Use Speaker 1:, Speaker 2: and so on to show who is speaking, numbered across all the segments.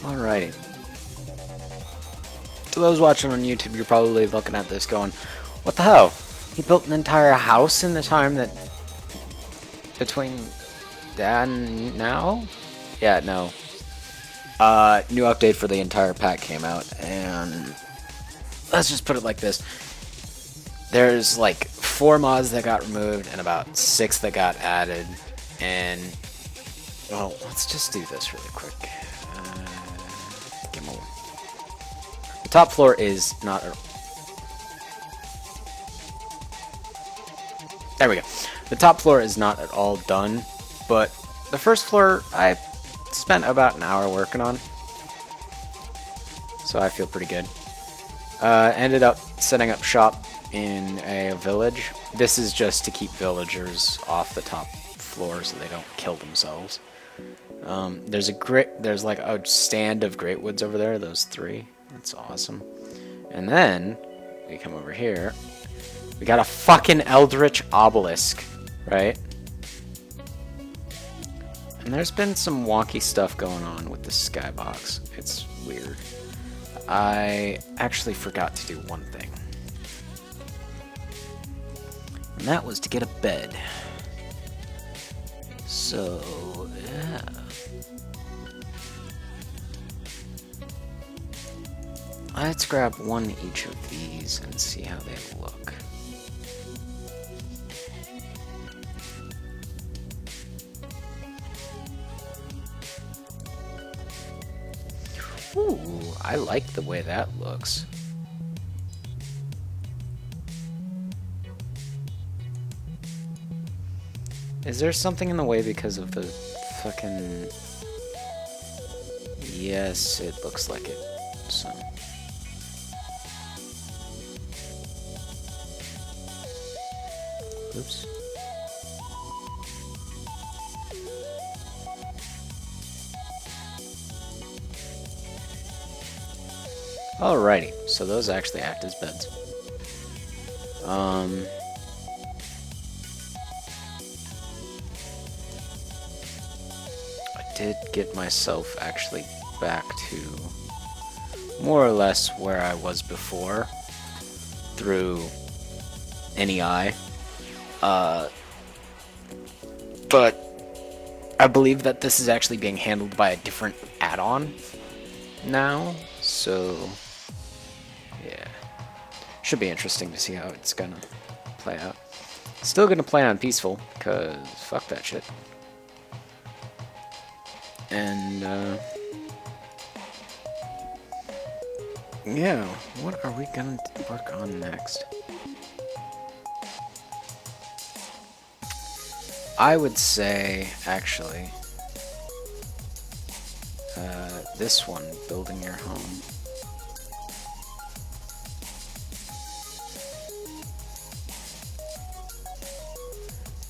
Speaker 1: Alrighty. To those watching on YouTube, you're probably looking at this going, what the hell? He built an entire house in the time that between then and now? Yeah, no. New update for the entire pack came out, and let's just put it like this. There's like 4 mods that got removed and about 6 that got added, and well, let's just do this really quick. Give me one. The top floor is not. There we go. The top floor is not at all done, but the first floor I spent about an hour working on, so I feel pretty good. Ended up setting up shop in a village. This is just to keep villagers off the top floor so they don't kill themselves. There's like a stand of great woods over there, those 3. That's awesome. And then we come over here. We got a fucking eldritch obelisk, right? And there's been some wonky stuff going on with the skybox. It's weird. I actually forgot to do one thing. And that was to get a bed. So, yeah. Let's grab one each of these and see how they look. Ooh, I like the way that looks. Is there something in the way because of the fucking... Yes, it looks like it. So... Oops. Alrighty, so those actually act as beds. I did get myself actually back to more or less where I was before through NEI. But I believe that this is actually being handled by a different add-on now, so yeah, should be interesting to see how it's gonna play out. Still gonna play on peaceful, cause fuck that shit. And yeah, what are we gonna work on next? I would say, actually, this one, building your home.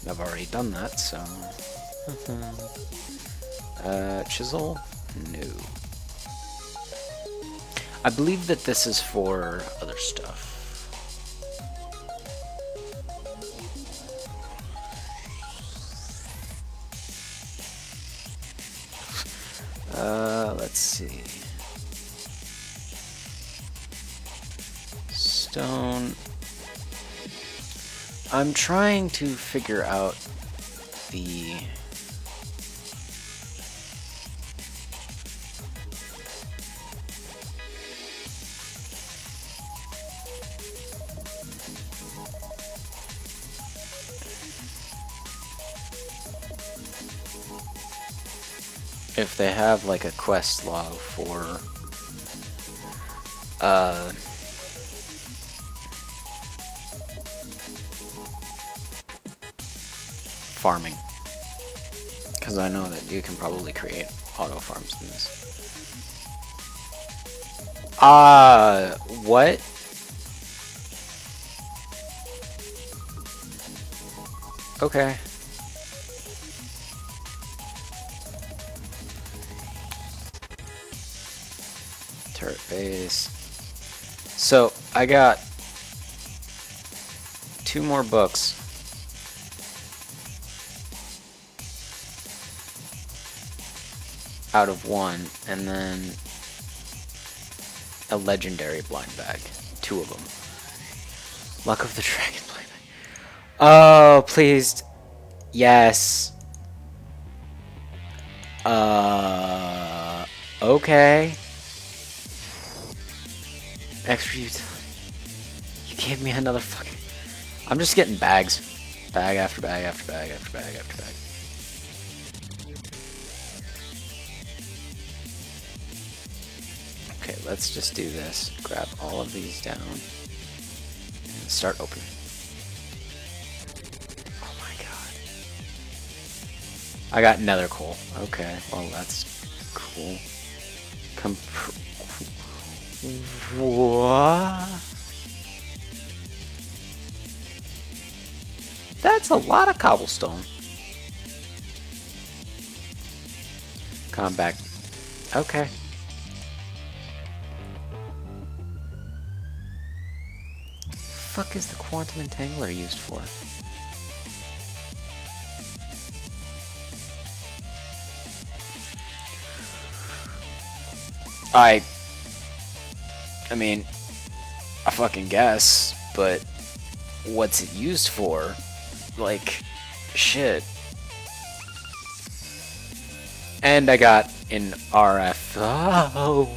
Speaker 1: I've already done that, so... chisel? No. I believe that this is for other stuff. Let's see. Stone. I'm trying to figure out the... if they have like a quest log for farming, because I know that you can probably create auto farms in this. What? Okay. Turret base. So, I got 2 more books. out of 1, and then a legendary blind bag. 2 of them. Luck of the Dragon blind bag. Oh, please. Yes. Okay. Extra utility. You gave me another fucking... I'm just getting bags. Bag after bag after bag after bag after bag. Okay, let's just do this. Grab all of these down. And start opening. Oh my god. I got nether coal. Okay, well that's cool. What? That's a lot of cobblestone. Come back. Okay. Fuck is the quantum entangler used for? I mean, I fucking guess, but what's it used for? Like, shit. And I got an RF. Oh.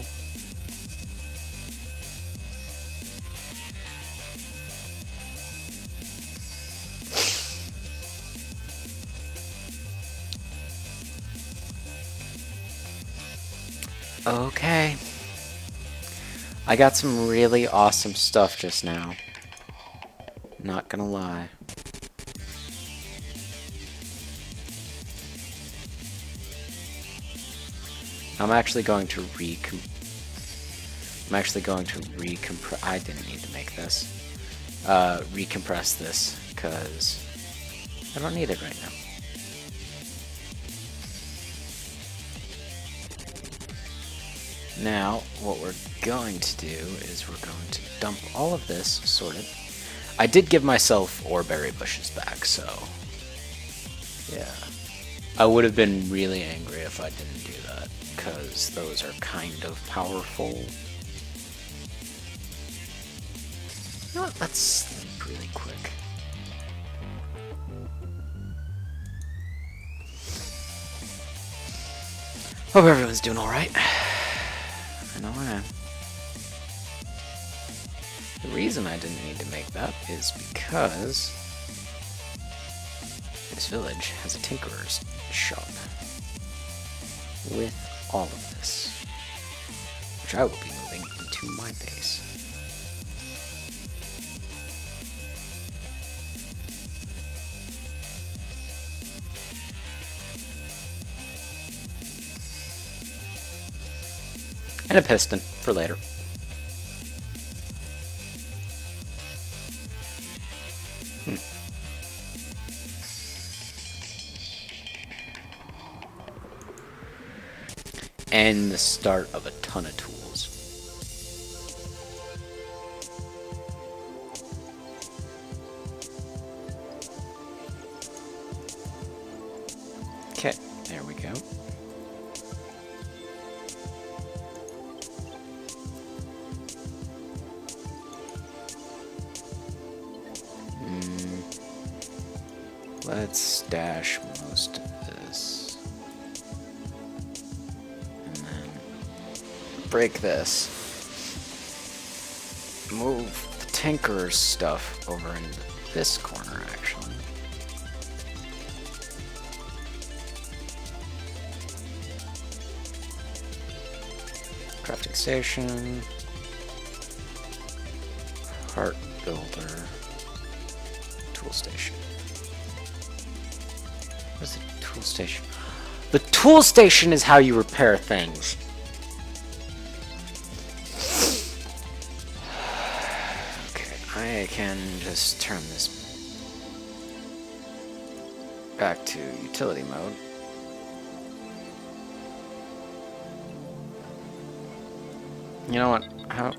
Speaker 1: Okay. I got some really awesome stuff just now. Not gonna lie. I'm actually going to recompress. I didn't need to make this. Recompress this because I don't need it right now. Now, what we're going to do is we're going to dump all of this, sort of. I did give myself ore berry bushes back, so yeah. I would have been really angry if I didn't do that, because those are kind of powerful. You know what, let's sleep really quick. Hope everyone's doing alright. I know I am. The reason I didn't need to make that is because this village has a tinkerer's shop with all of this, which I will be moving into my base. And a piston for later. And the start of a ton of tools. Okay, there we go. Let's stash most of this. And then break this. Move the tinkerer's stuff over into this corner, actually. Crafting station. Heart builder. Tool station. Where's the tool station? The tool station is how you repair things. Okay, I can just turn this back to utility mode. You know what? How?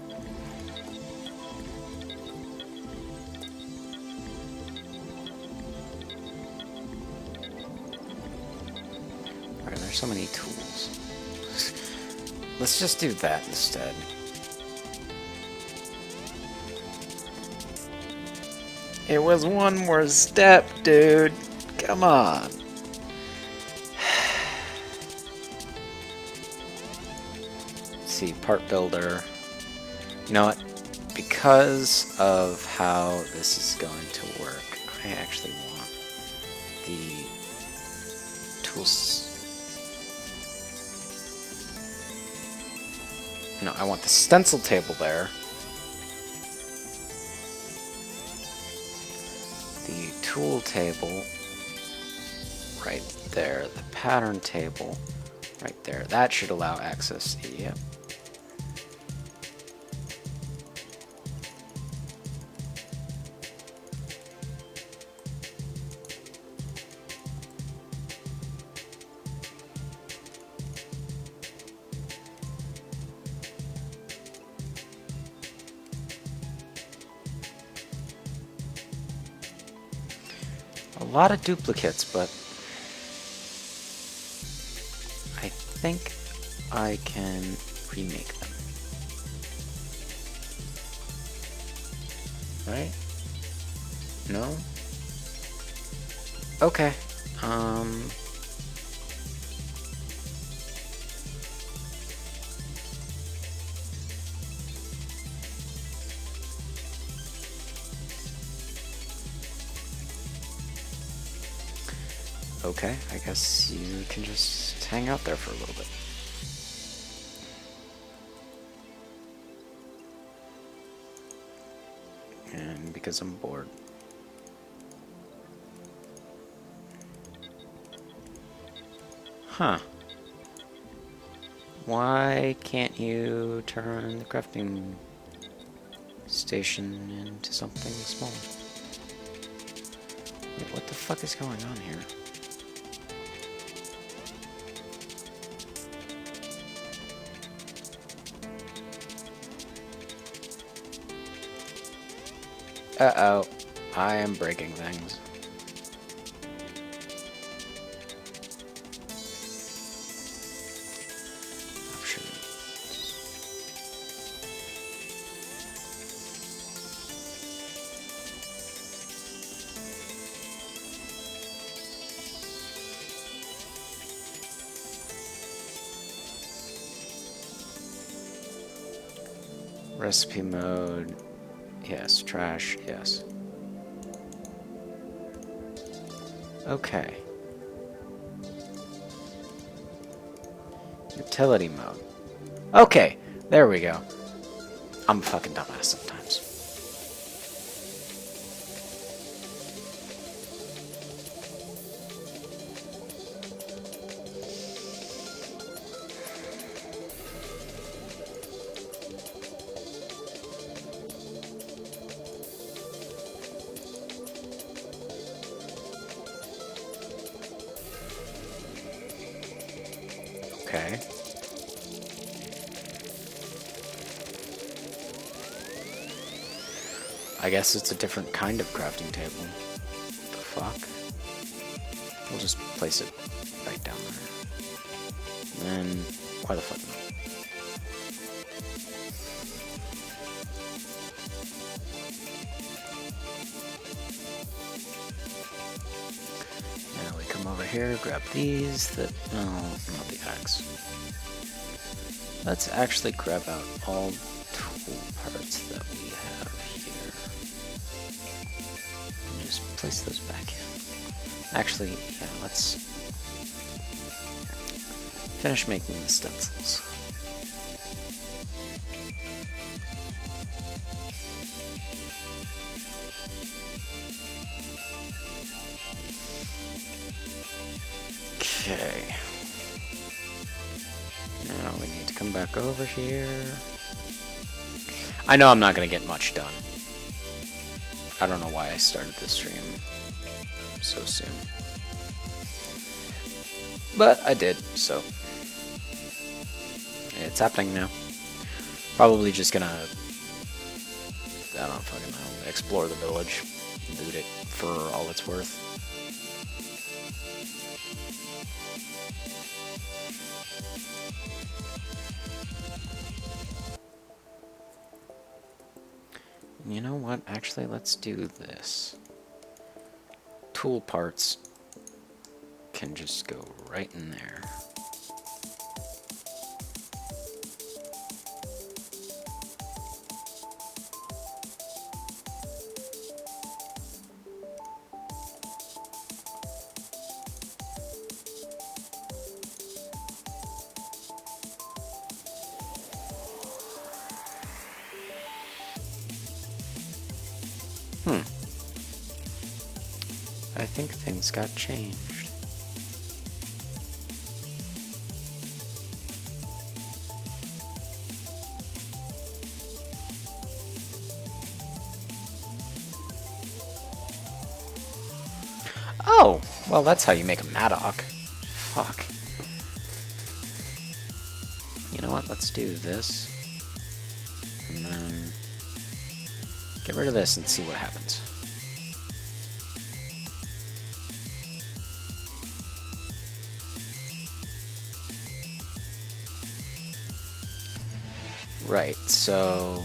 Speaker 1: So many tools. Let's just do that instead. It was one more step, dude. Come on. Let's see, part builder. You know what? Because of how this is going to work, I actually want the tools. No, I want the stencil table there. The tool table right there. The pattern table right there. That should allow access. Yep. A lot of duplicates, but I think I can remake them. Right? No? Okay. Okay, I guess you can just hang out there for a little bit. And because I'm bored. Huh. Why can't you turn the crafting station into something small? Wait, what the fuck is going on here? Uh-oh. I am breaking things. Recipe mode. Yes. Trash. Yes. Okay. Utility mode. Okay. There we go. I'm a fucking dumbass sometimes. Okay. I guess it's a different kind of crafting table. What the fuck? We'll just place it right down there. And then, why the fuck not? Now we come over here, grab these, no, not the axe. Let's actually grab out all tool parts that we have here. And just place those back in. Actually, yeah, let's finish making the stencils. Okay. Now we need to come back over here. I know I'm not going to get much done. I don't know why I started this stream so soon. But I did, so it's happening now. Probably just gonna, I don't fucking know, explore the village, loot it for all it's worth. You know what? Actually, let's do this. Tool parts can just go right in there. I think things got changed. Oh! Well, that's how you make a Maddock. Fuck. You know what? Let's do this. And then get rid of this and see what happens. Right, so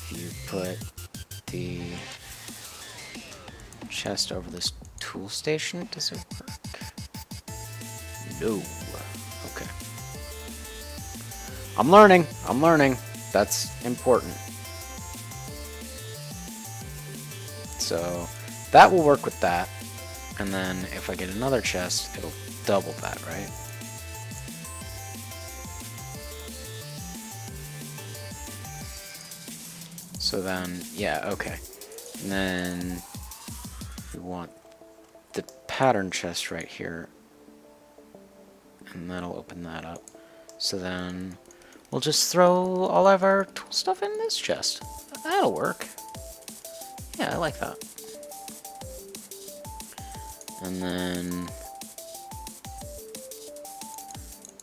Speaker 1: if you put the chest over this tool station, does it work? No. Okay. I'm learning. I'm learning. That's important. So that will work with that. And then if I get another chest, it'll double that, right? So then, yeah, okay. And then we want the pattern chest right here. And that'll open that up. So then we'll just throw all of our tool stuff in this chest. That'll work. Yeah, I like that. And then,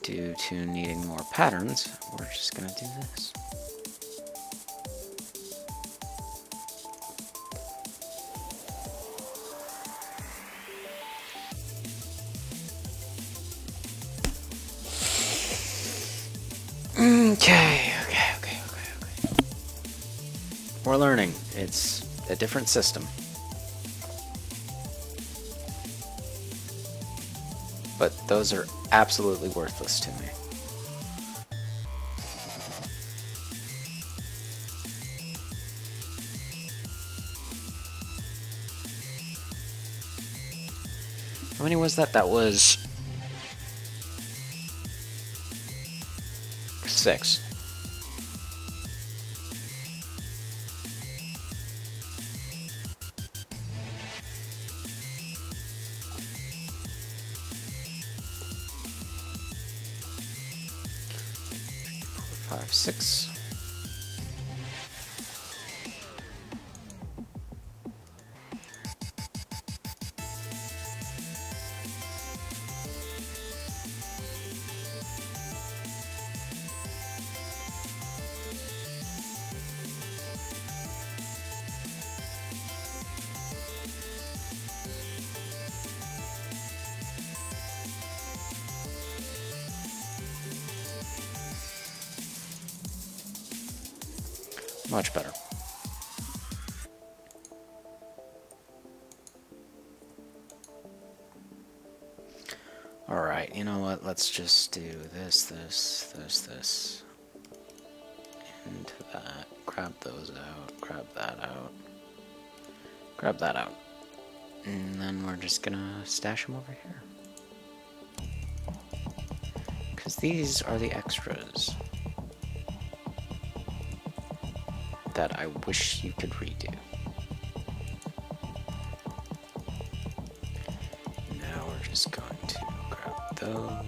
Speaker 1: due to needing more patterns, we're just gonna do this. Okay. We're learning. It's a different system. But those are absolutely worthless to me. How many was that? That was 6. Five, 6. Much better. Alright, you know what? Let's just do this. Into that. Grab those out. Grab that out. Grab that out. And then we're just gonna stash them over here. Because these are the extras that I wish you could redo. Now we're just going to grab those.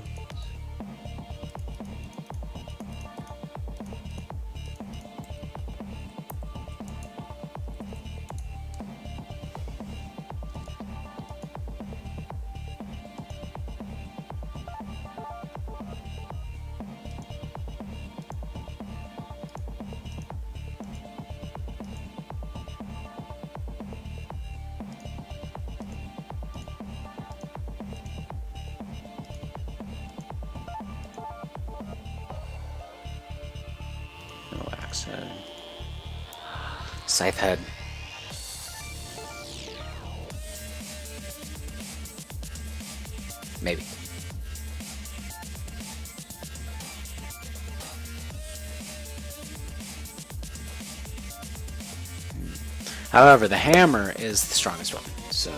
Speaker 1: So, scythe head. Maybe. However, the hammer is the strongest one, so...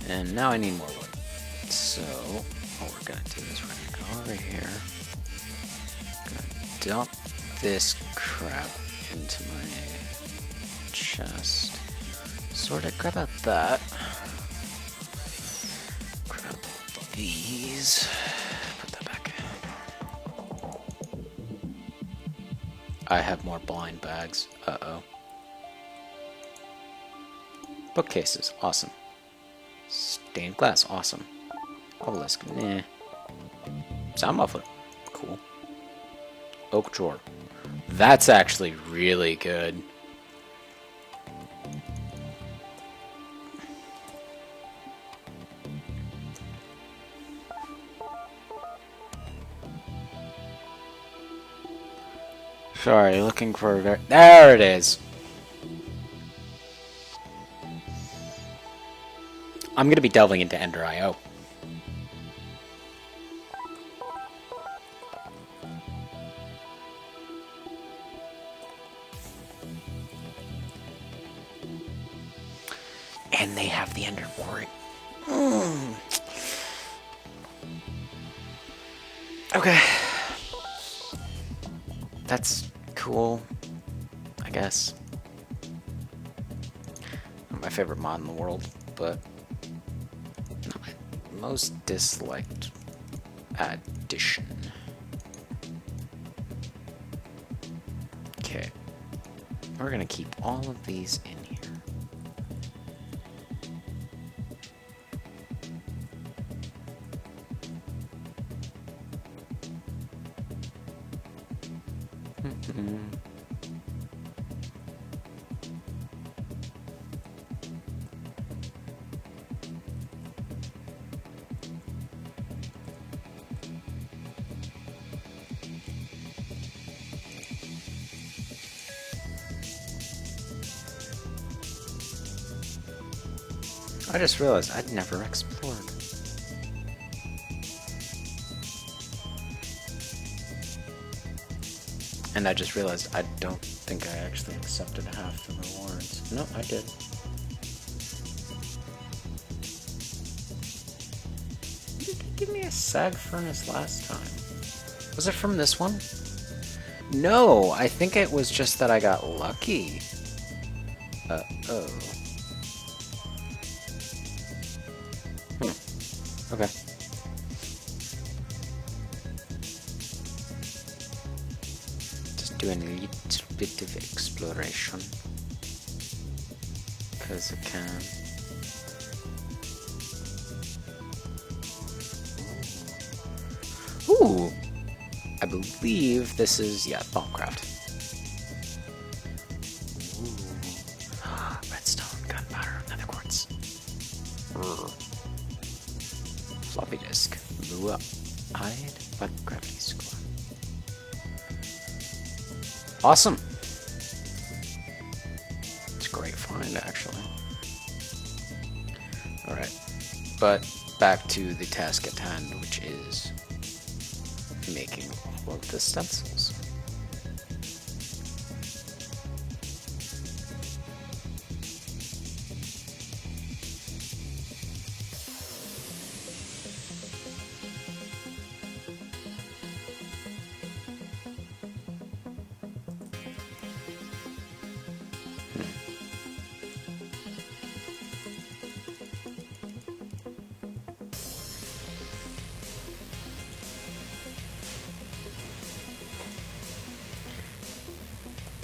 Speaker 1: And now I need more wood. So, what we're gonna do is we're gonna go over here. Gonna dump this crap into my chest. Sort of grab out that. Grab these. Put that back. I have more blind bags. Uh-oh. Bookcases. Awesome. Stained glass. Awesome. Obelisk. Nah. Sound muffler. Cool. Oak drawer. That's actually really good. Sorry, looking for a very... There it is! I'm going to be delving into Ender IO. And they have the Ender Boring. Okay. That's cool, I guess. Not my favorite mod in the world, but not my most disliked addition. Okay. We're gonna keep all of these in here. I just realized I'd never explored. And I just realized I don't think I actually accepted half the rewards. No, I did. Did you give me a sag furnace last time? Was it from this one? No, I think it was just that I got lucky. Uh-oh. Okay. Just doing a little bit of exploration. Because I can. Ooh! I believe this is, yeah, Thaumcraft. Ooh. Redstone, gunpowder, nether quartz. Floppy disk. Blue-eyed but gravity score. Awesome. It's a great find, actually. Alright. But back to the task at hand, which is making all of the stencils.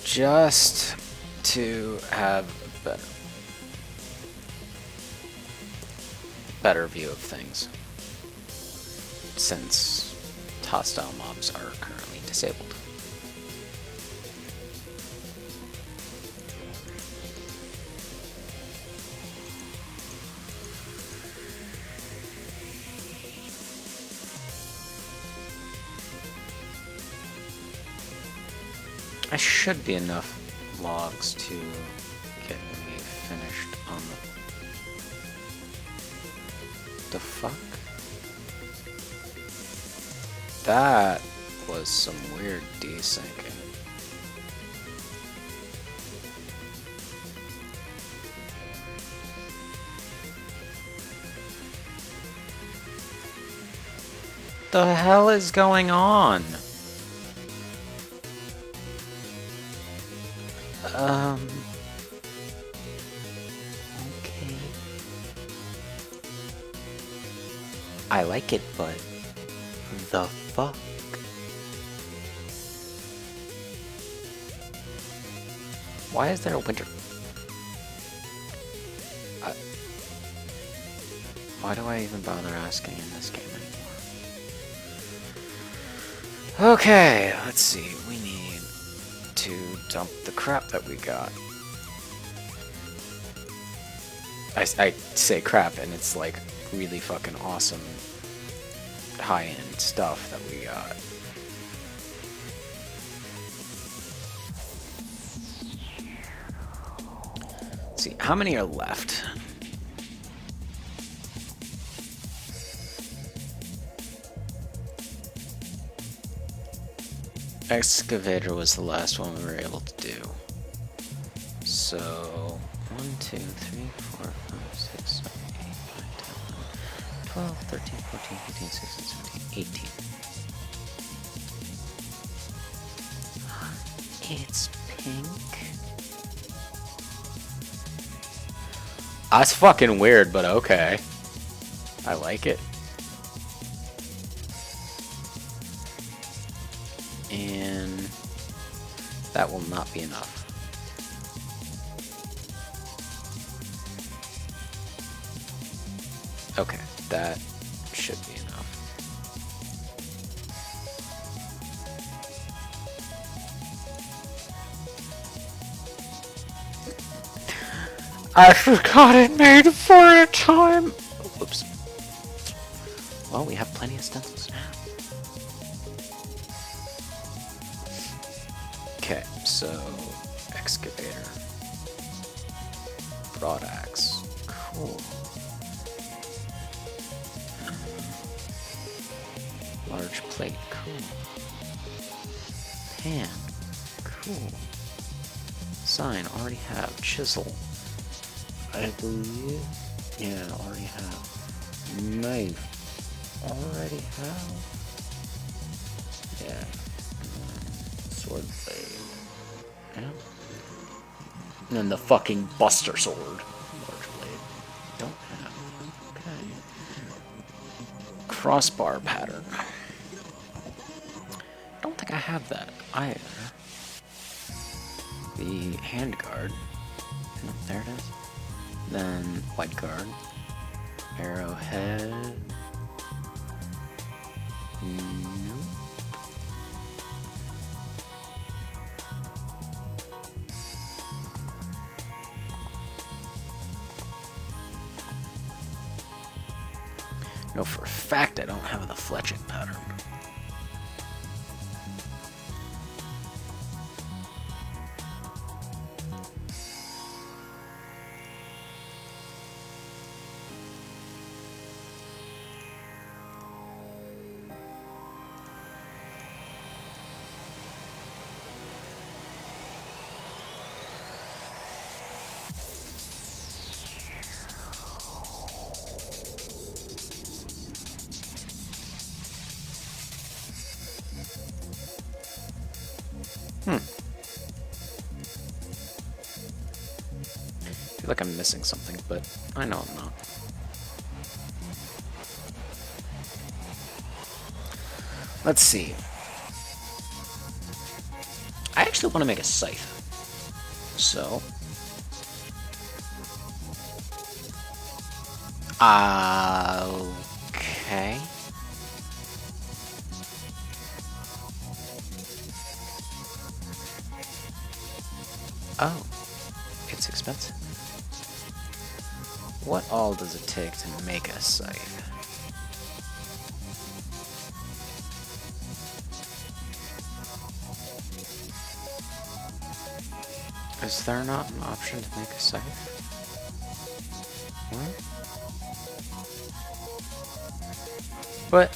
Speaker 1: Just to have a better view of things, since hostile mobs are currently disabled. I should be enough logs to get me finished on the fuck? That was some weird desyncing. The hell is going on? Okay. I like it, but the fuck? Why is there a winter? Why do I even bother asking in this game anymore? Okay, let's see. We need to dump the crap that we got. I say crap, and it's like really fucking awesome high-end stuff that we got. Let's see, how many are left? Excavator was the last one we were able to do. So 1, 2, 3, 4, 5, 6, 7, 8, 9, 10, 11, 12, 13, 14, 15, 16, 17, 18. It's pink. That's fucking weird, but okay. I like it. And that will not be enough. Okay, that should be enough. I forgot it made 4 at a time. Whoops. Well, we have plenty of stencils now. Okay, so excavator, broad axe, cool. Large plate, cool. Pan, cool. Sign, already have. Chisel, I believe. Yeah, already have. Knife, already have. Yeah. Sword blade. Yeah. And then the fucking Buster Sword. Large blade. Don't have. Okay. Crossbar pattern. I don't think I have that either. The hand guard. No, there it is. Then white guard. Arrowhead. Nope. No, for a fact I don't have the fletching pattern. I feel like I'm missing something, but I know I'm not. Let's see. I actually want to make a scythe. So. Okay. Oh, it's expensive. What all does it take to make a scythe? Is there not an option to make a safe? What?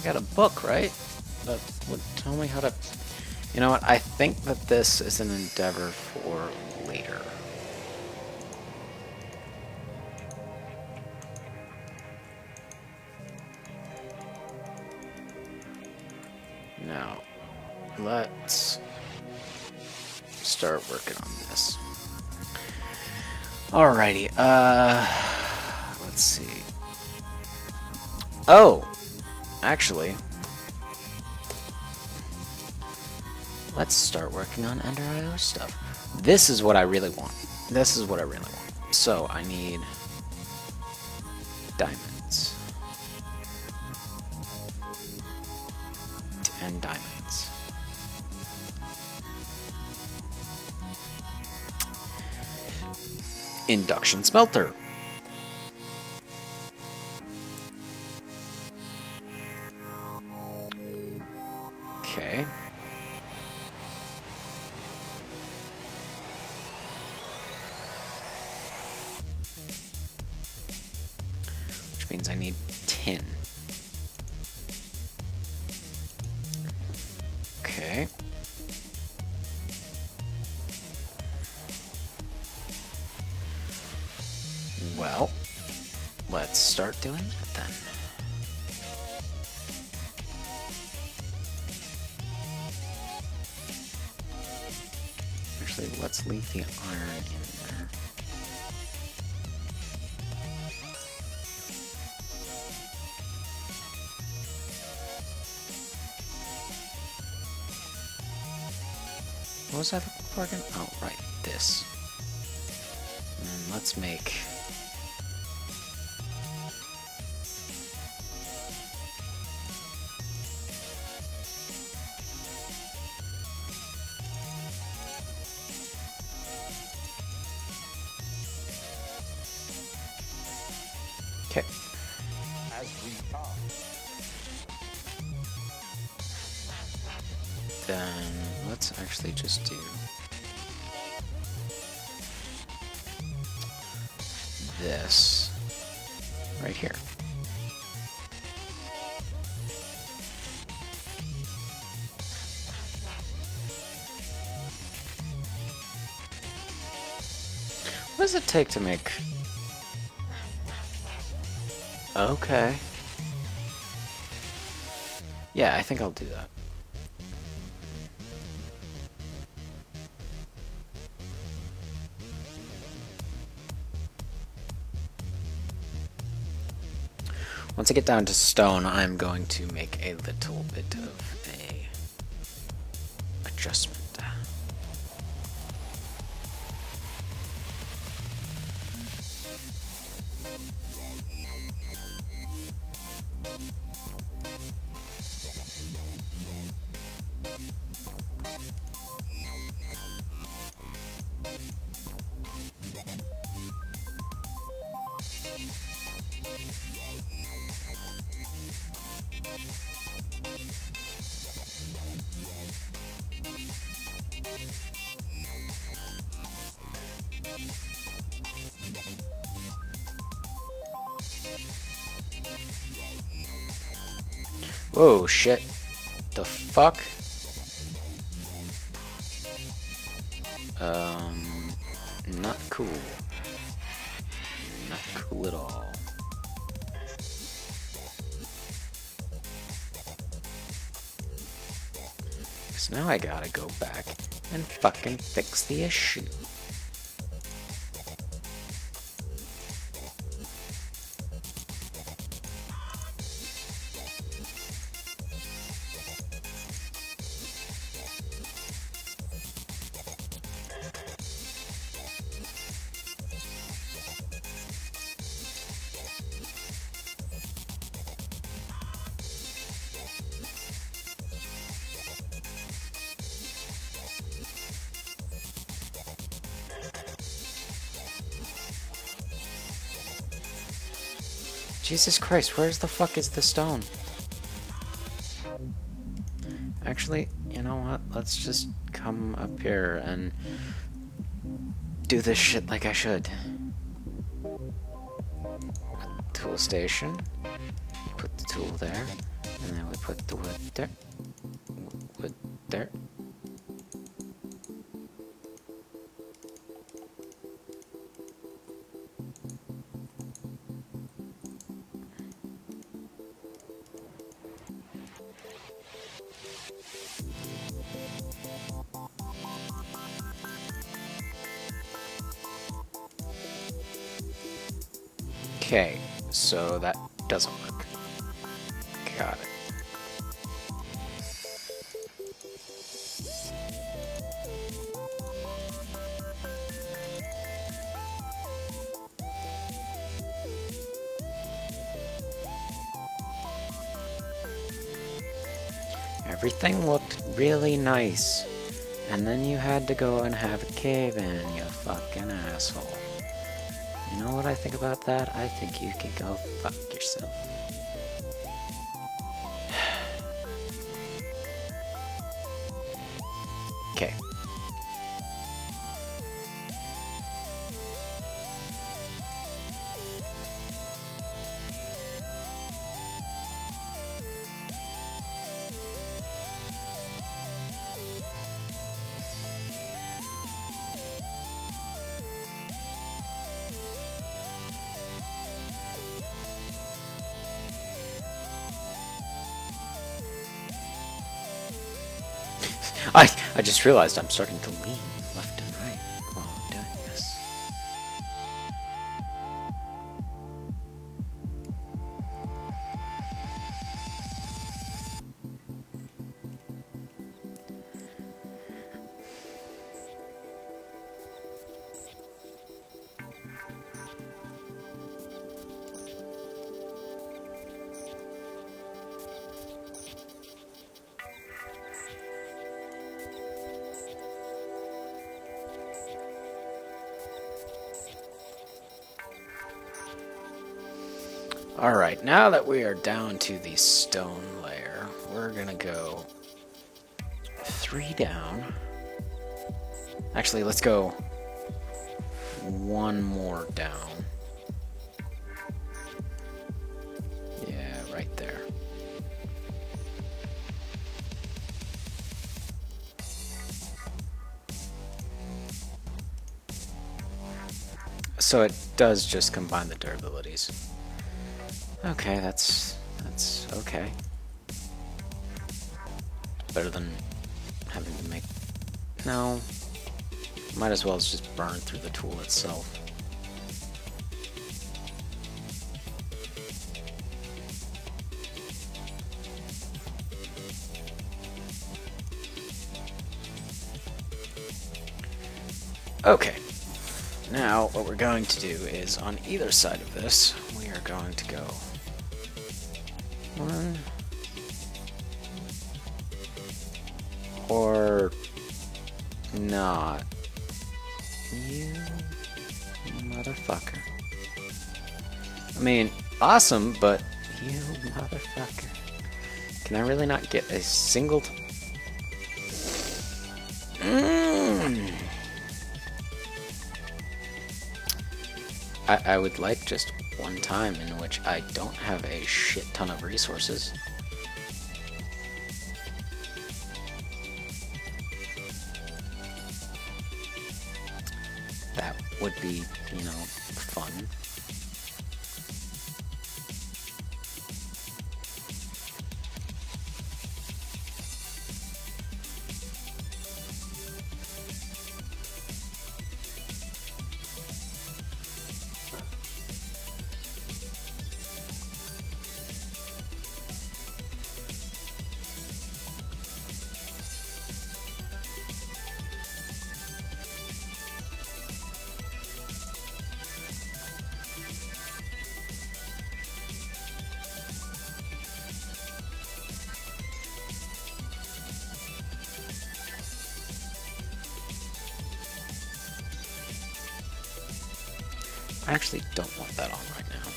Speaker 1: I got a book, right? That would tell me how to... You know what? I think that this is an endeavor for later. Now, let's start working on this. Alrighty, let's see. Oh! Actually, let's start working on Ender IO stuff. This is what I really want. This is what I really want. So, I need diamonds. And diamonds. Induction smelter. Okay. Which means I need tin. Okay. Well, let's start doing that then. Actually, let's leave the iron in there. What was I looking for again? Oh, right, this. And let's make... Okay. Then let's actually just do this right here. What does it take to make... Okay. Yeah, I think I'll do that. Once I get down to stone, I'm going to make a little bit of a adjustment. Whoa, shit. The fuck? Not cool. Not cool at all. So now I gotta go back and fucking fix the issue. Jesus Christ, where's the fuck is the stone? Actually, you know what? Let's just come up here and do this shit like I should. Tool station. Put the tool there. And then we put the wood there. Wood there. Okay, so that doesn't work. Got it. Everything looked really nice. And then you had to go and have a cave-in, you fucking asshole. You know what I think about that? I think you can go fuck yourself. Okay. I just realized I'm starting to lean left and right while I'm doing this. Alright, now that we are down to the stone layer, we're gonna go 3 down. Actually, let's go 1 more down. Yeah, right there. So it does just combine the durabilities. Okay, that's okay. Better than having to make... No. Might as well just burn through the tool itself. Okay. Now, what we're going to do is, on either side of this, we are going to go 1 or not. You motherfucker. I mean, awesome, but you motherfucker. Can I really not get a single... I would like just one time in which I don't have a shit ton of resources. That would be, you know, fun. I actually don't want that on right now.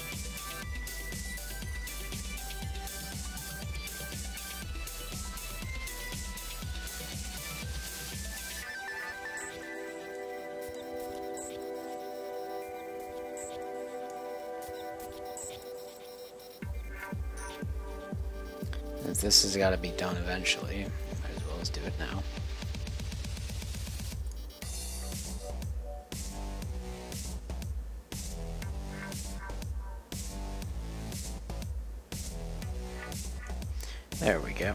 Speaker 1: Since this has got to be done eventually, might as well as do it now. There we go.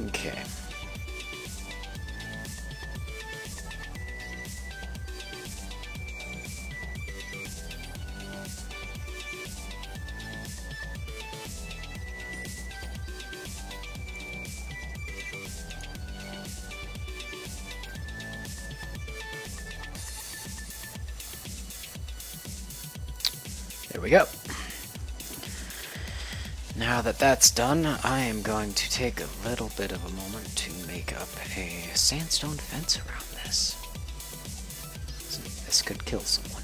Speaker 1: Okay. There we go. Now that that's done, I am going to take a little bit of a moment to make up a sandstone fence around this. This could kill someone.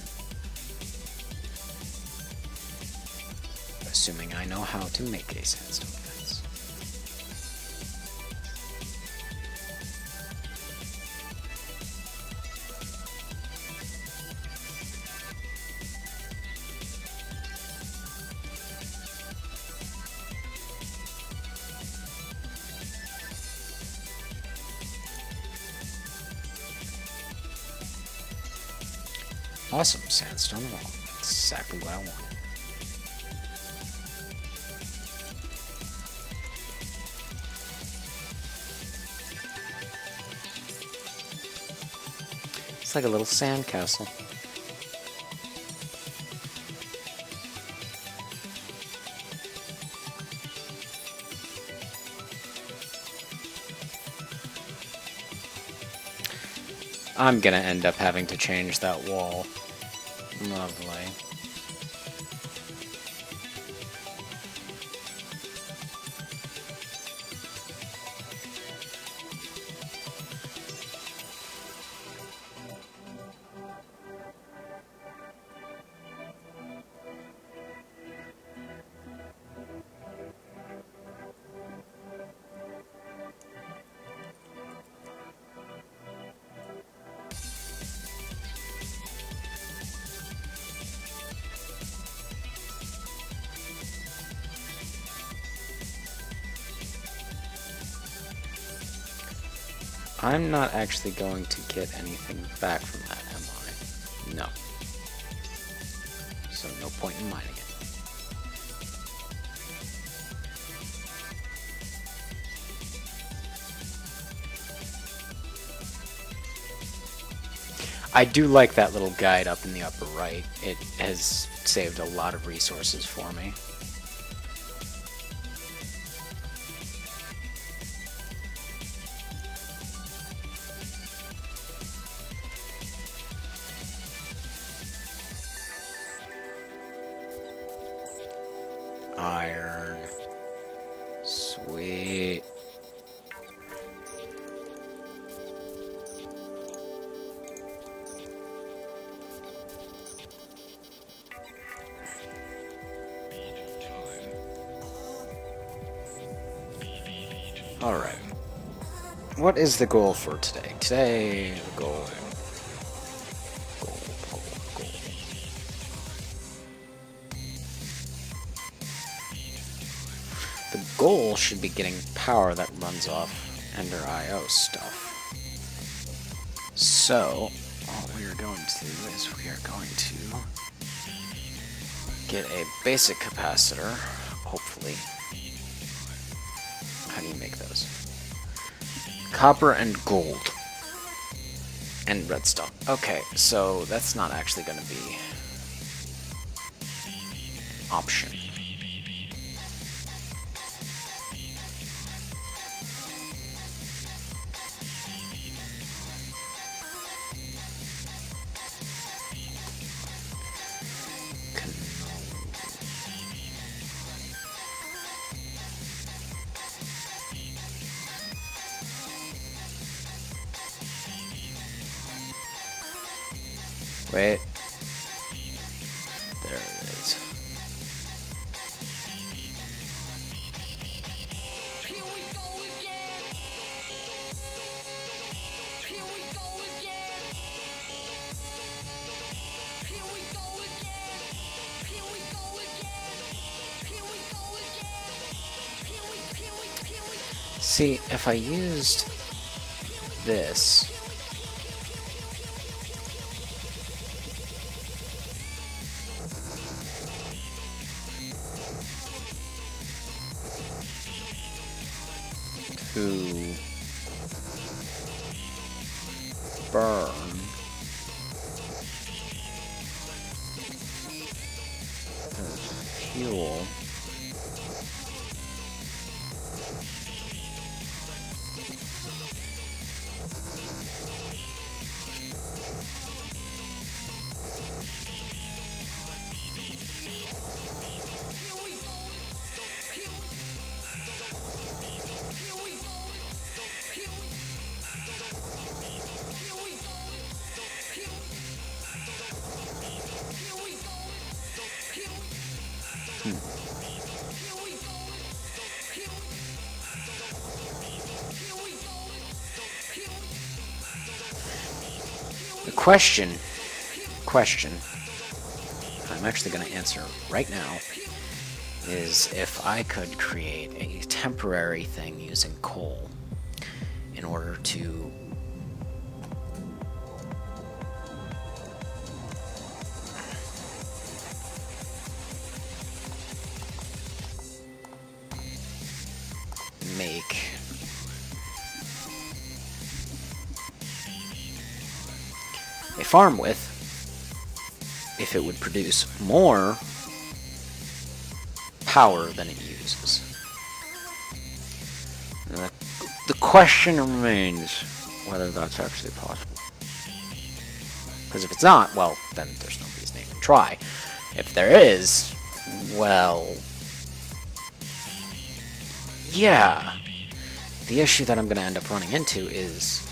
Speaker 1: Assuming I know how to make a sandstone fence. Awesome, sandstone wall. That's exactly what I wanted. It's like a little sand castle. I'm gonna end up having to change that wall. Lovely. I'm not actually going to get anything back from that, am I? No. So no point in mining it. I do like that little guide up in the upper right. It has saved a lot of resources for me. Iron. Sweet. Alright. What is the goal for today? Today, the goal. The goal should be getting power that runs off Ender IO stuff. So, what we are going to do is we are going to get a basic capacitor, hopefully. How do you make those? Copper and gold. And redstone. Okay, so that's not actually going to be option. Wait. There it is. See, if I used this, to burn fuel, the question I'm actually going to answer right now is if I could create a temporary thing using coal in order to make a farm with, if it would produce more power than it uses. And the question remains whether that's actually possible. Because if it's not, well, then there's no reason to even try. If there is, well, yeah. The issue that I'm going to end up running into is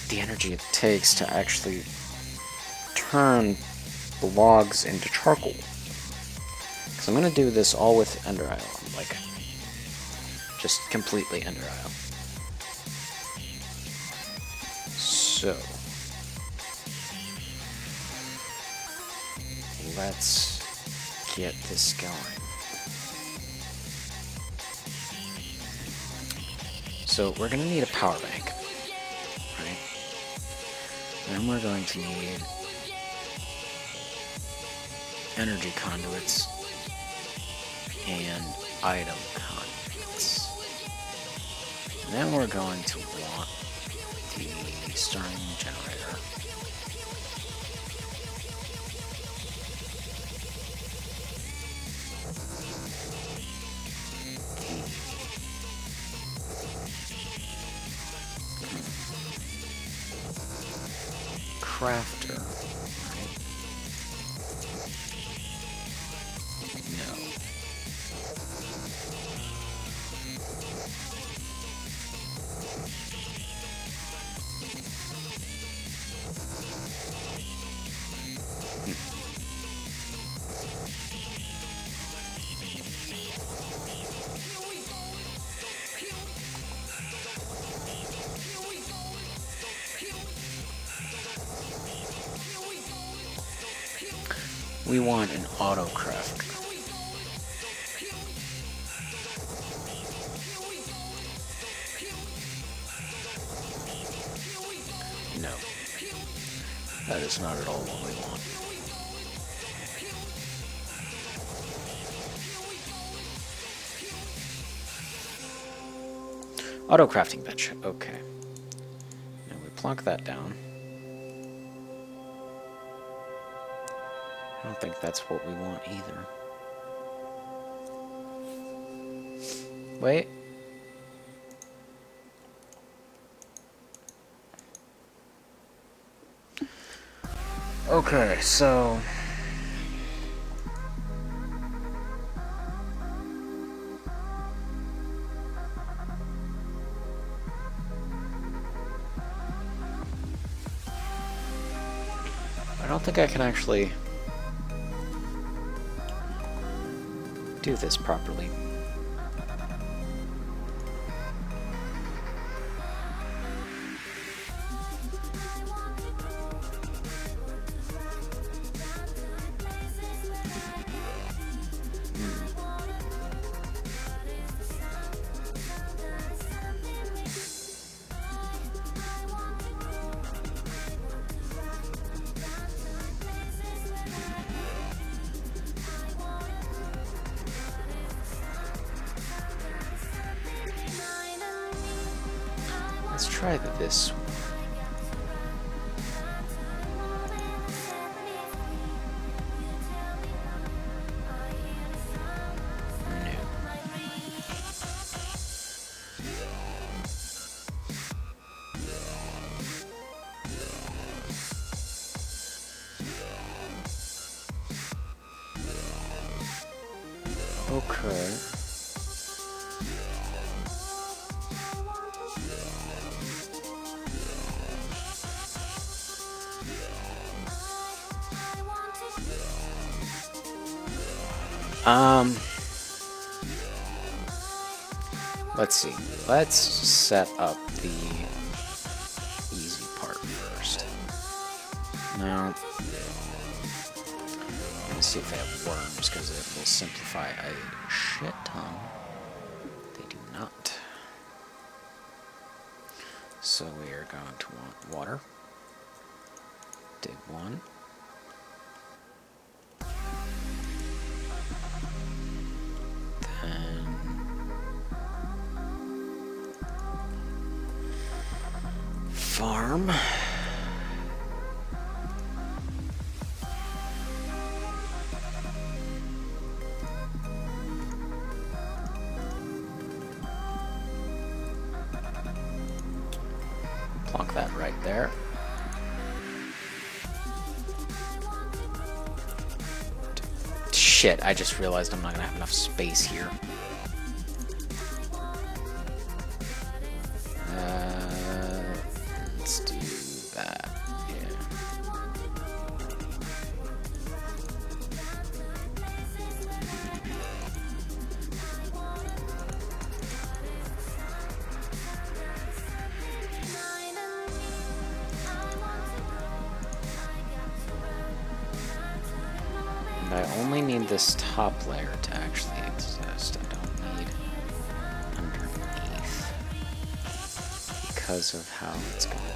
Speaker 1: the energy it takes to actually turn the logs into charcoal. Because I'm going to do this all with Ender Isle. Like, just completely Ender Isle. So, let's get this going. So we're going to need a power bank, right? Then we're going to need energy conduits and item conduits. And then we're going to want the starting generator. Crafter, right? No. We want an auto crafter. No. That is not at all what we want. Auto crafting bench. Okay. Now we plonk that down. don't think that's what we want either. Wait. Okay, so... I don't think I can actually do this properly. Let's try this one. Okay. Let's see. Let's set up the easy part first. Now, let's see if they have worms, because it will simplify a shit ton. They do not. So we are going to want water. Dig one. Farm. Plonk that right there. Shit, I just realized I'm not gonna have enough space here. Let's do that, yeah. And I only need this top layer to actually exist. I don't need underneath because of how it's going to work.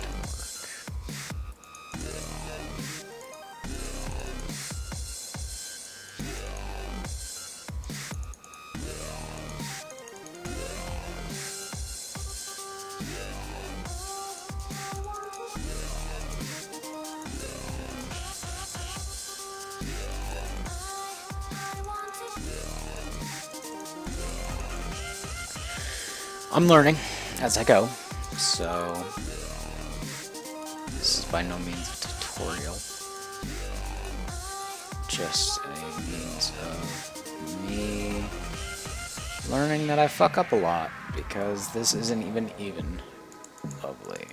Speaker 1: I'm learning as I go, so this is by no means a tutorial, just a means of me learning that I fuck up a lot, because this isn't even lovely.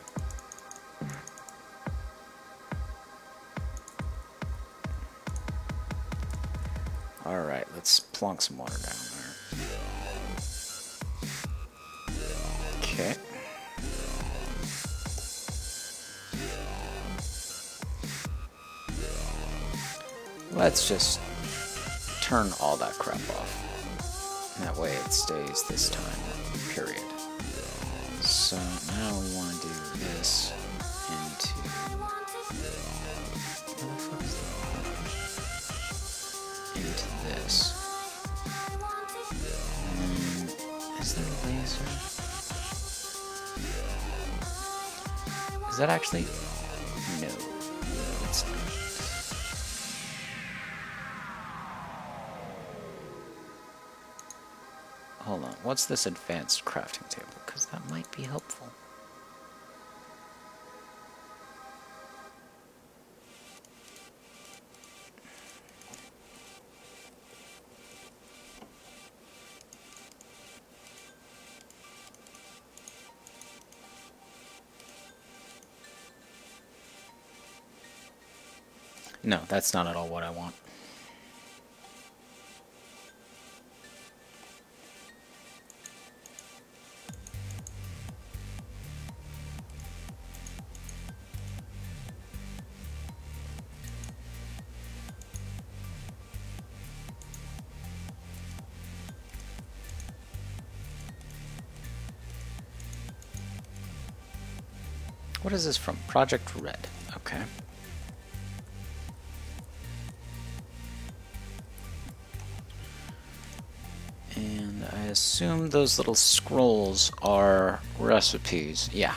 Speaker 1: Alright, let's plonk some water down there. Okay. Let's just turn all that crap off. And that way it stays this time, period. So now we want to do this into... Where the fuck is that? Into this. And is there a laser? Is that actually... No. It's not. hold on. What's this advanced crafting table? Because that might be helpful. No, that's not at all what I want. What is this from? Project Red. Okay. And I assume those little scrolls are recipes. Yeah.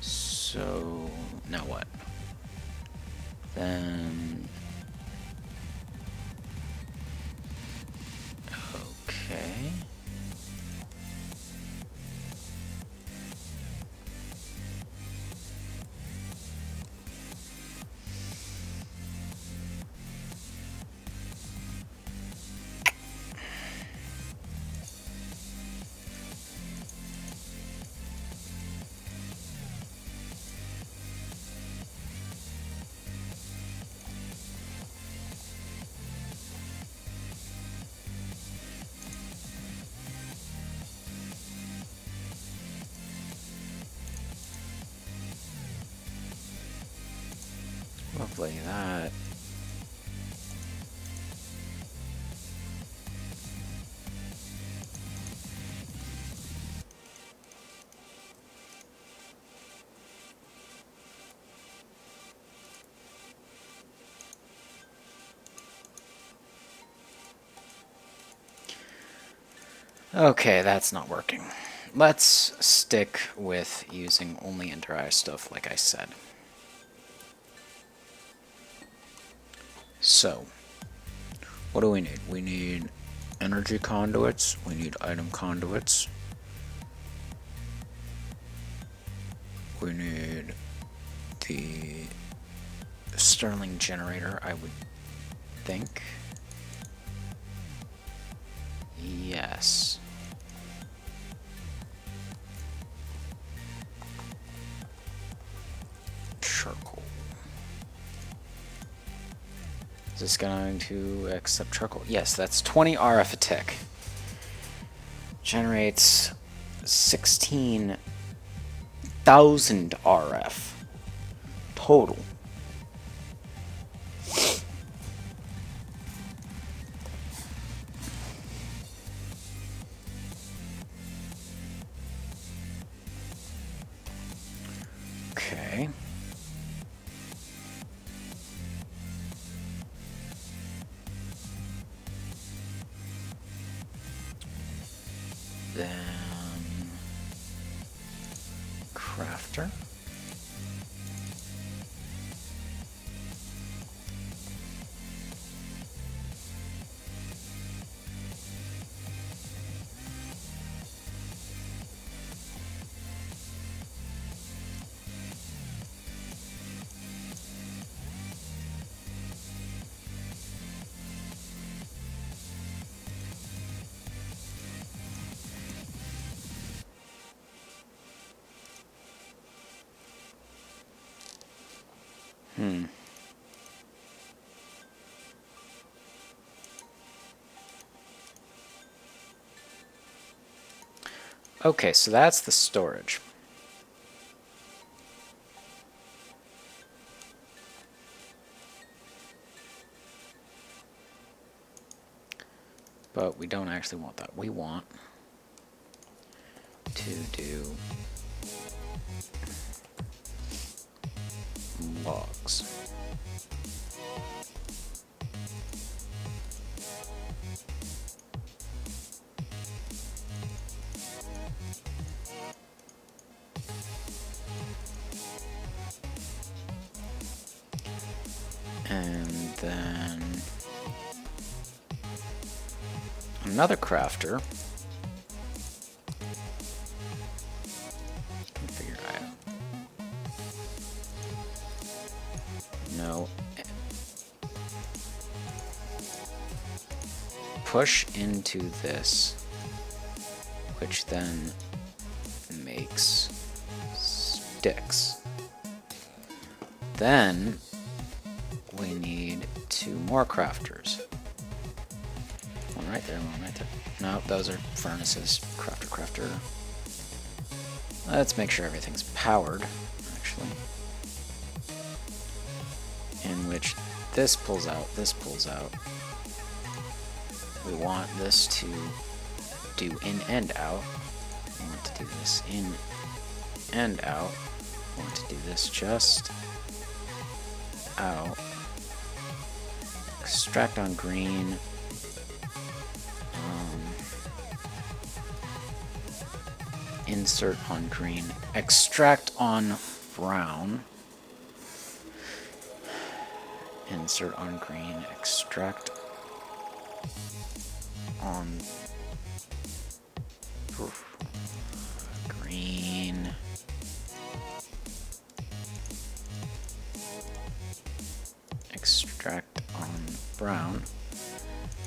Speaker 1: So, now what? Then... Okay. Lovely, that. Okay, that's not working. Let's stick with using only Ender Eye stuff, like I said. So, what do we need? We need energy conduits, we need item conduits, we need the Sterling generator, I would think. Yes. Charcoal. Is this going to accept charcoal? Yes, that's 20 RF a tick. Generates 16,000 RF total. Okay. Then crafter. Okay, so that's the storage. But we don't actually want that. We want to do logs. And then another crafter. Configure item. No. Push into this, which then makes sticks. Then we need 2 more crafters. One right there, one right there. No, those are furnaces. Crafter. Let's make sure everything's powered, actually. In which this pulls out, this pulls out. We want this to do in and out. We want to do this in and out. We want to do this just out. Extract on green. Insert on green. Extract on brown. Insert on green. Extract on green. Extract on brown.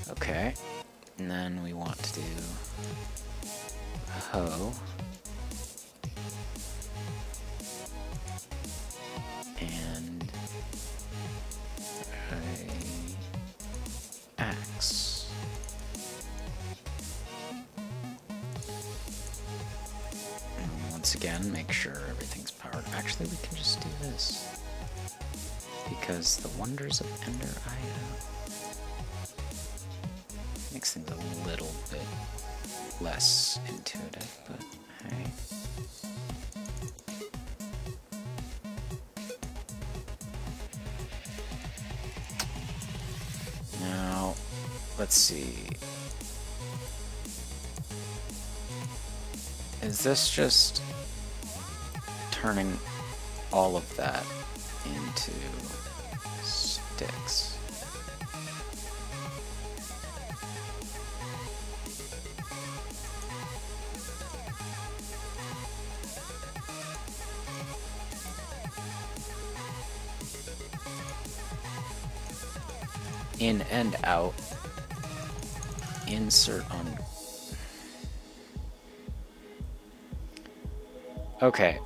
Speaker 1: Okay. And then we want to do hoe. And a axe. And once again, make sure everything's powered. Actually, we can just do this. Because the wonders of Ender makes things a little bit less intuitive, but hey. Now, let's see. Is this just turning all of that into sticks? In and out. Insert on. Okay,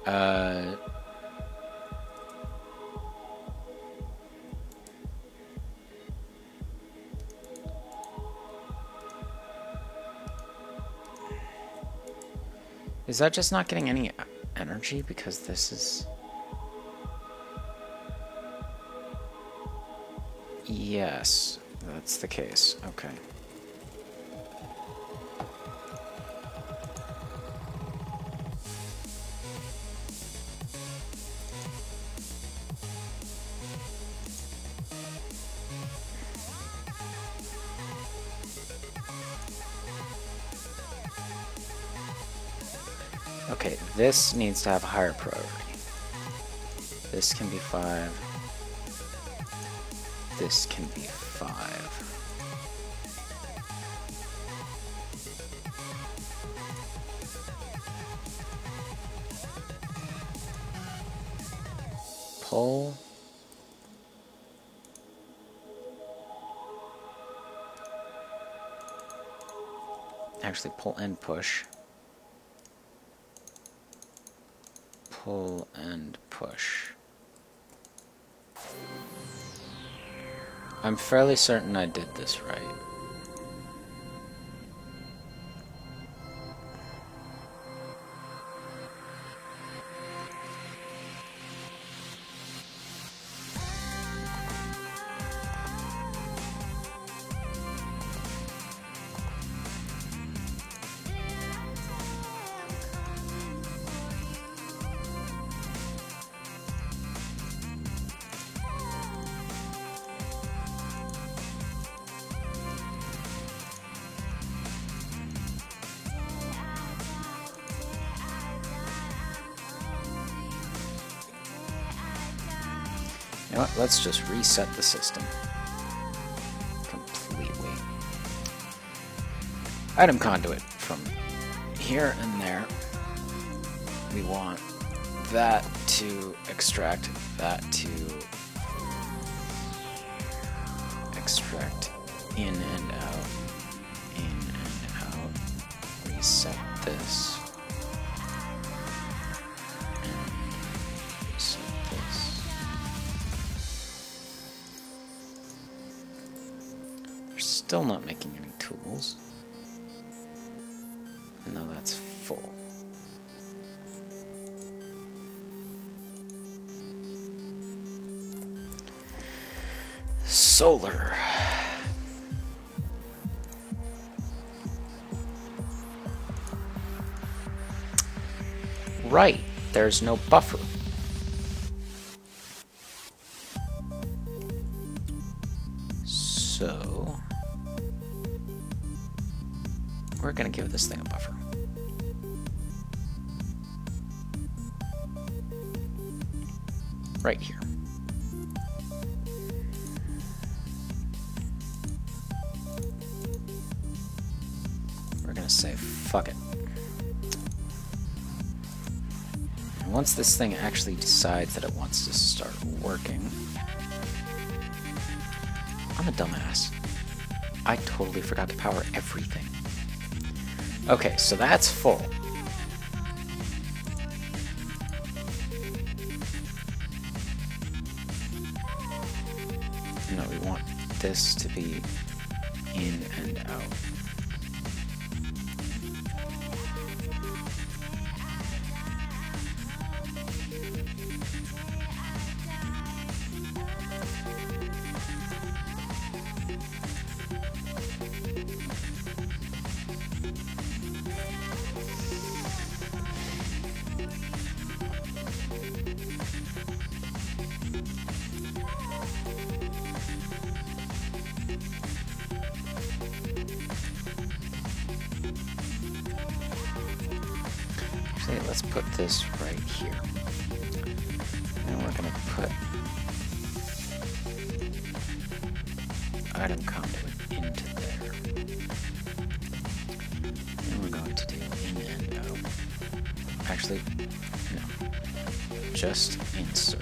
Speaker 1: is that just not getting any energy because this is... Yes, that's the case. Okay. Okay, this needs to have a higher priority. This can be 5. This can be 5. Pull. Actually, pull and push. Pull and push. I'm fairly certain I did this right. You know what? Let's just reset the system completely. Item conduit from here and there. We want that to extract, that to extract in and out, in and out. Reset this. And reset this. We're still not making any tools. No, that's full. Solar. Right, there's no buffer. So we're gonna give this thing a buffer. Right here. We're gonna say fuck it. And once this thing actually decides that it wants to start working, I'm a dumbass. I totally forgot to power everything. Okay, so that's full. No, we want this to be in and out. Let's put this right here. And we're going to put item conduit into there. And we're going to do in and out. Actually, no. Just insert.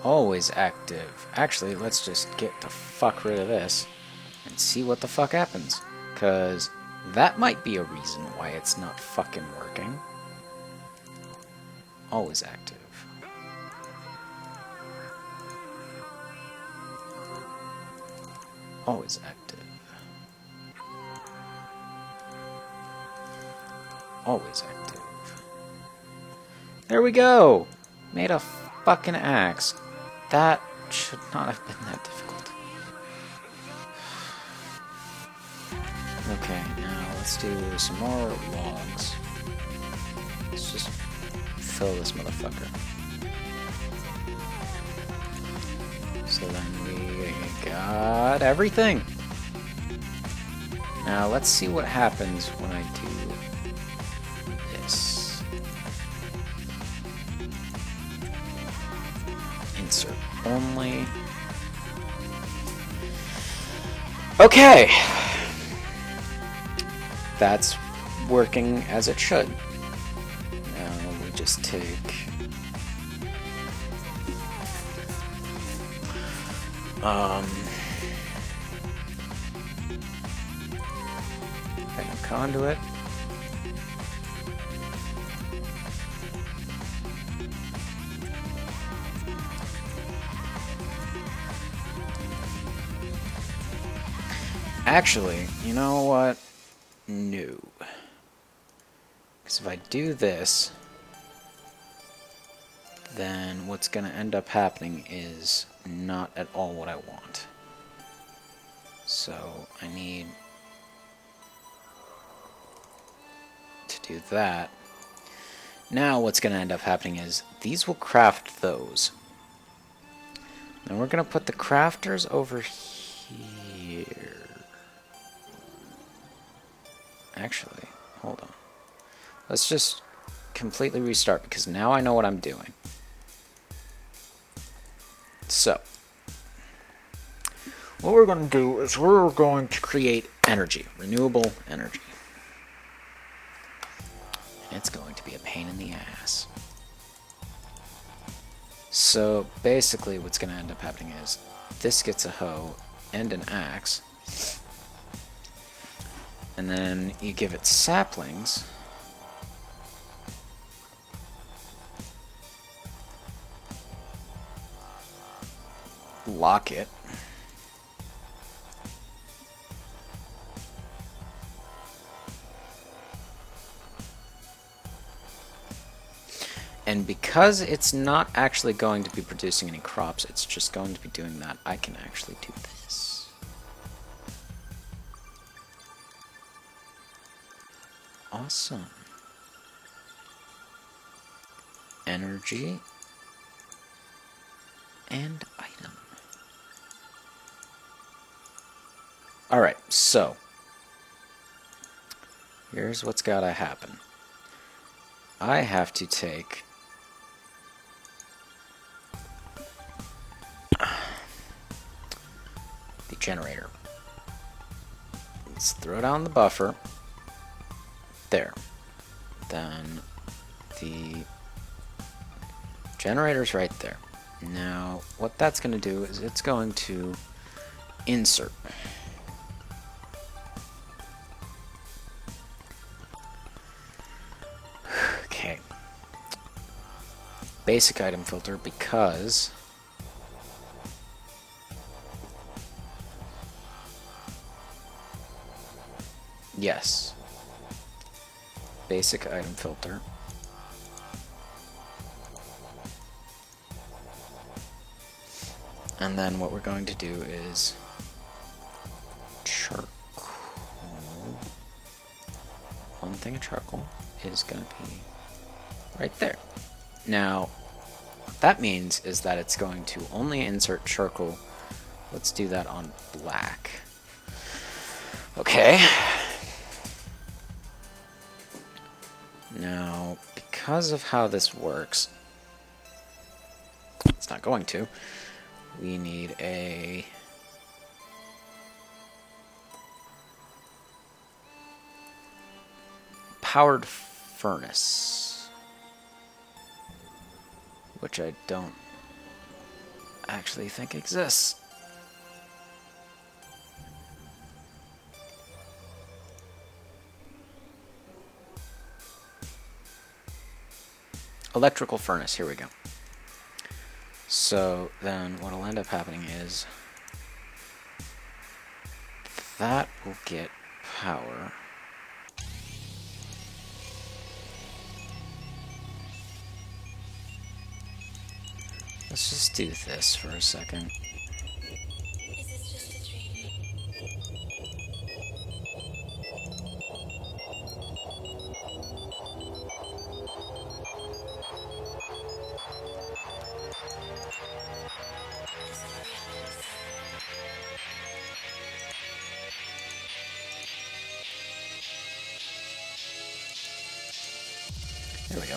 Speaker 1: Always active. Actually, let's just get the fuck rid of this and see what the fuck happens. Because that might be a reason why it's not fucking working. Always active. Always active. Always active. There we go! Made a fucking axe. That should not have been that difficult. Okay, now let's do some more logs. Let's just fill this motherfucker. So then we got everything. Now let's see what happens when I do this. Insert only. Okay. That's working as it should. Now we just take item conduit. Actually, you know what? No. Because if I do this, then what's going to end up happening is not at all what I want. So I need to do that. Now what's going to end up happening is these will craft those. Then we're going to put the crafters over here. Actually, hold on. Let's just completely restart because now I know what I'm doing. So, what we're going to do is we're going to create energy, renewable energy. And it's going to be a pain in the ass. So basically what's going to end up happening is this gets a hoe and an axe. And then you give it saplings. Lock it. And because it's not actually going to be producing any crops, it's just going to be doing that, I can actually do this. Awesome. Energy and item. Alright, so here's what's gotta happen. I have to take the generator. Let's throw down the buffer. There. Then the generator's right there. Now, what that's going to do is it's going to insert. Okay. Basic item filter because yes. Basic item filter. And then what we're going to do is charcoal. One thing of charcoal is going to be right there. Now, what that means is that it's going to only insert charcoal. Let's do that on black. Okay. Now, because of how this works, it's not going to. We need a powered furnace, which I don't actually think exists. Electrical furnace, here we go. So then what'll end up happening is that will get power. Let's just do this for a second.
Speaker 2: Is this just a dream?
Speaker 1: There we go.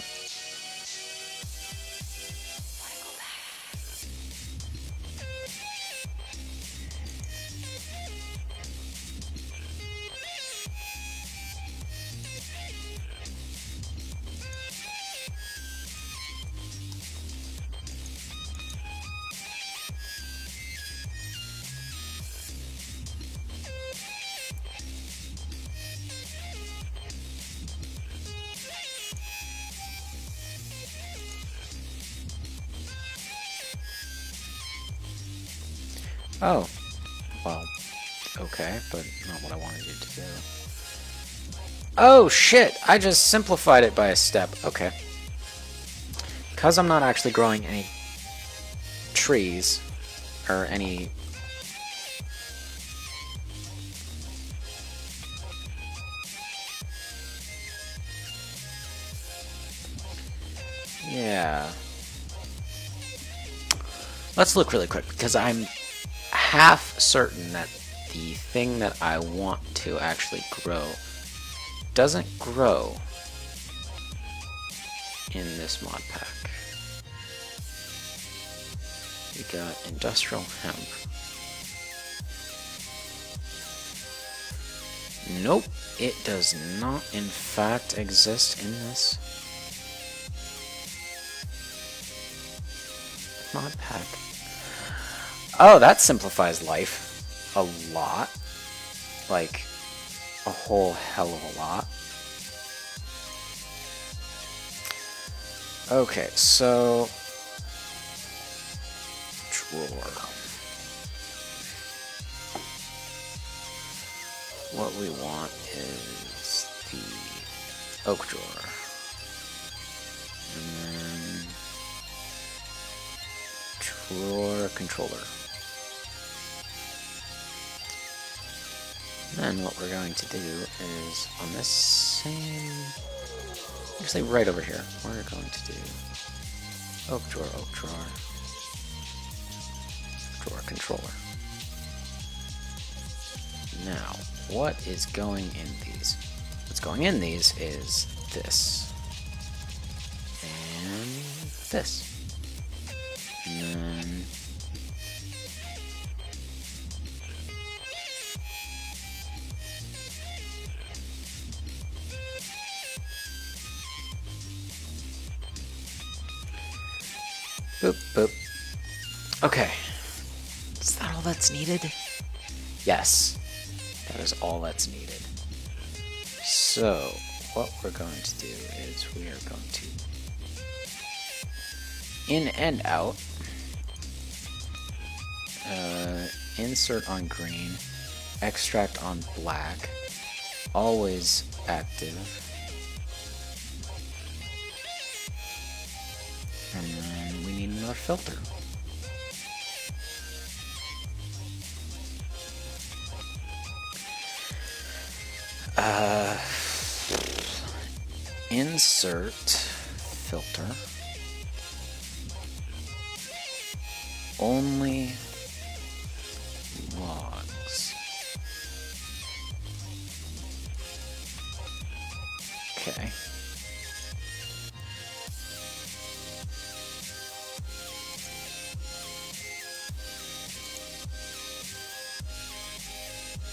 Speaker 1: Oh, well, okay, but not what I wanted you to do. Oh shit, I just simplified it by a step. Okay. Because I'm not actually growing any trees, or any... Yeah. Let's look really quick, because I'm half certain that the thing that I want to actually grow doesn't grow in this mod pack. We got industrial hemp. Nope, it does not in fact exist in this mod pack. Oh, that simplifies life a lot. Like, a whole hell of a lot. Okay, so... drawer. What we want is the oak drawer. And then... drawer controller. Then what we're going to do is on this same, actually right over here, we're going to do oak drawer, drawer controller. Now, what is going in these? What's going in these is this and this, and then boop, boop. Okay. Is that all that's needed? Yes. That is all that's needed. So, what we're going to do is we are going to in and out, insert on green, extract on black, always active. And then we need another filter. Insert filter. Only logs. Okay.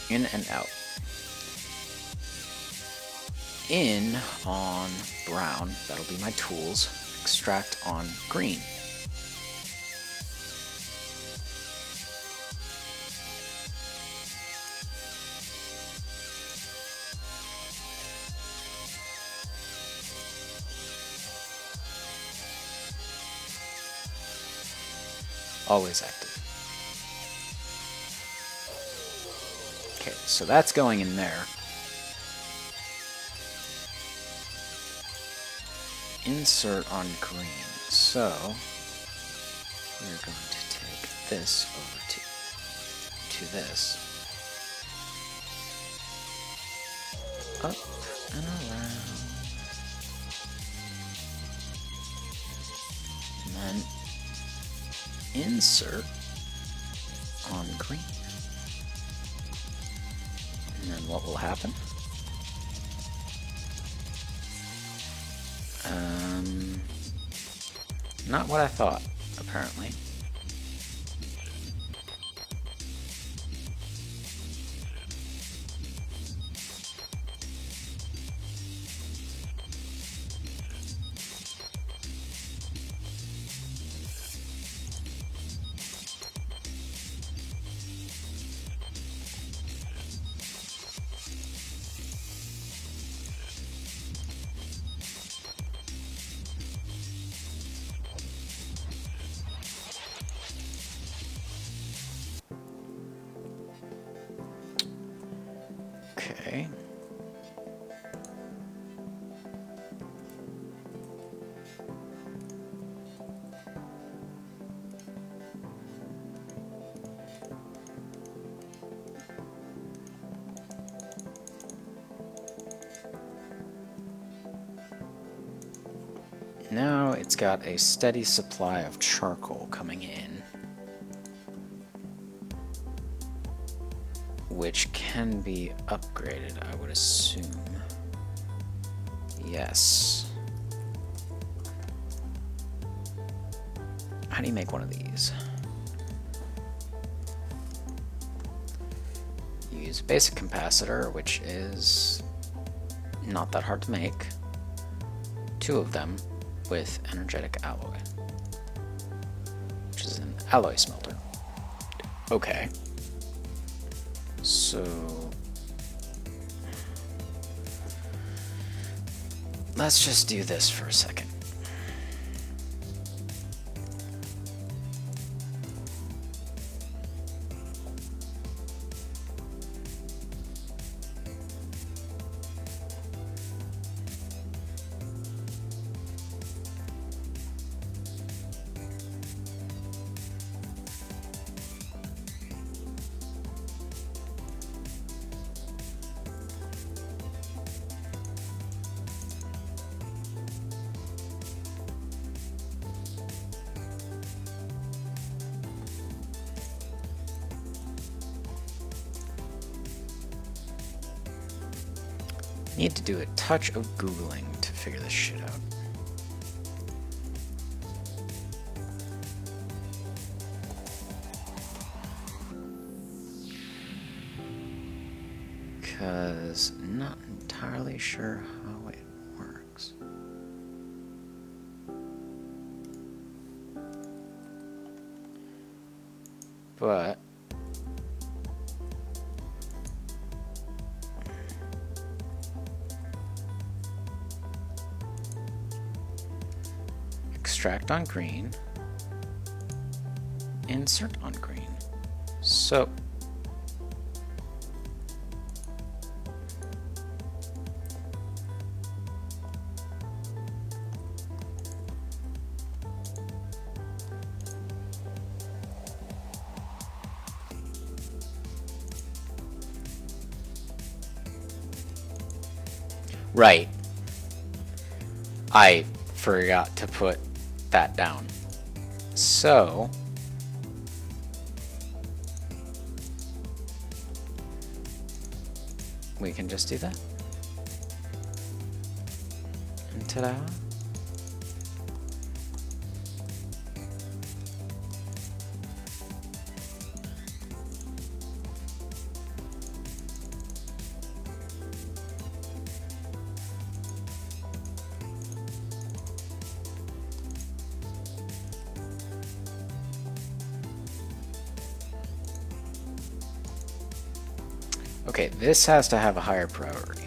Speaker 1: In and out. In on brown, that'll be my tools. Extract on green. Always active. Okay, so that's going in there. Insert on green. So we're going to take this over to this. Up and around. And then insert on green. And then what will happen? Not what I thought, apparently. Okay. Now it's got a steady supply of charcoal coming in, which can be upgraded, I would assume. Yes. How do you make one of these? You use a basic capacitor, which is not that hard to make. 2 of them with energetic alloy, which is an alloy smelter. Okay. So let's just do this for a second. Need to do a touch of Googling to figure this shit out. Because not entirely sure how it works. But extract on green, insert on green. So right. I forgot to put that down. So we can just do that. And ta-da. Okay, this has to have a higher priority.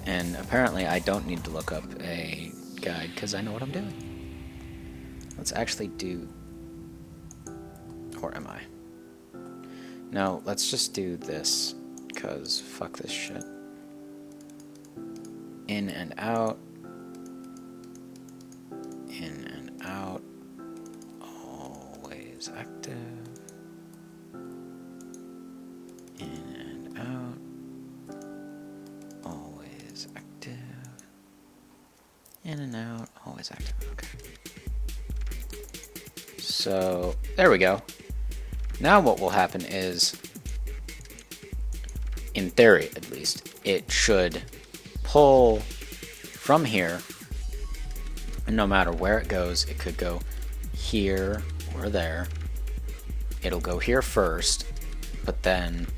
Speaker 1: And apparently I don't need to look up a guide because I know what I'm doing. Let's actually do... Or am I? No, let's just do this because fuck this shit. In and out. In and out, always active. In and out, always active. In and out, always active. Okay. So, there we go. Now what will happen is, in theory at least, it should pull from here. And no matter where it goes, it could go here or there. It'll go here first, but then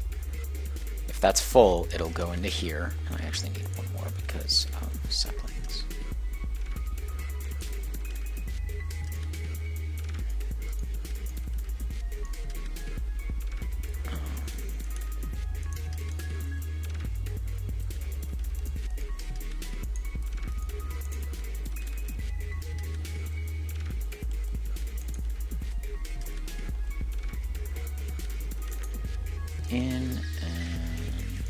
Speaker 1: if that's full, it'll go into here. And I actually need one more because of saplings. In and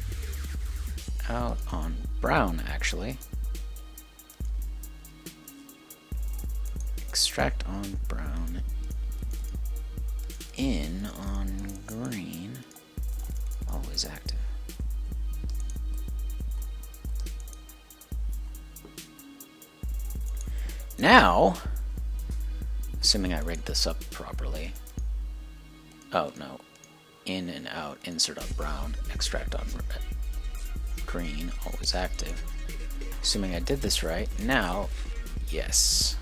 Speaker 1: out on brown, actually. Extract on brown. In on green. Always active. Now, assuming I rigged this up properly, Oh, no. In and out, insert on brown, extract on red. Green, always active. Assuming I did this right. Now, yes.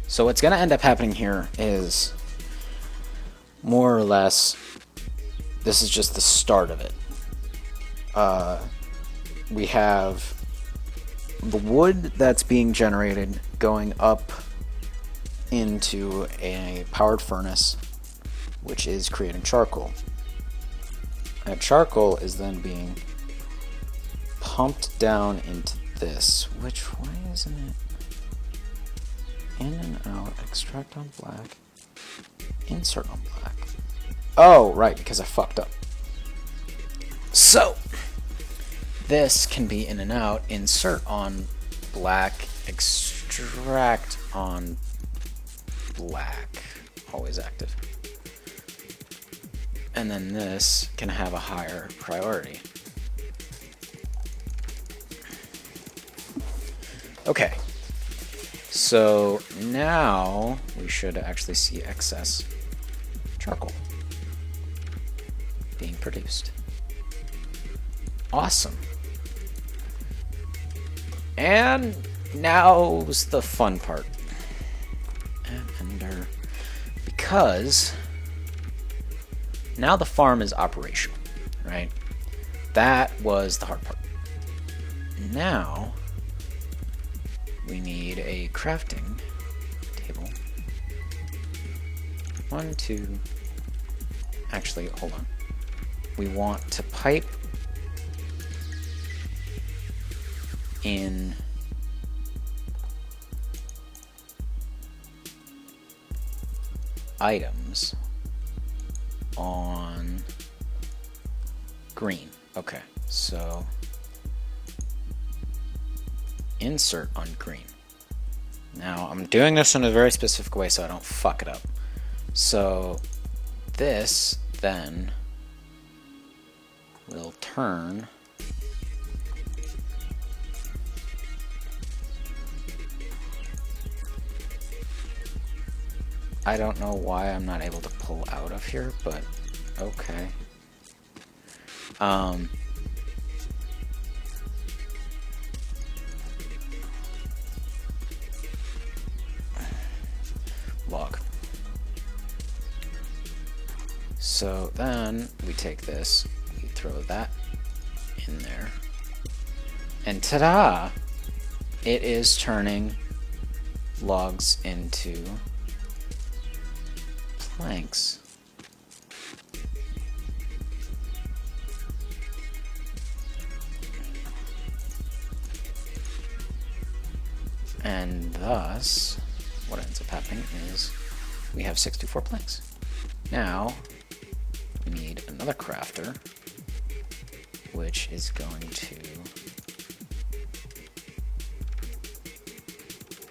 Speaker 1: So what's going to end up happening here is, more or less, this is just the start of it. We have the wood that's being generated going up into a powered furnace, which is creating charcoal. That charcoal is then being pumped down into this, which, why isn't it? In and out, extract on black, insert on black. Oh, right, because I fucked up. So, this can be in and out, insert on black, extract on black, always active. And then this can have a higher priority. Okay, so now we should actually see excess charcoal being produced. Awesome. And now's the fun part. And ender, because now the farm is operational, right? That was the hard part. Now we need a crafting table. 1, 2. Actually, hold on. We want to pipe in items on green. Okay, so insert on green. Now I'm doing this in a very specific way so I don't fuck it up. So this then will turn I don't know why I'm not able to pull out of here, but okay. Log. So then we take this, we throw that in there, and ta-da! It is turning logs into planks. And thus, what ends up happening is we have 64 planks. Now, we need another crafter, which is going to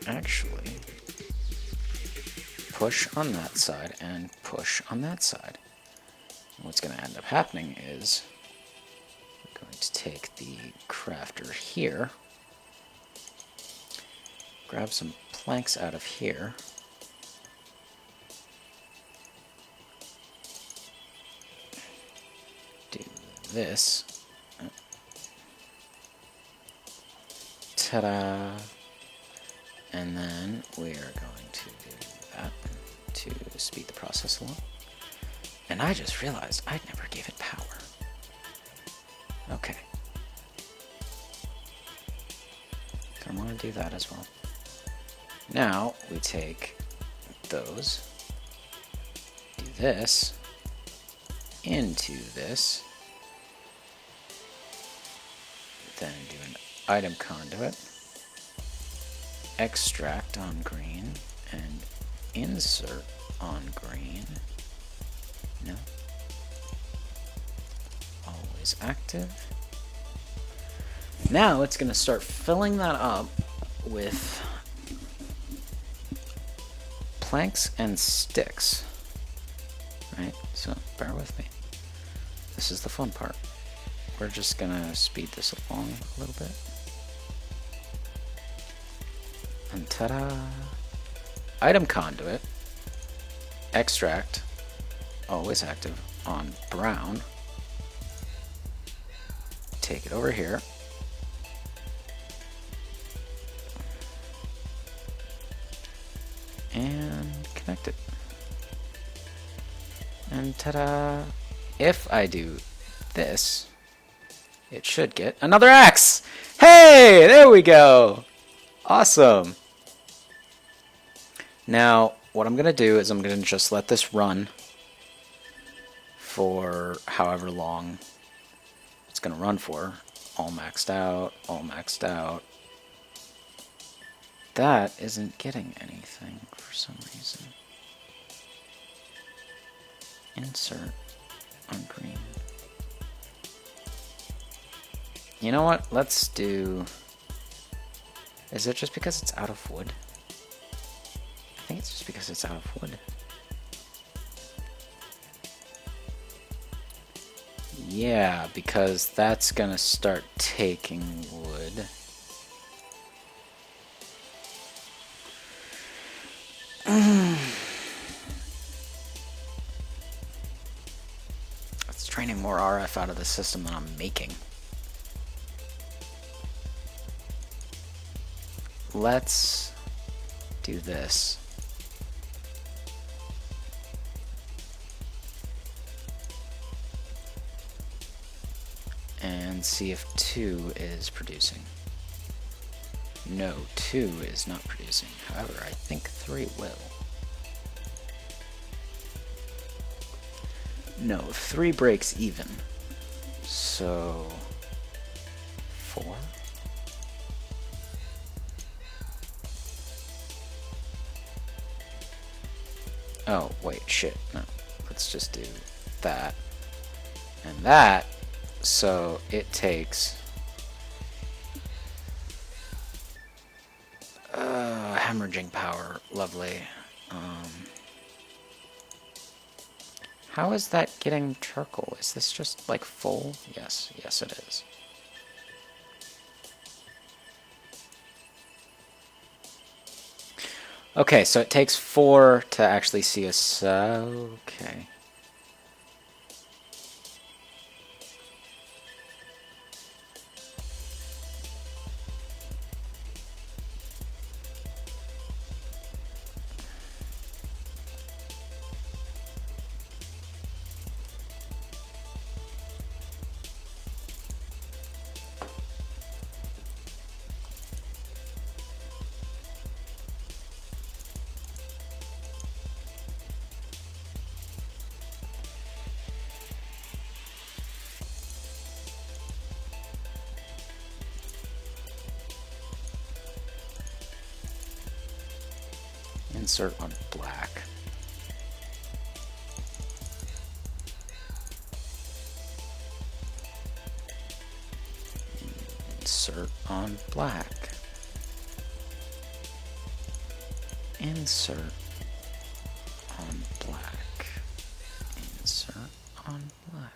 Speaker 1: actually push on that side and push on that side. And what's going to end up happening is we're going to take the crafter here, grab some planks out of here, do this, ta-da, and then we are going to do that to speed the process along. And I just realized I never gave it power. Okay. I want to do that as well. Now we take those, do this, into this, then do an item conduit, extract on green, and insert on green. No. Always active. Now it's going to start filling that up with planks and sticks. Right? So bear with me. This is the fun part. We're just going to speed this along a little bit. And ta-da! Item conduit, extract always active on brown. Take it over here. And connect it. And ta-da! If I do this, it should get another axe! Hey! There we go! Awesome! Now, what I'm going to do is I'm going to just let this run for however long it's going to run for. All maxed out, all maxed out. That isn't getting anything for some reason. Insert on green. You know what? Let's do... Is it just because it's out of wood? I think it's just because it's out of wood. Yeah, because that's gonna start taking wood. It's draining more RF out of the system than I'm making. Let's do this. And see if 2 is producing. No, 2 is not producing. However, I think 3 will. No, 3 breaks even. So... 4? Oh, wait, shit. No. Let's just do that. And that, so it takes... hemorrhaging power. Lovely. How is that getting charcoal? Is this just, like, full? Yes. Yes, it is. Okay, so it takes 4 to actually see us. Okay. Insert on black. Insert on black. Insert on black. Insert on black.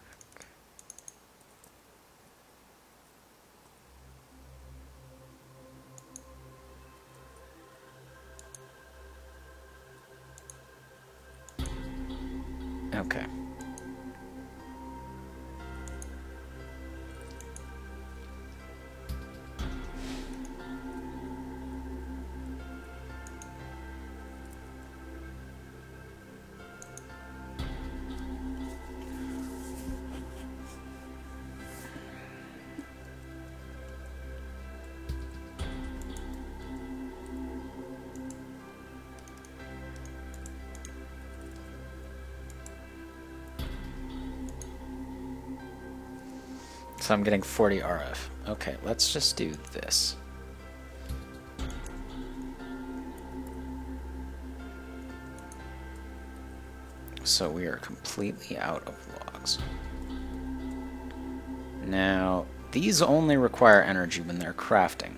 Speaker 1: Okay. So I'm getting 40 RF. Okay, let's just do this. So we are completely out of logs. Now, these only require energy when they're crafting.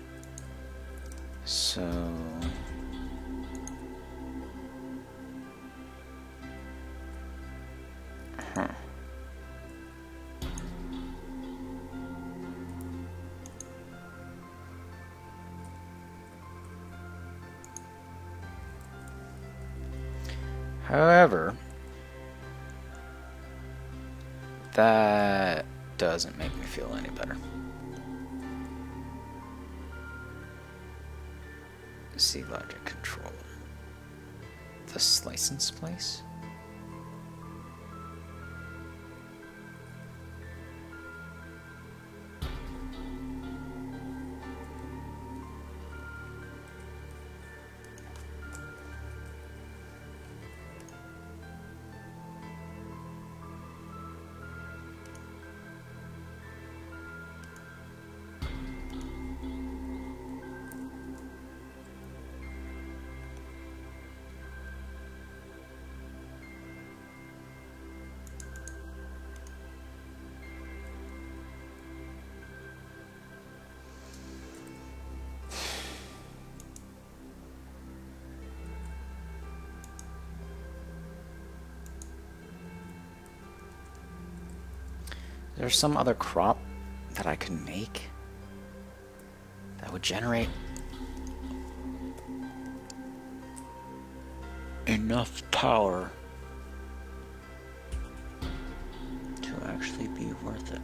Speaker 1: So... Huh. However, That doesn't make me feel any better. See logic control. The license place? There's some other crop that I could make that would generate enough power to actually be worth it.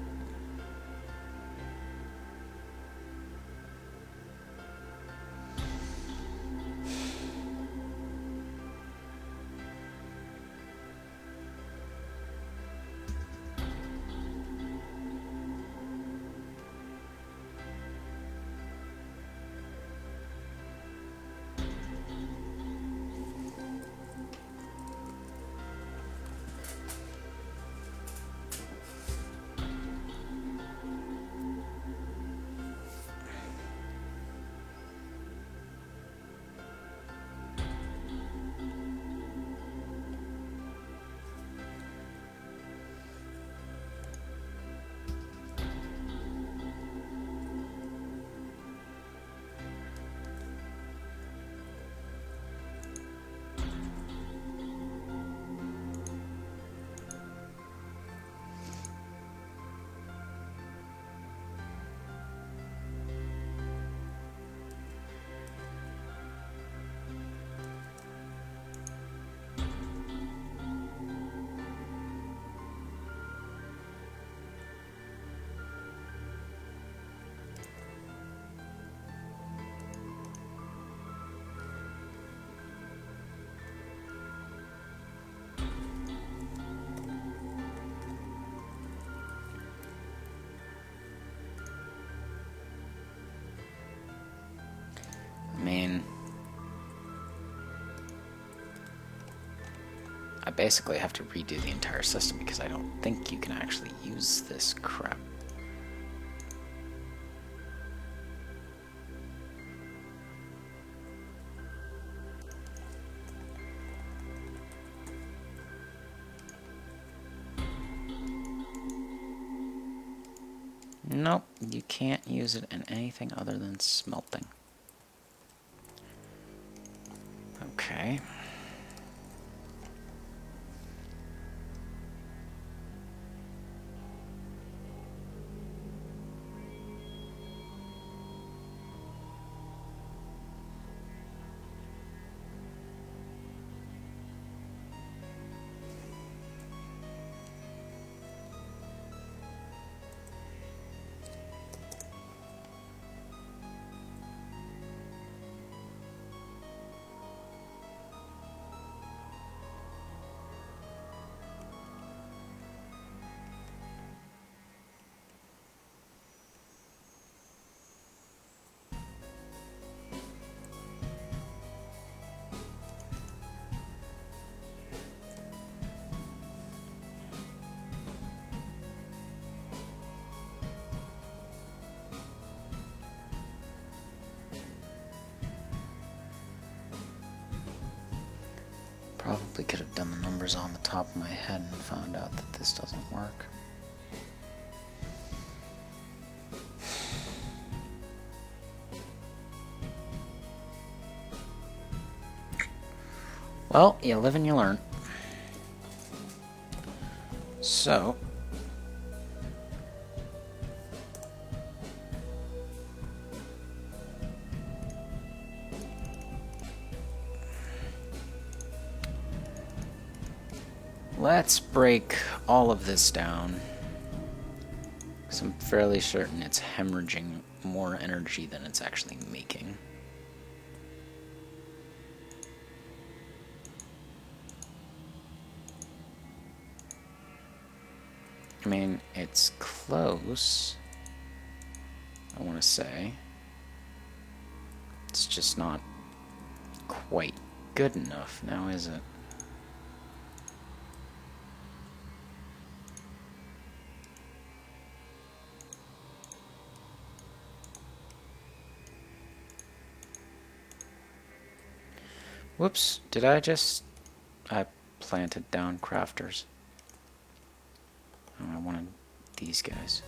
Speaker 1: I basically have to redo the entire system because I don't think you can actually use this crap. Nope, you can't use it in anything other than smelting. Okay. Probably could have done the numbers on the top of my head and found out that this doesn't work. Well, you live and you learn. So, let's break all of this down. I'm fairly certain it's hemorrhaging more energy than it's actually making. I mean, it's close, I want to say. It's just not quite good enough now, is it? Whoops, did I planted down crafters. Oh, I wanted these guys.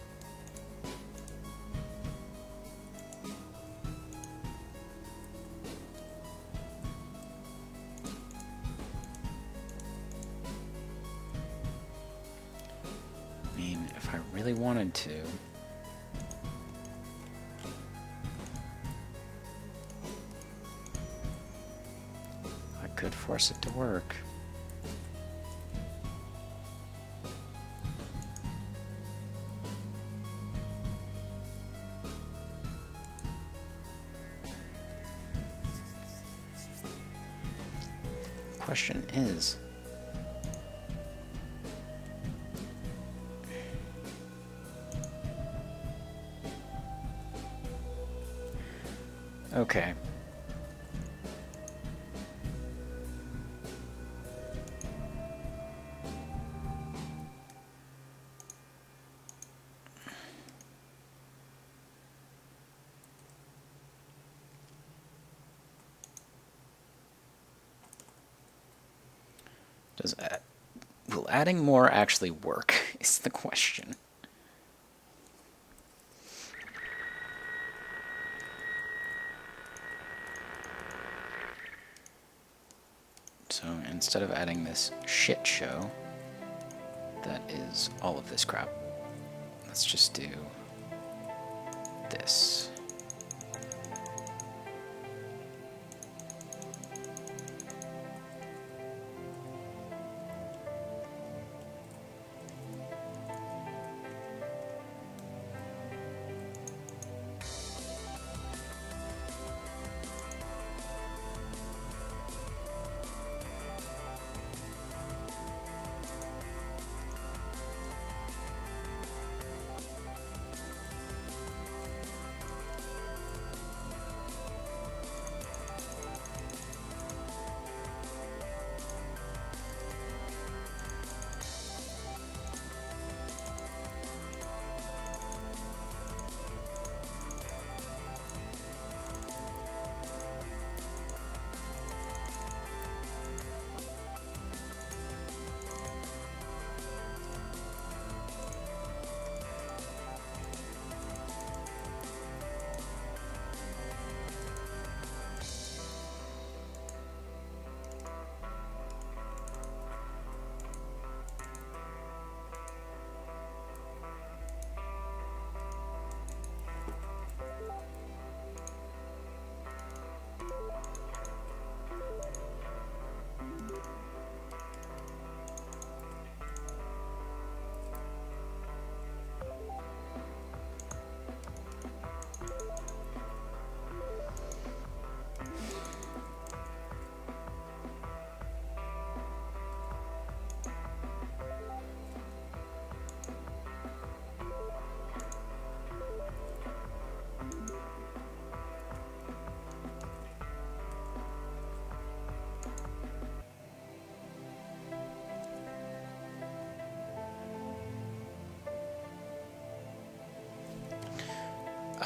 Speaker 1: I mean, if I really wanted to, I could force it to work. Question is, okay. Will adding more actually work, is the question. So instead of adding this shit show, that is all of this crap, let's just do this.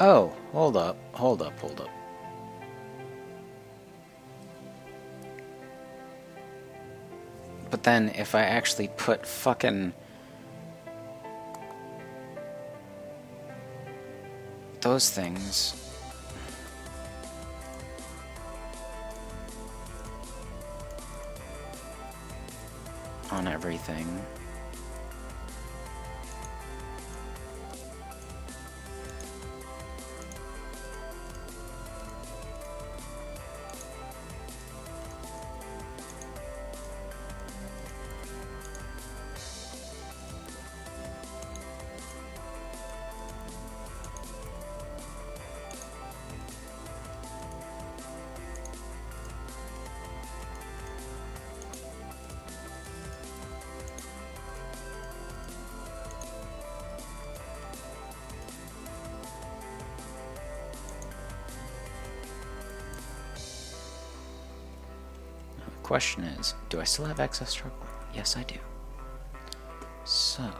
Speaker 1: Oh, hold up. But then if I actually put fucking those things on everything, Question is, do I still have excess charcoal? Yes, I do. So...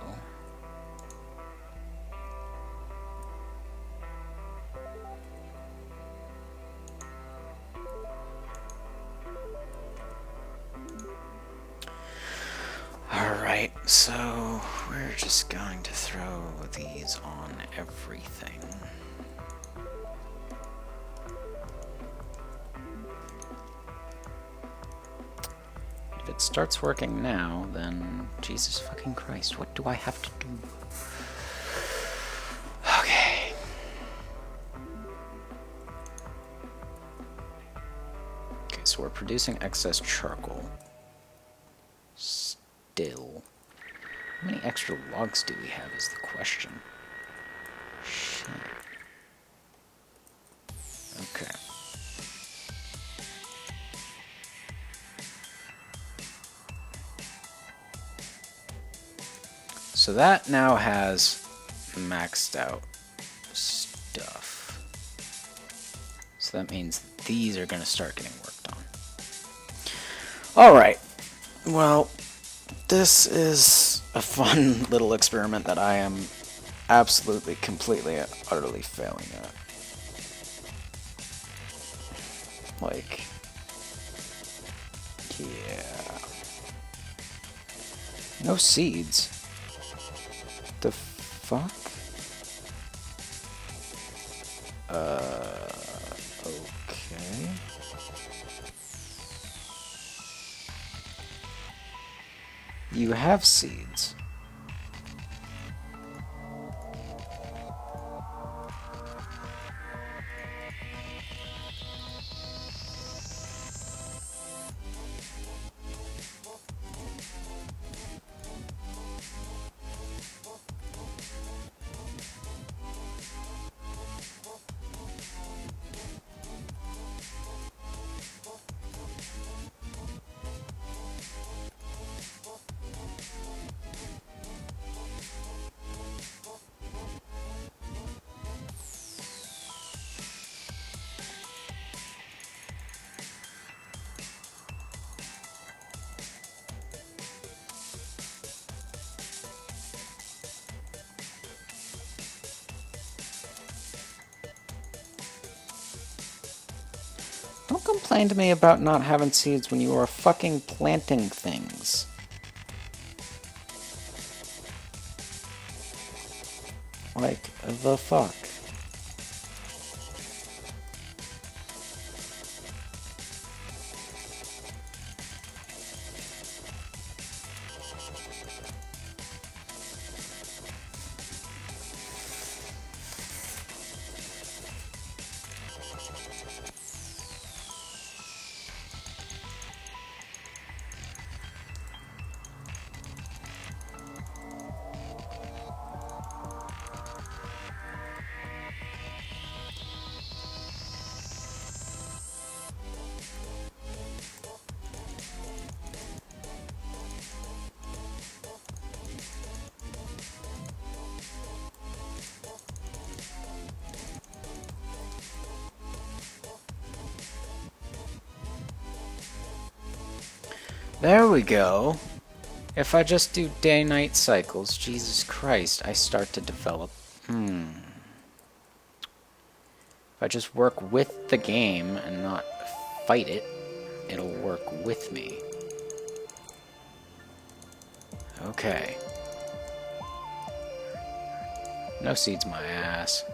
Speaker 1: Alright, so we're just going to throw these on everything. If it starts working now, then Jesus fucking Christ, what do I have to do? Okay. Okay, so we're producing excess charcoal. Still. How many extra logs do we have is the question. Shit. Okay. So that now has maxed out stuff. So that means these are going to start getting worked on. Alright. Well, this is a fun little experiment that I am absolutely, completely, utterly failing at. Like, yeah. No seeds. The fuck? Okay. You have seeds. Don't complain to me about not having seeds when you are fucking planting things. Like, the fuck? There we go. If I just do day-night cycles, Jesus Christ, I start to develop... If I just work with the game and not fight it, it'll work with me. Okay. No seeds my ass.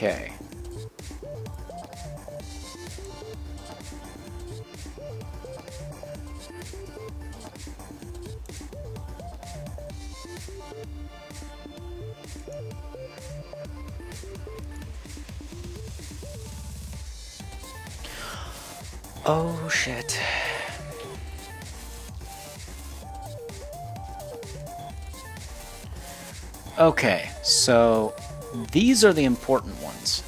Speaker 1: Okay. Oh shit. Okay, so these are the important ones.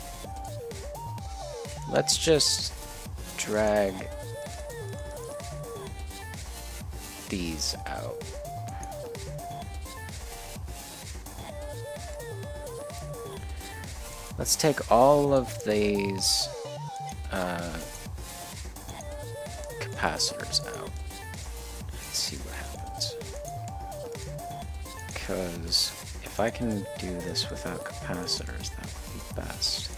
Speaker 1: Let's just drag these out. Let's take all of these capacitors out and see what happens. Because if I can do this without capacitors, that would be best.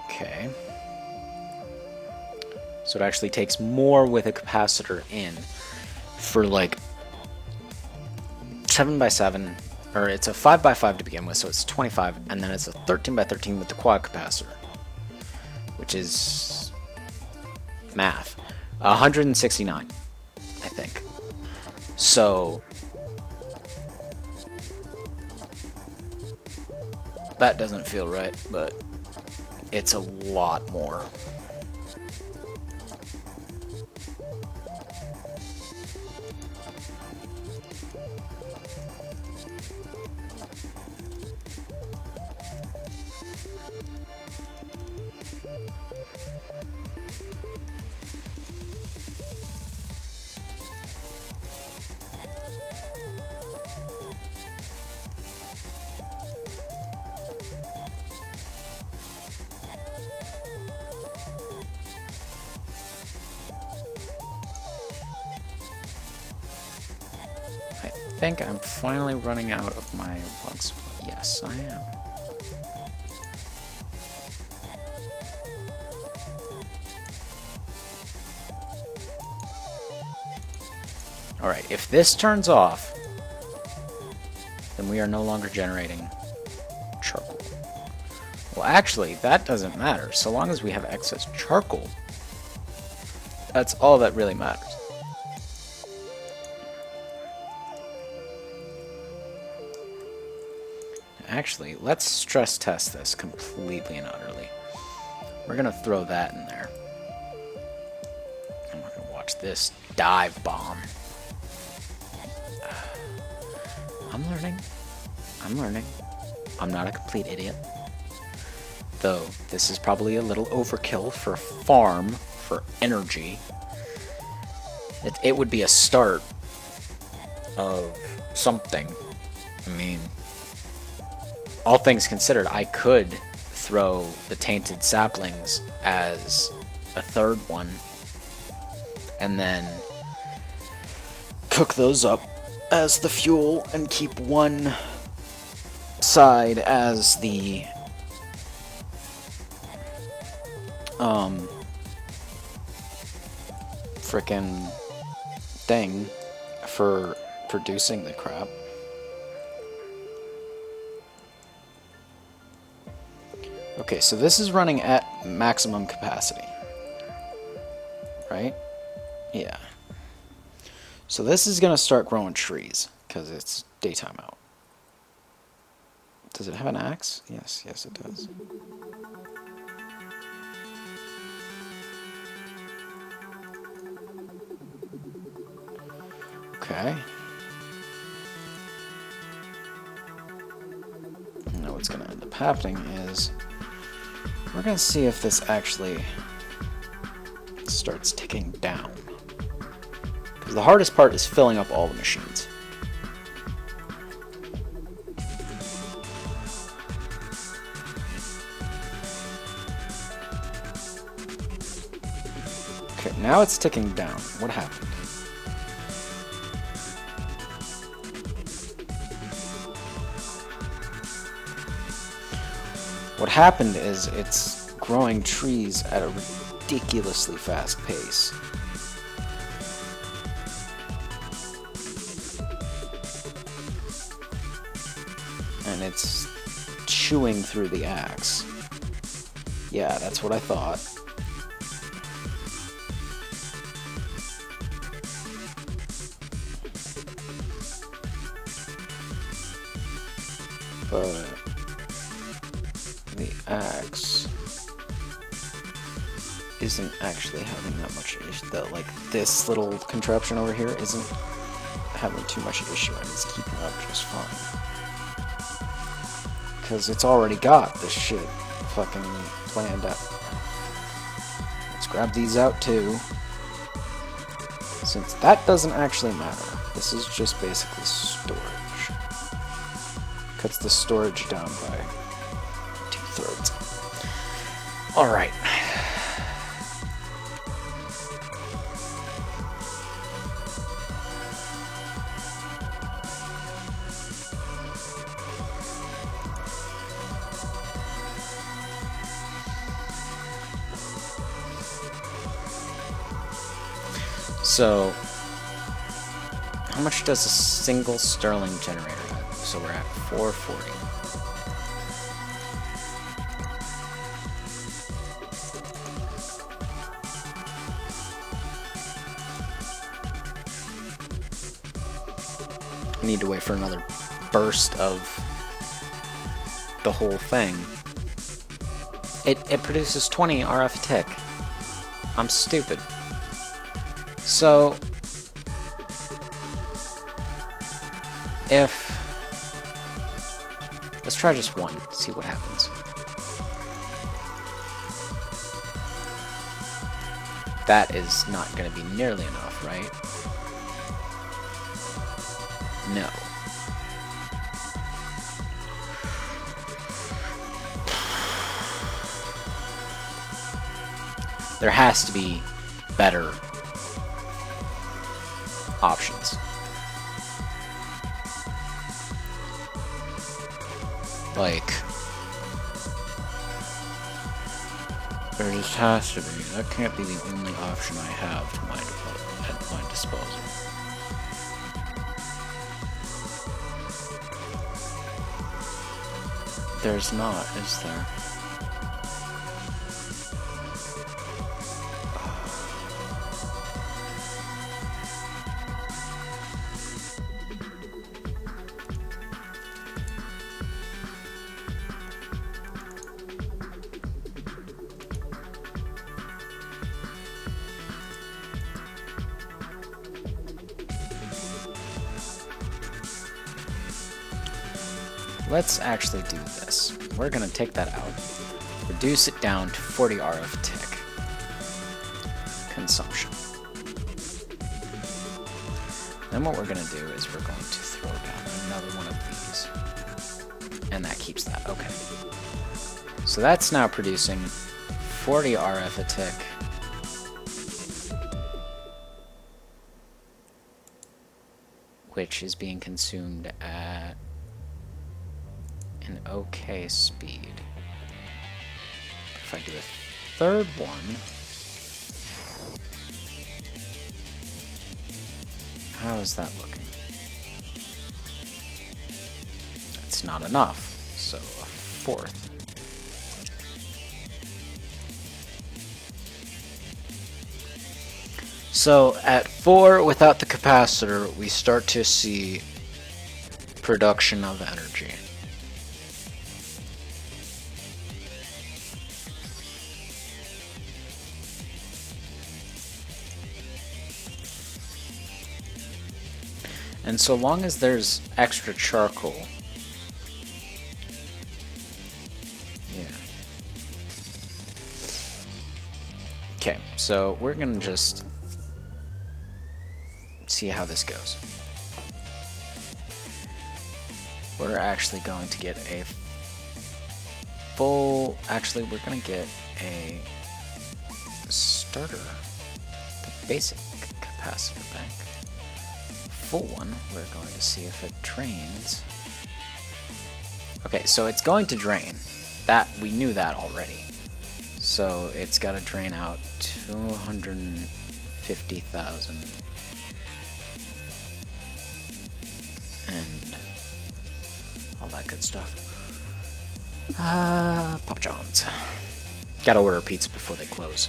Speaker 1: Okay. So it actually takes more with a capacitor in for like 7x7, or it's a 5x5 to begin with, so it's 25, and then it's a 13x13 with the quad capacitor, which is math. 169, I think. So that doesn't feel right, but it's a lot more. I think I'm finally running out of my bugs. Yes, I am. Alright, if this turns off, then we are no longer generating charcoal. Well, actually, that doesn't matter. So long as we have excess charcoal, that's all that really matters. Actually, let's stress test this completely and utterly. We're gonna throw that in there. And we're gonna watch this dive bomb. I'm learning. I'm learning. I'm not a complete idiot. Though, this is probably a little overkill for a farm, for energy. It would be a start of something. I mean, all things considered, I could throw the tainted saplings as a third one, and then cook those up as the fuel and keep one side as the frickin' thing for producing the crap. Okay, so this is running at maximum capacity, right? Yeah. So this is gonna start growing trees because it's daytime out. Does it have an axe? Yes, yes it does. Okay. Now what's gonna end up happening is we're gonna see if this actually starts ticking down. Because the hardest part is filling up all the machines. Okay, now it's ticking down. What happened? What happened is it's growing trees at a ridiculously fast pace. And it's chewing through the axe. Yeah, that's what I thought. But the axe isn't actually having that much issue. Like this little contraption over here isn't having too much issue, and it's keeping up just fine. Because it's already got this shit fucking planned out. Let's grab these out too. Since that doesn't actually matter. This is just basically storage. Cuts the storage down by 2/3. Alright. So, how much does a single Stirling generator have? So we're at 440. I need to wait for another burst of the whole thing. It produces 20 RF a tick. I'm stupid. So, let's try just one, see what happens. That is not going to be nearly enough, right? No. There has to be better options. Like, there just has to be. That can't be the only option I have to at my disposal. There's not, is there? Let's actually do this. We're gonna take that out, reduce it down to 40 RF tick consumption. Then what we're gonna do is we're going to throw down another one of these, and that keeps that. Okay. So that's now producing 40 RF a tick. Which is being consumed at an okay speed. If I do a third one, how is that looking? It's not enough, so a fourth. So at 4 without the capacitor, we start to see production of energy. And so long as there's extra charcoal, yeah. Okay, so we're gonna just see how this goes. We're actually going to get a full, actually we're gonna get a starter, the basic capacitor bank. Full one, we're going to see if it drains. Okay, so it's going to drain. That, we knew that already. So it's got to drain out 250,000. And all that good stuff. Papa John's. Gotta order pizza before they close.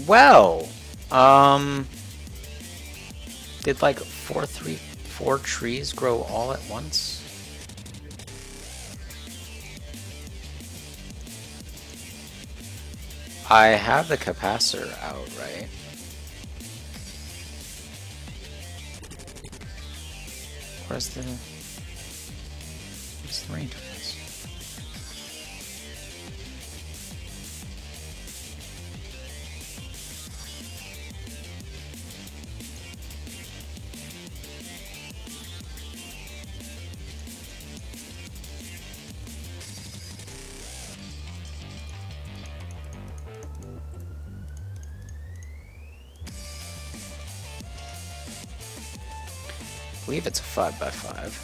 Speaker 1: Well, did like 4 trees grow all at once? I have the capacitor out, right? Where's the range of this? I believe it's a 5x5.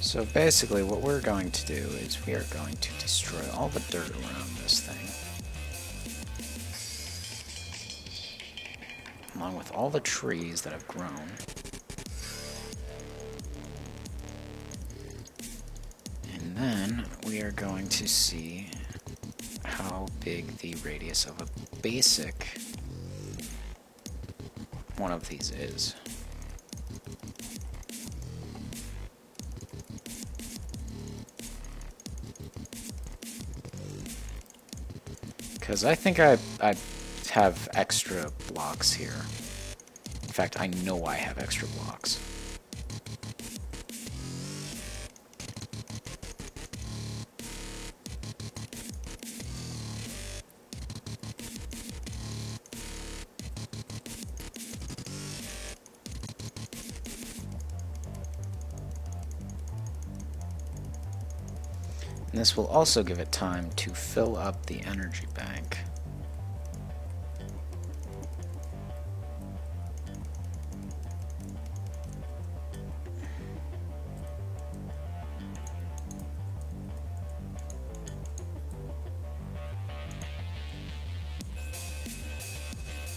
Speaker 1: So basically what we're going to do is we are going to destroy all the dirt around this thing, along with all the trees that have grown. And then we are going to see how big the radius of a basic one of these is. Because I think I have extra blocks here. In fact, I know I have extra blocks. And this will also give it time to fill up the energy bank.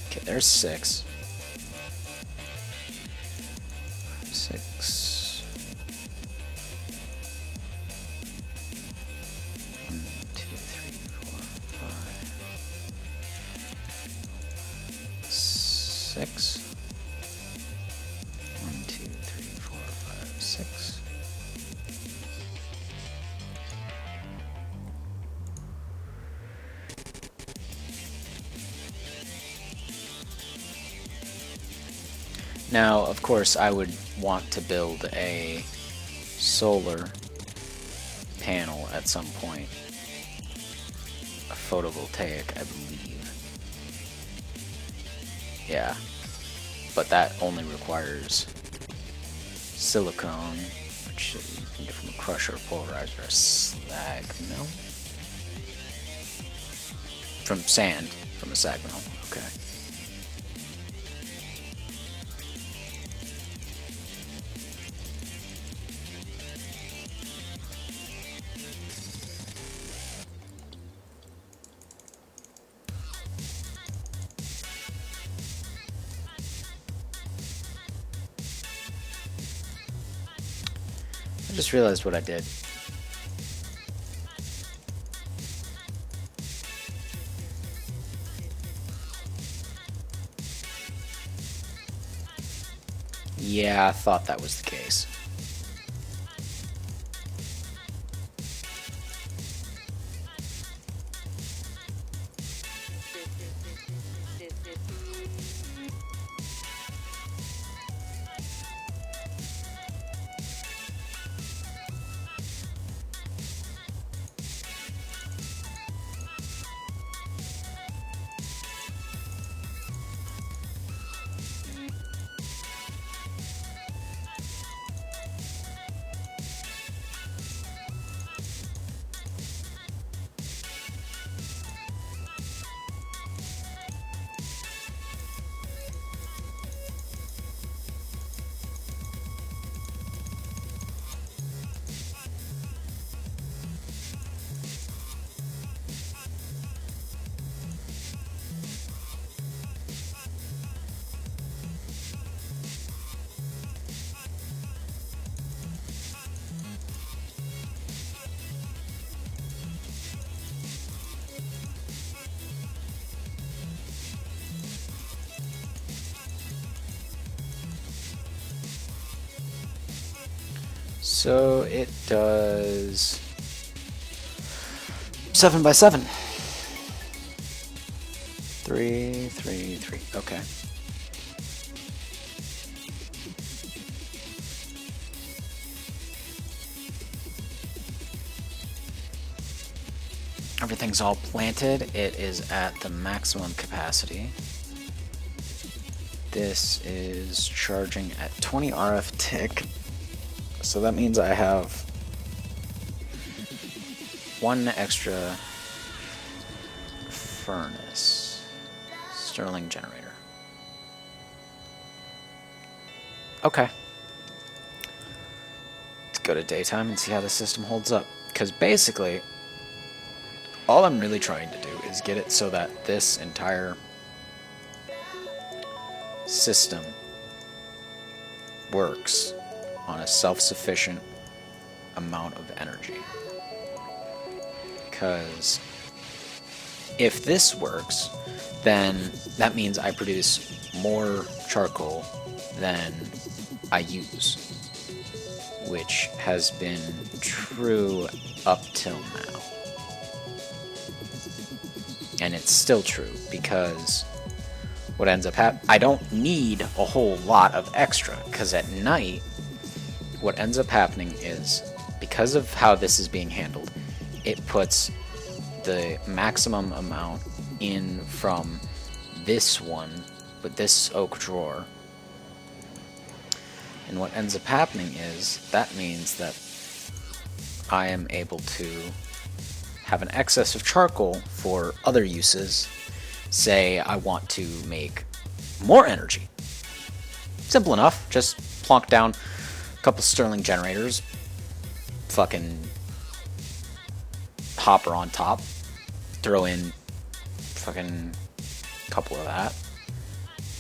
Speaker 1: Okay, there's 6. 6. 1, 2, 3, 4, 5. 6. 1, 2, 3, 4, 5, 6. Now, of course, I would want to build a solar panel at some point. A photovoltaic, I believe. Yeah. But that only requires silicone, which you can get from a crusher, polarizer, a slag mill. From sand, from a slag mill, okay. I just realized what I did. Yeah, I thought that was the case. So it does 7 by 7. 3, 3, 3. Okay. Everything's all planted. It is at the maximum capacity. This is charging at 20 RF tick. So that means I have one extra furnace. Stirling generator. Okay. Let's go to daytime and see how the system holds up. Because basically, all I'm really trying to do is get it so that this entire system works on a self-sufficient amount of energy. Because if this works, then that means I produce more charcoal than I use, which has been true up till now. And it's still true, because what ends up happening, I don't need a whole lot of extra, because at night, what ends up happening is, because of how this is being handled, it puts the maximum amount in from this one, with this oak drawer. And what ends up happening is, that means that I am able to have an excess of charcoal for other uses. Say I want to make more energy. Simple enough, just plonk down a couple Stirling generators, fucking hopper on top, throw in fucking a couple of that,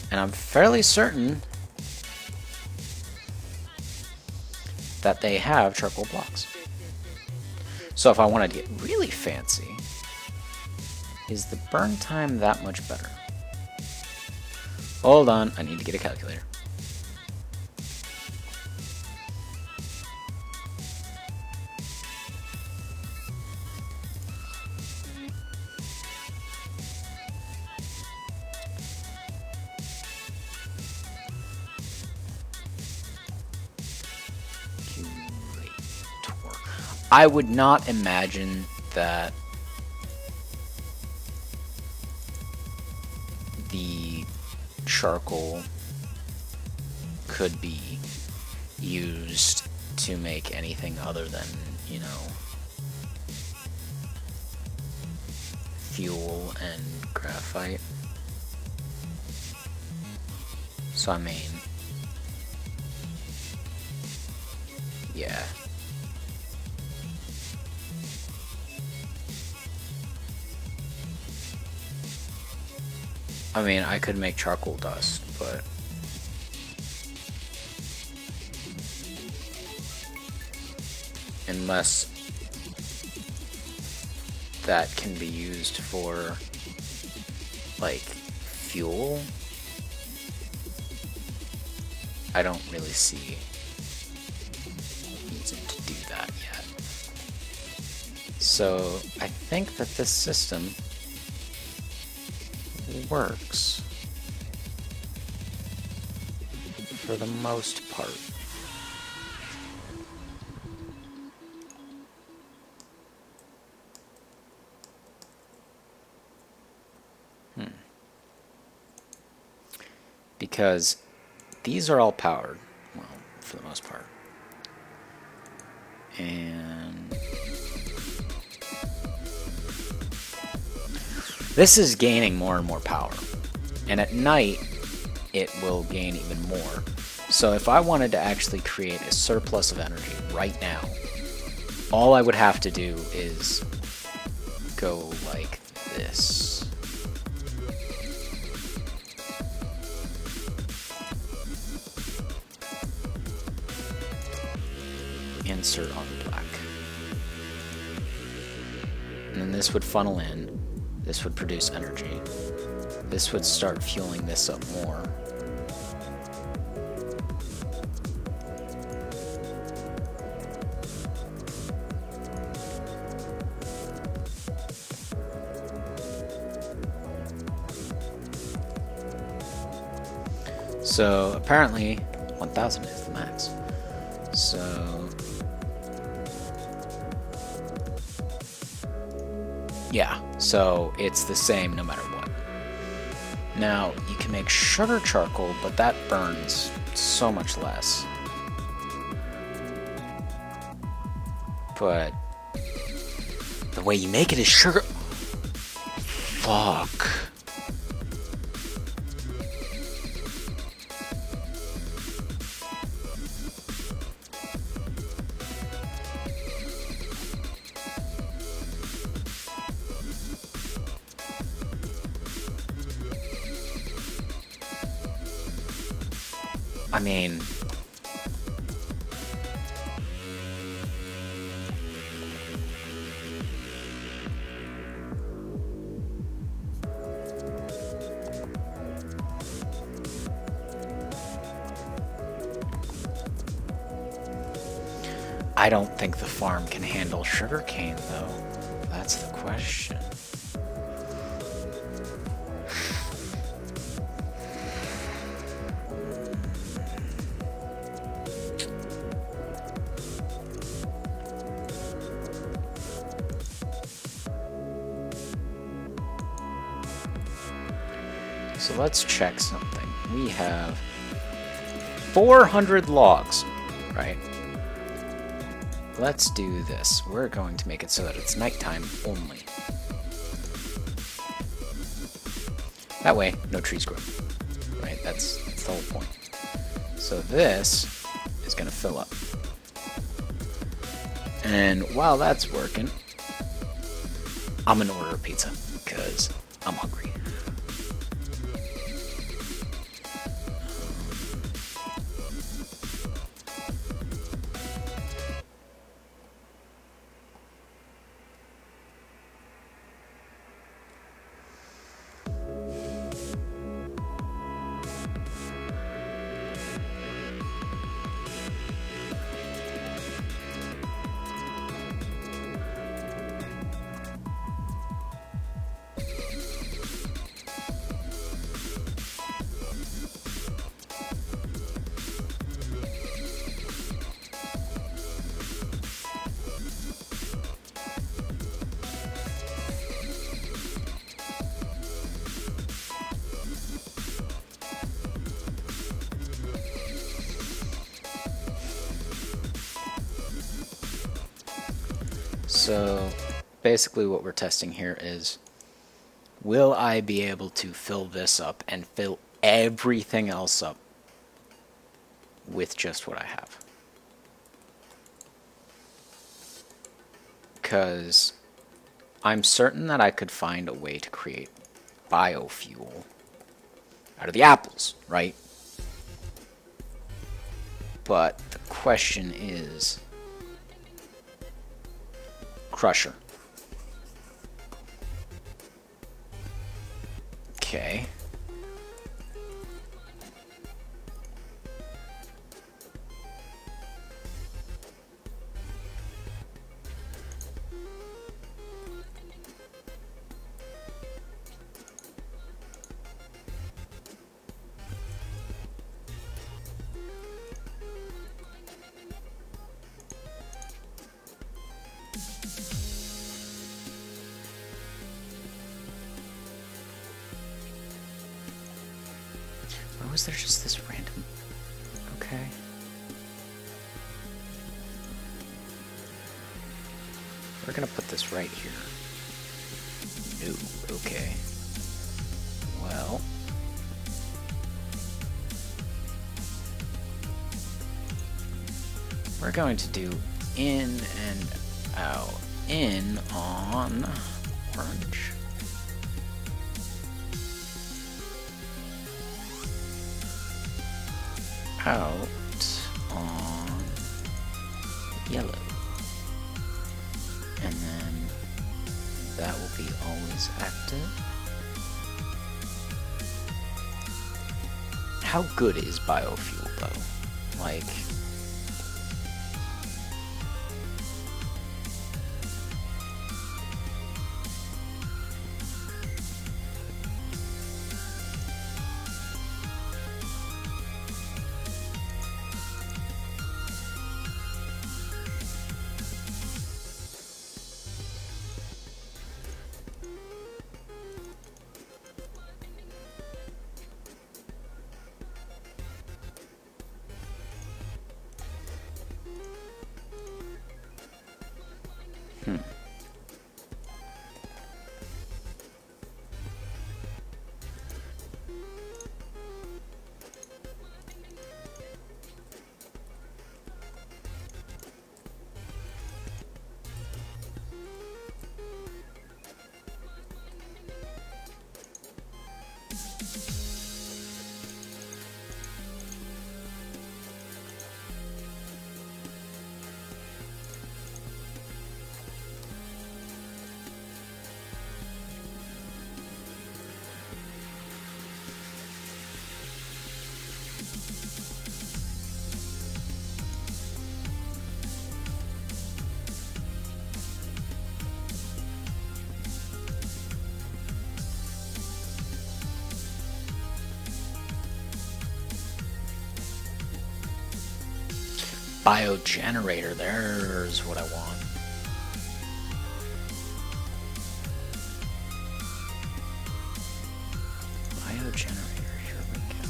Speaker 1: and I'm fairly certain that they have charcoal blocks. So if I wanted to get really fancy, is the burn time that much better? Hold on, I need to get a calculator. I would not imagine that the charcoal could be used to make anything other than, you know, fuel and graphite. So I mean, yeah. I mean, I could make charcoal dust, but unless that can be used for, like, fuel, I don't really see reason to do that yet. So I think that this system works for the most part. Because these are all powered, well, for the most part. And this is gaining more and more power. And at night, it will gain even more. So if I wanted to actually create a surplus of energy right now, all I would have to do is go like this. Insert on black. And then this would funnel in. This would produce energy. This would start fueling this up more. So apparently 1,000 is the max. So yeah, so it's the same no matter what. Now, you can make sugar charcoal, but that burns so much less. But the way you make it is sugar. Fuck. I mean, I don't think the farm can handle sugarcane, though. That's the question. So let's check something. We have 400 logs, right? Let's do this. We're going to make it so that it's nighttime only. That way, no trees grow. Right? That's the whole point. So this is going to fill up. And while that's working, I'm going to order a pizza because I'm hungry. So basically what we're testing here is, will I be able to fill this up and fill everything else up with just what I have? Because I'm certain that I could find a way to create biofuel out of the apples, right? But the question is, Crusher. Okay. Or was there just this random... Okay. We're gonna put this right here. No, okay. Well... we're going to do in and out. In on orange. Out on yellow. And then that will be always active. How good is biofuel though? Like... biogenerator. There's what I want. Biogenerator. Here we go.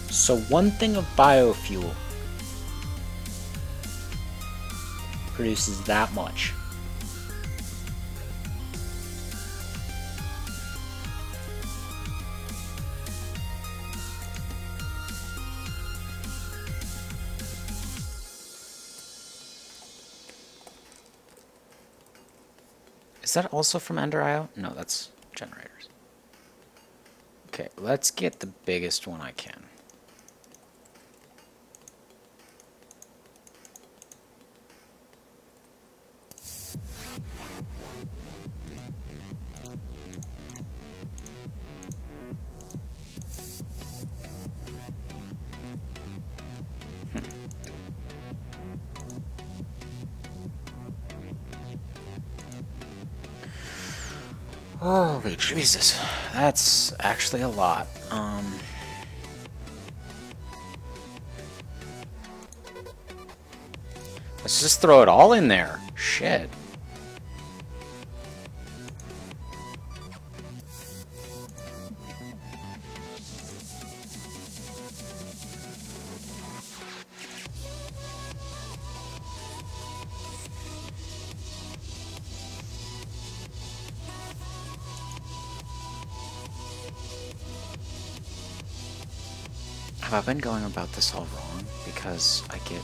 Speaker 1: So one thing of biofuel produces that much. Is that also from Ender IO? No, that's generators. Okay, let's get the biggest one I can. Holy Jesus, that's actually a lot. Let's just throw it all in there. Shit. Have I been going about this all wrong? Because I get...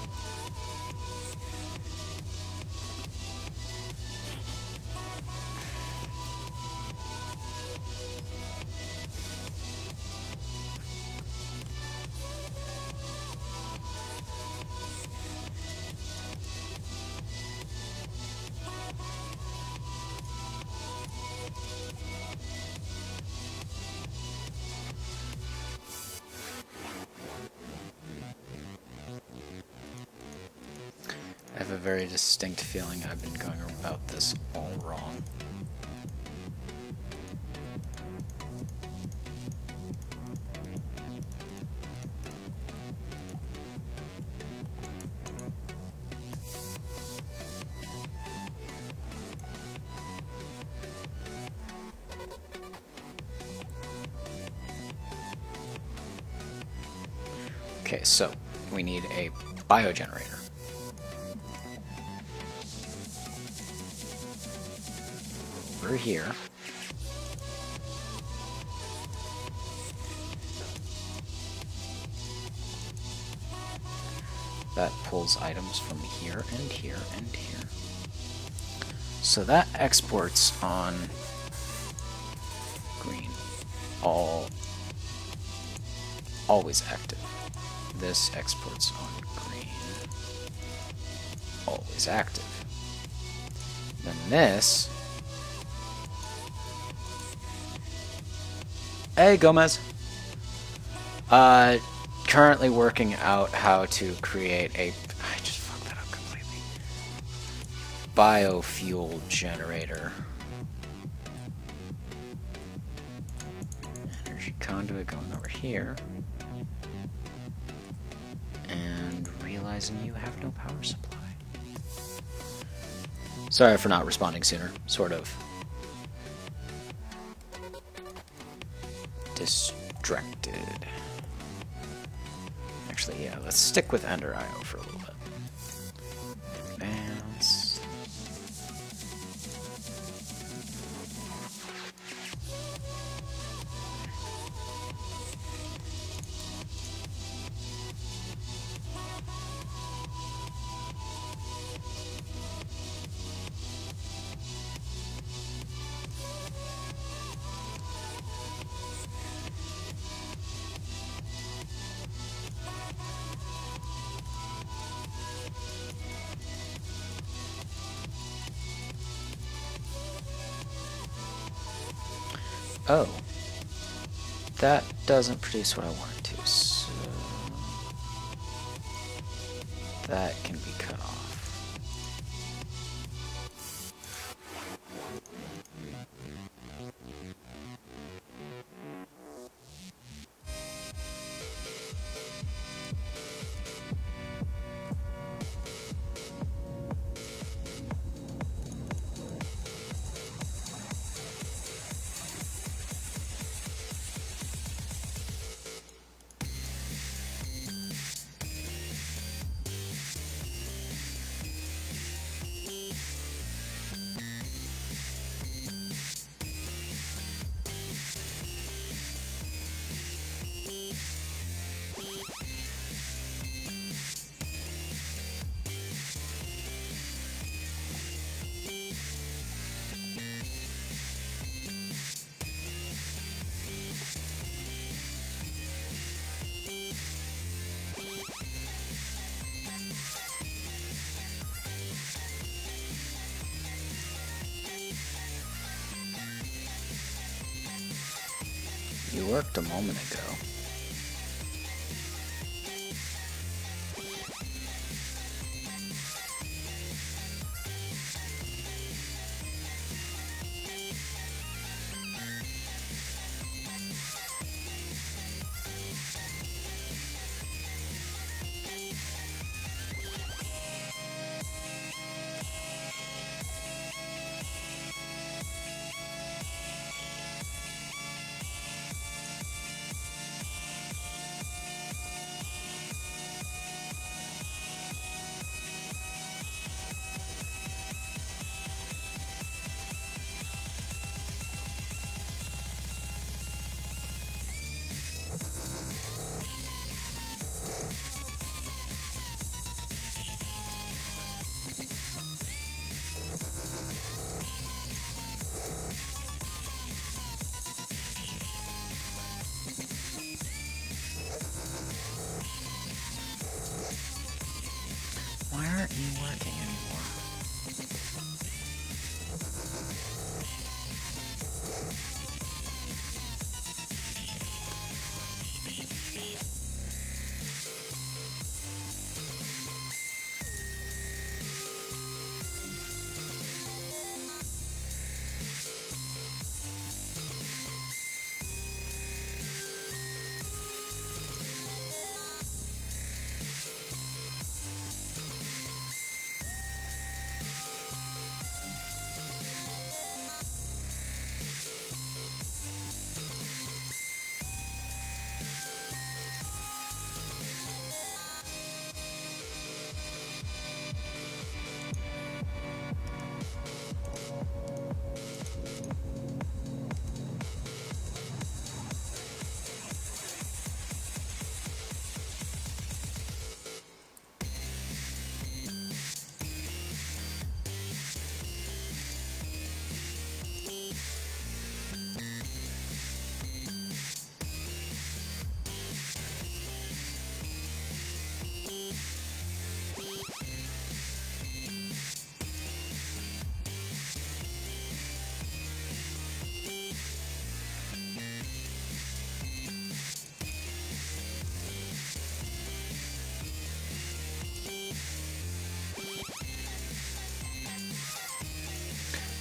Speaker 1: I have a very distinct feeling I've been going about this all wrong. Okay, so we need a biogenerator. Over here. That pulls items from here and here and here. So that exports on green. Always active. This exports on green. Always active. Then this... Hey, Gomez! Currently working out how to create a... I just fucked that up completely. Biofuel generator. Energy conduit going over here. And realizing you have no power supply. Sorry for not responding sooner. Sort of distracted. Actually, yeah, let's stick with Ender IO for a little bit. Advance. Oh, that doesn't produce what I want it to, so that can be cut off. worked a moment ago. Why aren't you working anymore?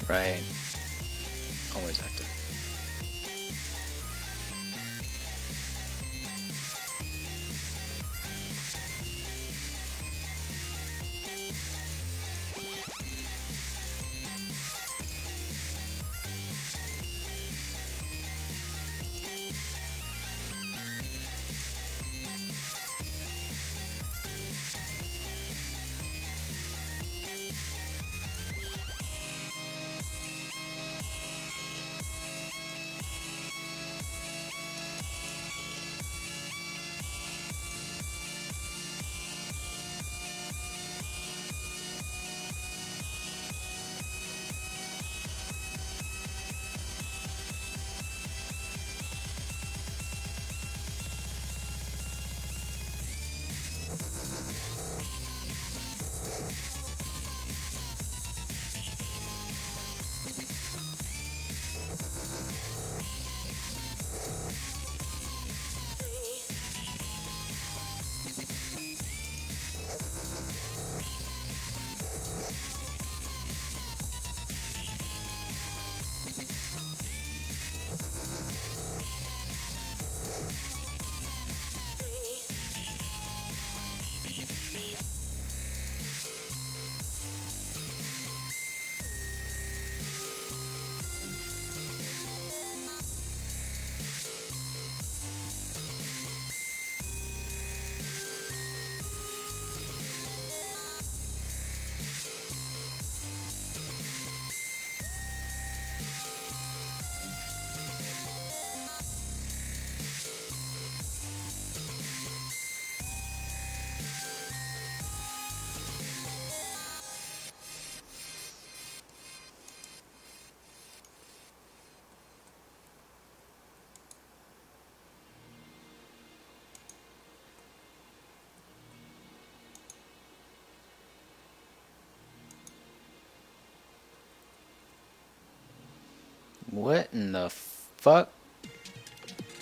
Speaker 1: Right. Always active. What in the fuck?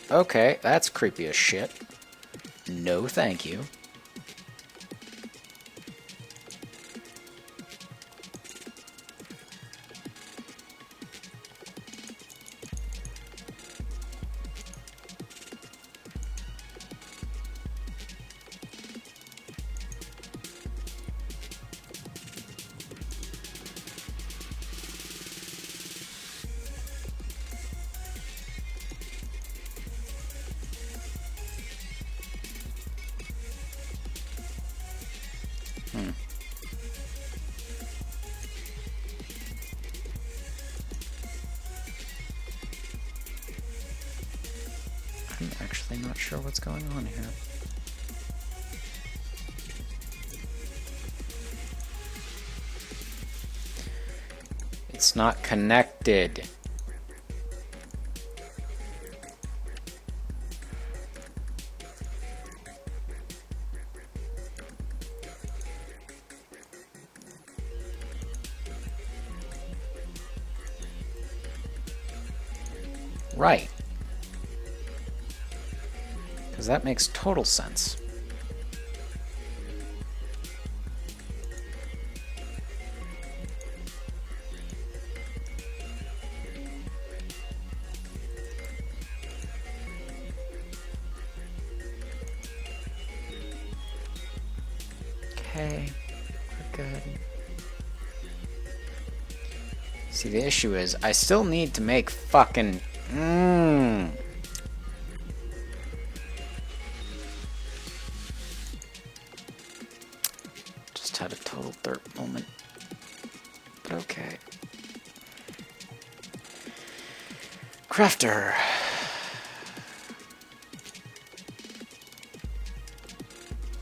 Speaker 1: Okay, that's creepy as shit. No, thank you. I'm actually not sure what's going on here. It's not connected. Right. Because that makes total sense. Okay, we're good. See, the issue is, I still need to make fucking... Just had a total derp moment. But okay. Crafter.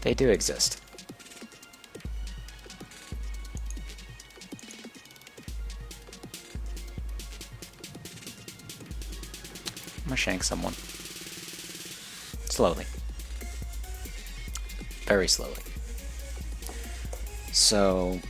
Speaker 1: They do exist. I'm gonna shank someone. Slowly. Very slowly. So...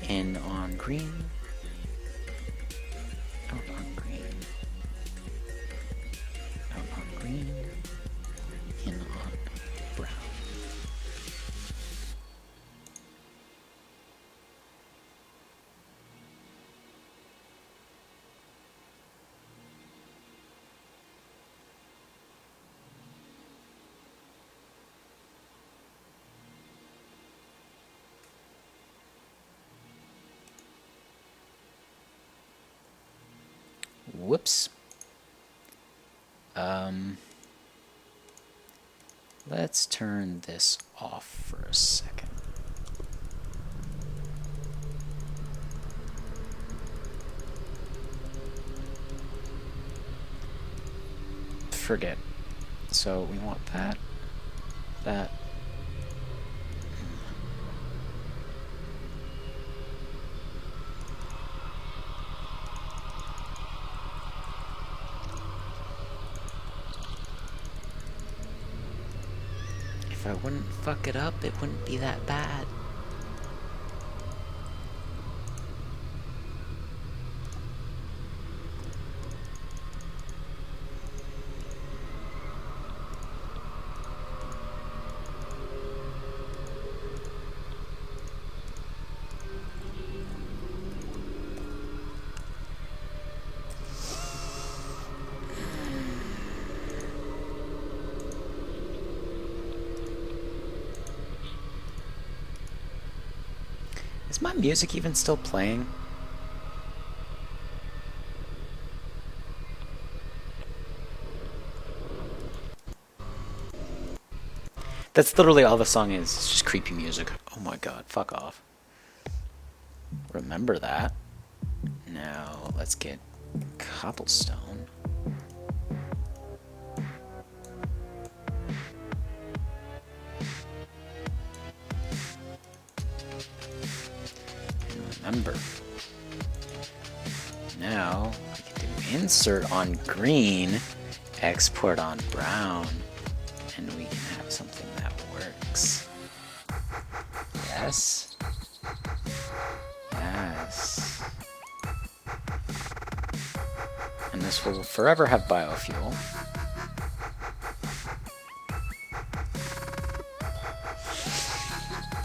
Speaker 1: in on green, out on green, out on green, in on brown. Whoops. Let's turn this off for a second. Forget. So we want that, that. If I wouldn't fuck it up, it wouldn't be that bad. Is my music even still playing? That's literally all the song is. It's just creepy music. Oh my god, fuck off. Remember that. Now, let's get cobblestone. And remember. Now, we can do insert on green, export on brown, and we can have something that works. Yes. Yes. And this will forever have biofuel.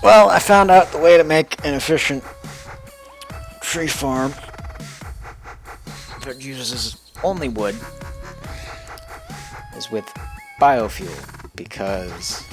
Speaker 1: Well, I found out the way to make an efficient tree farm that uses only wood is with biofuel, because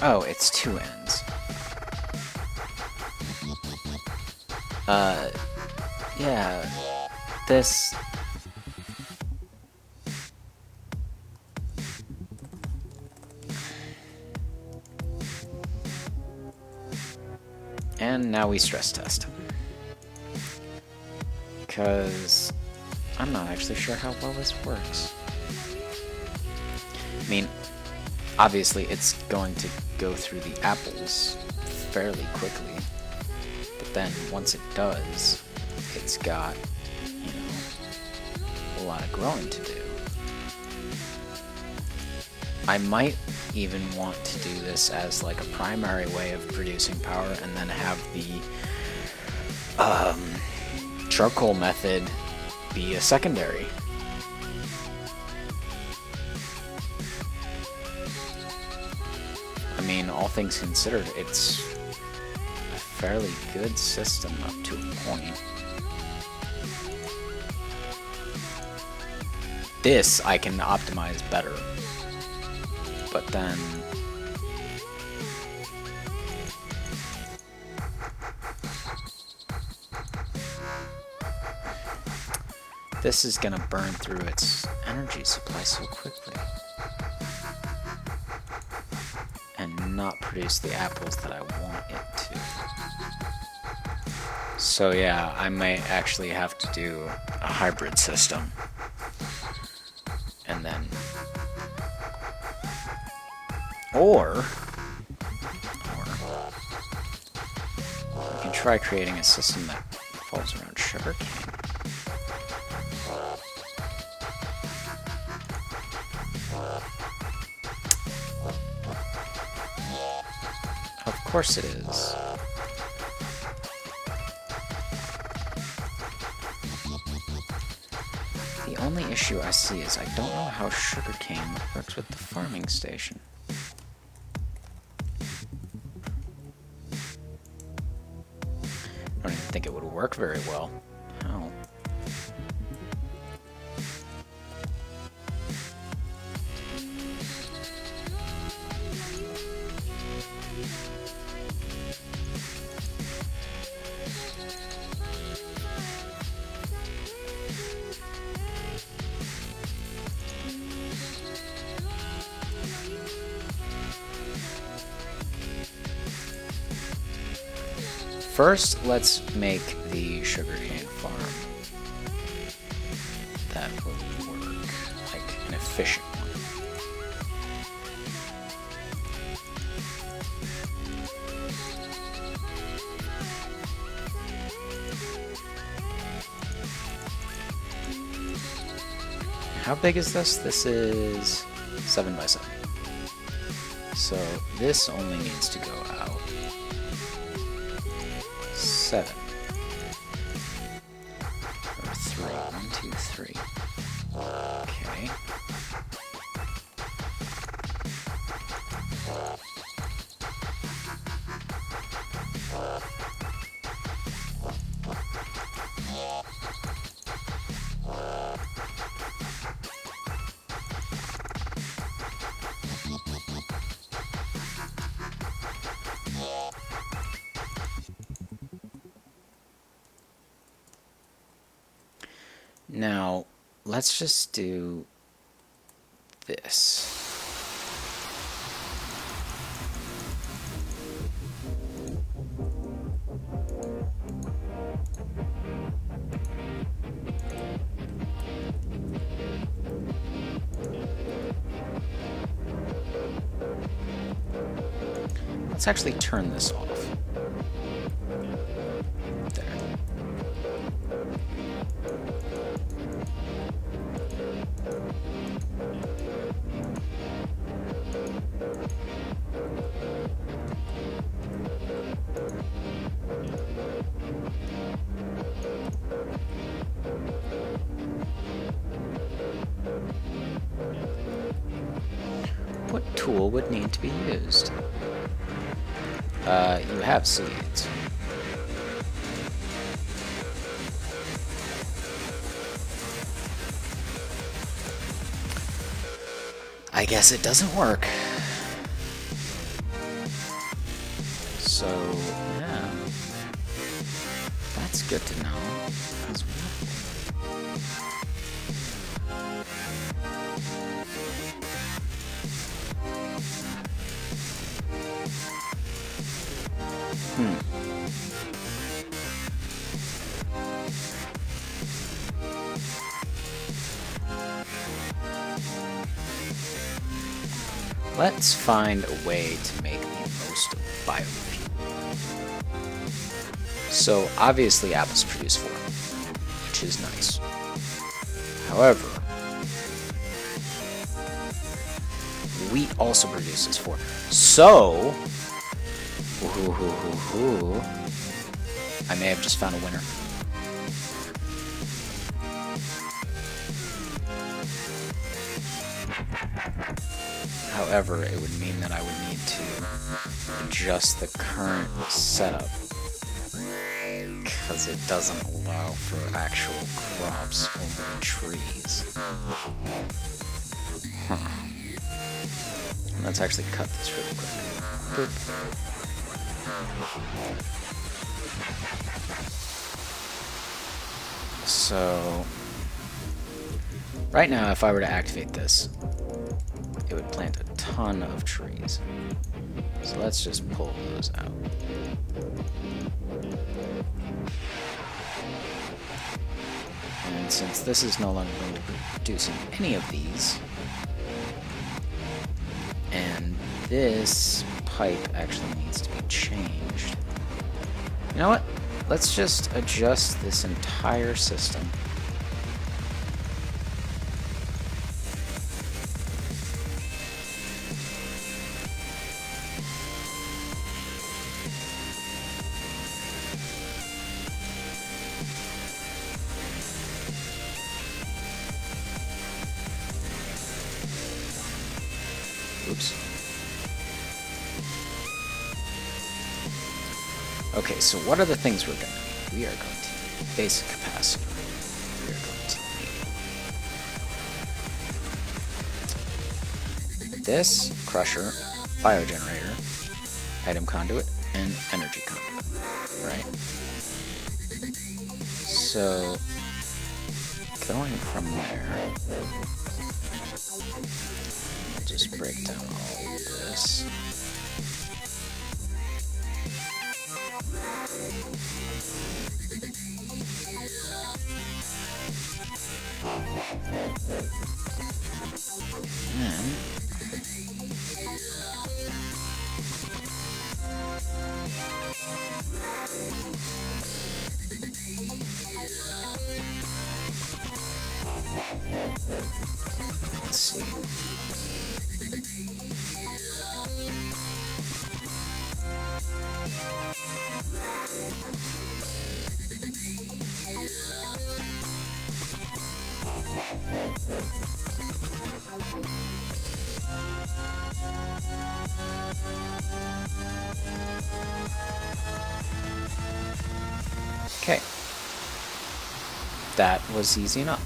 Speaker 1: oh, it's two ends. Yeah, this... And now we stress test. Because I'm not actually sure how well this works. I mean, obviously it's going to go through the apples fairly quickly, but then once it does, it's got, you know, a lot of growing to do. I might even want to do this as like a primary way of producing power, and then have the charcoal method be a secondary. I mean, all things considered, it's a fairly good system up to a point. This I can optimize better, but then this is gonna burn through its energy supply so quickly and not produce the apples that I want it to. So yeah, I might actually have to do a hybrid system. And then or we can try creating a system that revolves around sugarcane. Of course it is. The only issue I see is I don't know how sugarcane works with the farming station. I don't even think it would work very well. How? First, let's make the sugarcane farm that will work, like an efficient one. How big is this? This is 7 by 7. So this only needs to go out 7. Or 3. 1, 2, 3. Okay. Now, let's just do this. Let's actually turn this off. There. What tool would need to be used? You have seeds. I guess it doesn't work. So, yeah. That's good to know as well. Let's find a way to make the most of biofuel. So obviously apples produce 4, which is nice. However, wheat also produces 4. So, I may have just found a winner. However, it would mean that I would need to adjust the current setup because it doesn't allow for actual crops, only trees. Let's actually cut this really quick. Boop. So, right now, if I were to activate this, it would plant a ton of trees. So let's just pull those out. And since this is no longer going to be producing any of these, and this pipe actually needs to be changed. You know what? Let's just adjust this entire system. Oops. Okay, so what are the things we're going to need? We are going to need basic capacitor. We are going to need this crusher, biogenerator, item conduit, and energy conduit, right? So, going from there, I'll just break down all of this. And let's see. Okay. That was easy enough.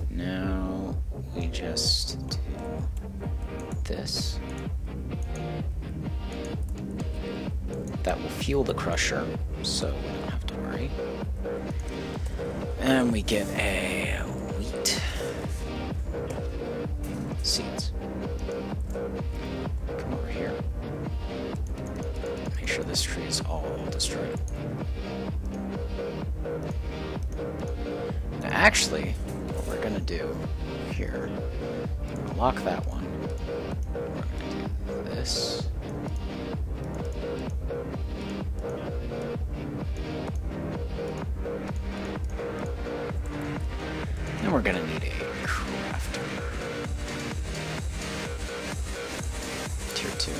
Speaker 1: Now we just do this. That will fuel the crusher, so we don't have to worry. And we get a wheat seeds. Come over here. Make sure this tree is all destroyed. Now, actually, what we're gonna do here, lock that one. We're gonna do this. And we're gonna need a crafter. Tier 2.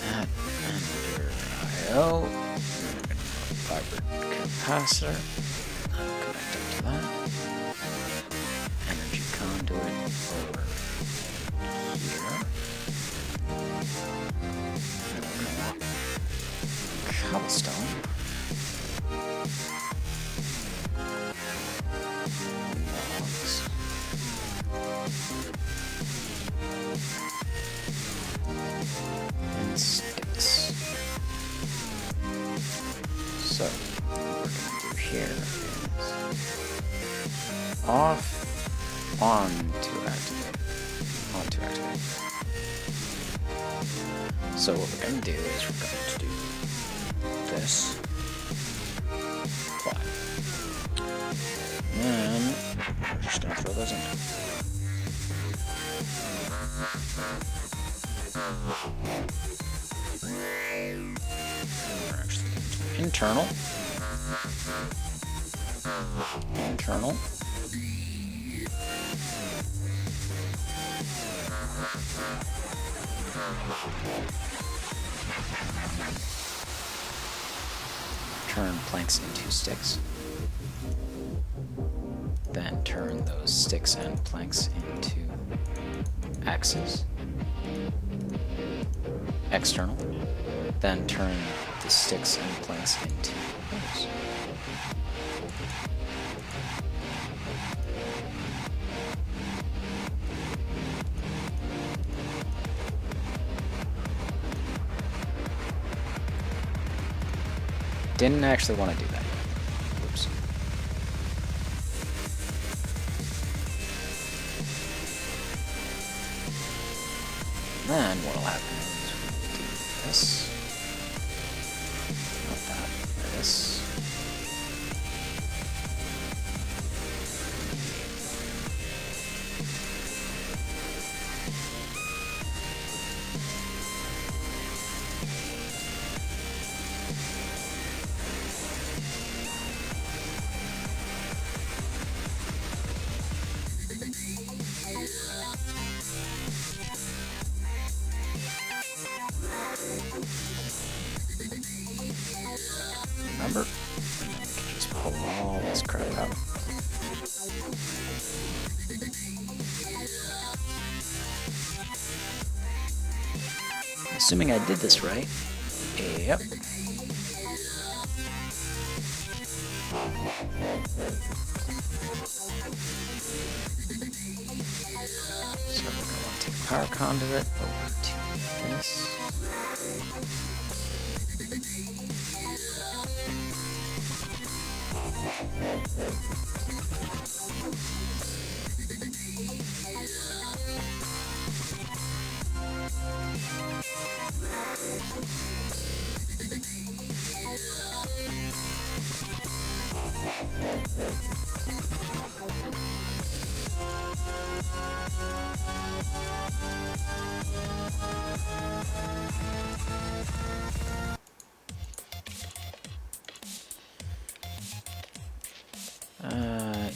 Speaker 1: That under IO. Fiber capacitor. I'll connect up to that. Energy conduit over here. And we're gonna want cobblestone. Logs. And sticks. So, what we're going to do here is off, on to activate, on to activate. So what we're going to do is we're going to do this, apply. And then we're just going to throw those in. We're actually going to do internal. Internal. Turn planks into sticks. Then turn those sticks and planks into axes. External. Then turn the sticks and planks into holes. Didn't actually want to do that. Oops. Then what'll happen is we'll do this. Not that. This. Remember? And then we can just pull all this crap out. Assuming I did this right. Yep. So we're going to want to take power conduit over to this.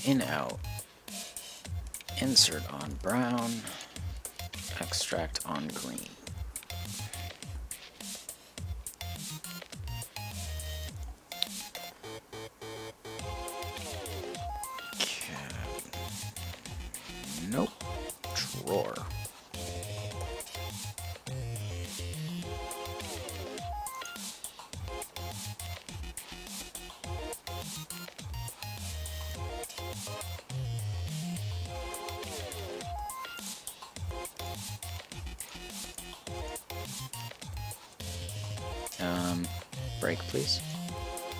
Speaker 1: In, out, insert on brown, extract on green. Nope, drawer. Break, please.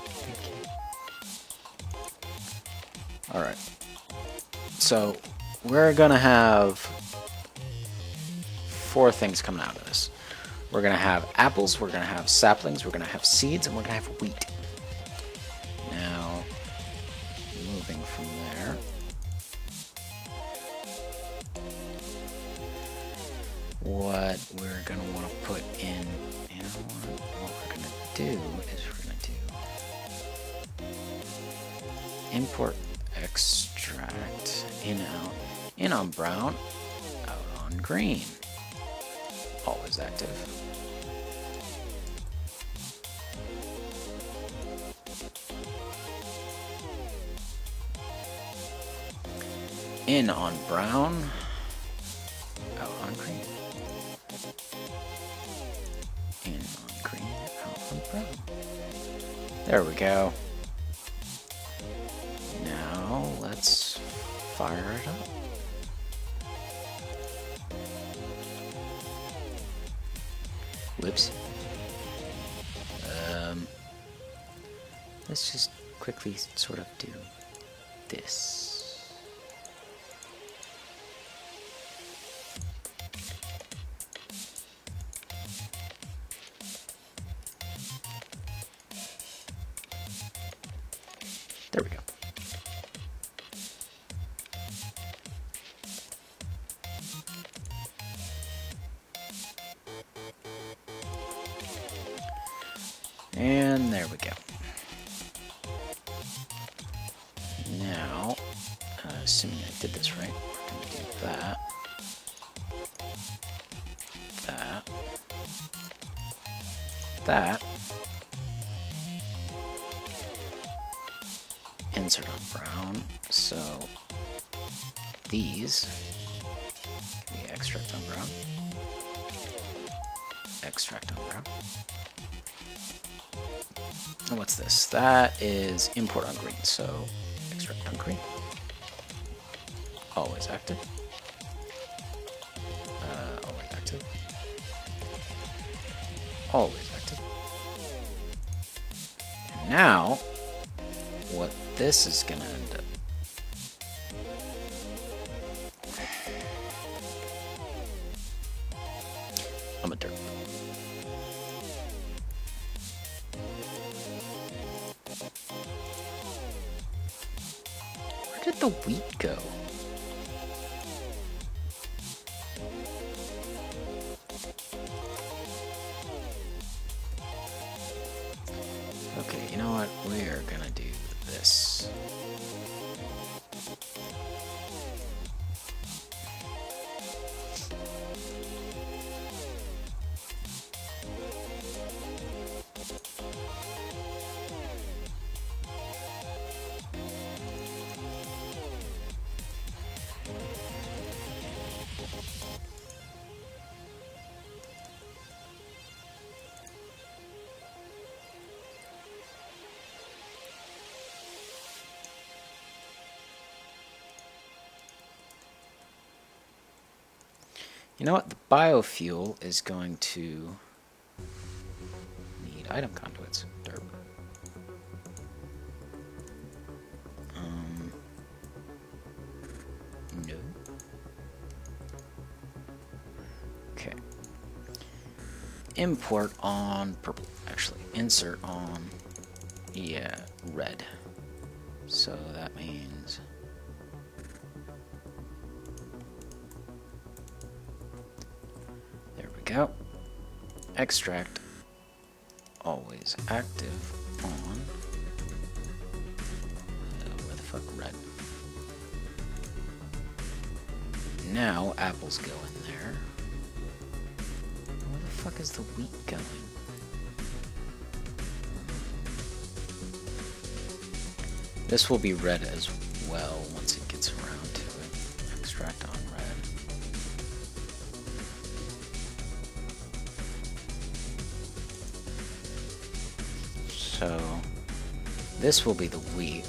Speaker 1: Thank you. Alright. So, we're gonna have 4 things coming out of this. We're gonna have apples, we're gonna have saplings, we're gonna have seeds, and we're gonna have wheat. Now, moving from there. What we're gonna want to put in, you know what we're gonna do is we're gonna do import extract in on brown, out on green. Always active. In on brown, out on green. In on green, out on brown. There we go. Now let's fire it up. Whoops. Let's just quickly sort of do this. There we go. And there we go. Now, assuming I did this right, we're going to do that. That. That. Insert on brown. So, these can be extract on brown. Extract on brown. And what's this? That is import on green, so extract on green. Always active. Always active. Always active. And now, what this is gonna end up. I'm a derp. Where did the wheat go? Okay, you know what? We're gonna do this. You know what? The biofuel is going to need item conduits. Derp. No. Okay. Import on purple. Actually, insert on, yeah, red. So that means go. Extract always active on where the fuck red. Now apples go in there. Where the fuck is the wheat going? This will be red as well once it gets around to it. Extract on red. So this will be the wheat.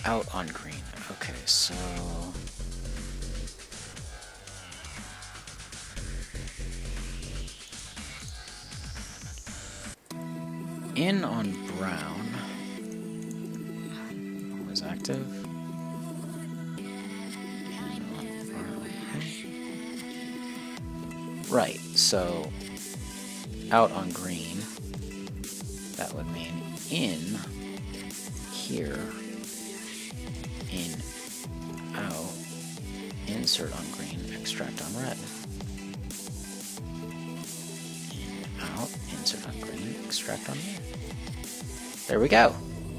Speaker 1: out on green. Okay, so in on brown was active. In on brown. Right, so out on green, that would mean in here, in out, insert on green, extract on red. In, out, insert on green, extract on red. There we go.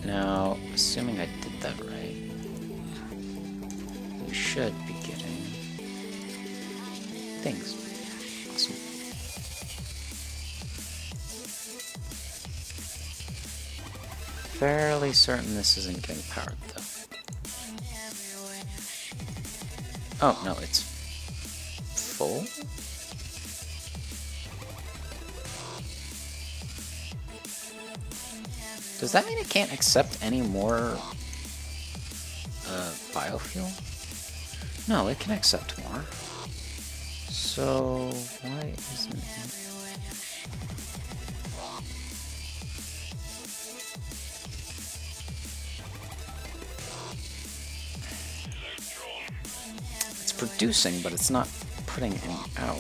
Speaker 1: Now, assuming I did that right, we should be getting things. Awesome. Fairly certain this isn't getting powered, though. Oh, no, it's full? Does that mean it can't accept any more biofuel? No, it can accept more. So, why isn't it? It's producing, but it's not putting any out.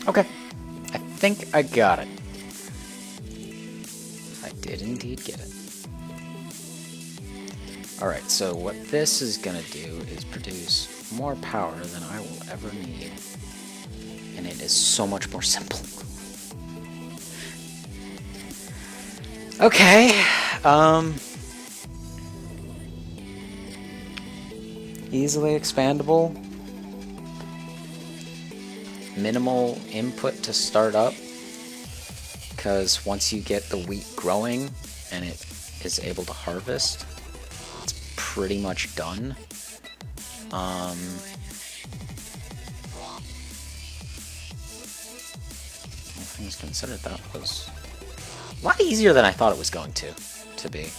Speaker 1: Okay, I think I got it. I did indeed get it. Alright, so what this is gonna do is produce more power than I will ever need. And it is so much more simple. Okay, easily expandable. Minimal input to start up, because once you get the wheat growing and it is able to harvest, it's pretty much done. All things considered, that was a lot easier than I thought it was going to be.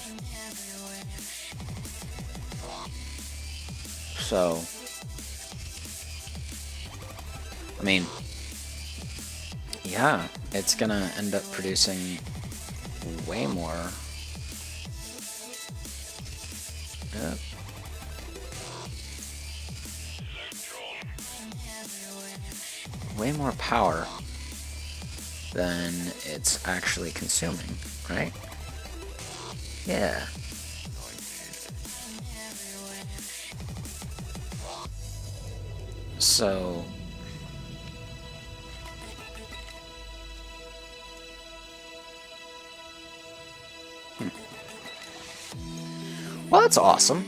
Speaker 1: So, I mean, yeah, it's gonna end up producing way more. Way more power than it's actually consuming, right? Yeah. So, well, that's awesome.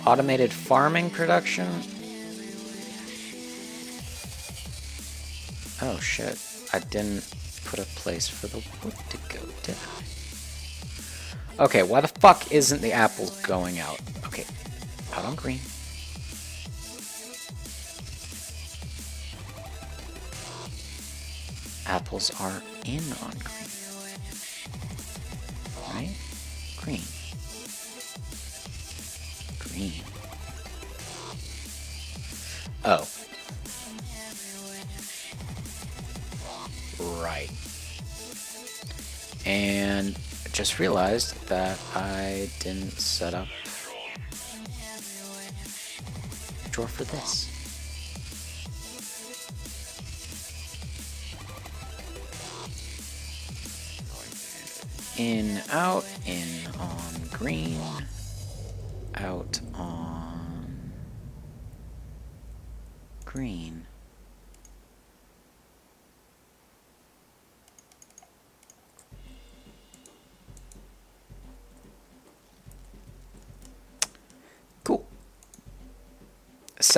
Speaker 1: Automated farming production. Oh shit, I didn't put a place for the wood to go, did I? Okay, why the fuck isn't the apple going out? Okay, out on green. Apples are in on green. Right? Green. Green. Oh. Right. And I just realized that I didn't set up a drawer for this. In, out, in on green, out on green.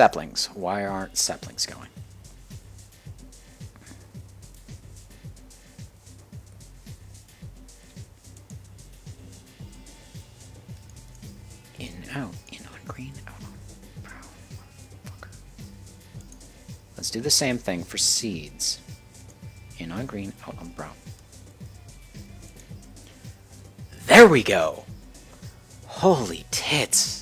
Speaker 1: saplings. Why aren't saplings going? In, out, in on green, out on brown. Motherfucker. Let's do the same thing for seeds. In on green, out on brown. There we go! Holy tits!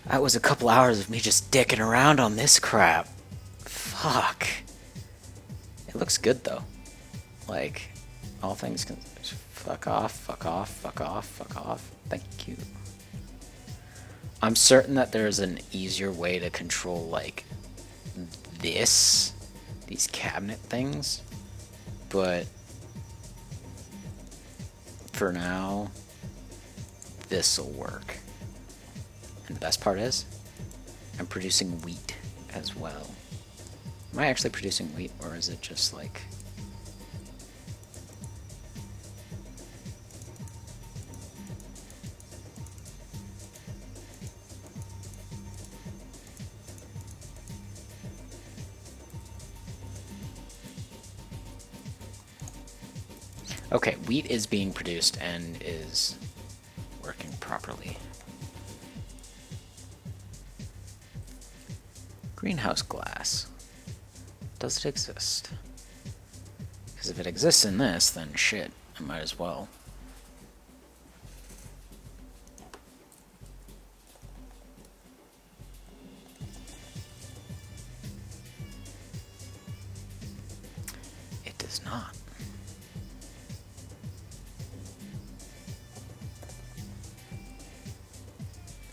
Speaker 1: That was a couple hours of me just dicking around on this crap. Fuck. It looks good though. Like, all things can... Fuck off, fuck off, fuck off, fuck off. Thank you. I'm certain that there's an easier way to control, like, these cabinet things, but for now, this'll work. And the best part is, I'm producing wheat as well. Am I actually producing wheat, or is it just like... Okay, wheat is being produced and is working properly. Greenhouse glass. Does it exist? Because if it exists in this, then shit, I might as well. It does not.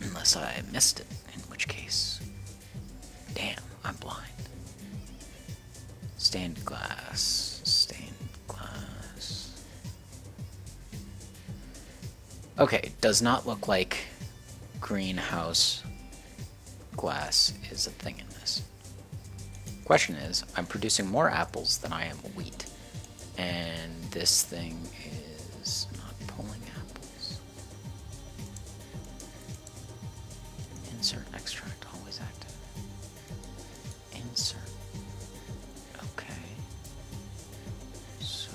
Speaker 1: Unless I missed it, in which case... Damn, I'm blind. Stained glass. Stained glass. Okay, does not look like greenhouse glass is a thing in this. Question is, I'm producing more apples than I am wheat. And this thing is not pulling apples. Insert extract, always active. Insert. Okay. So...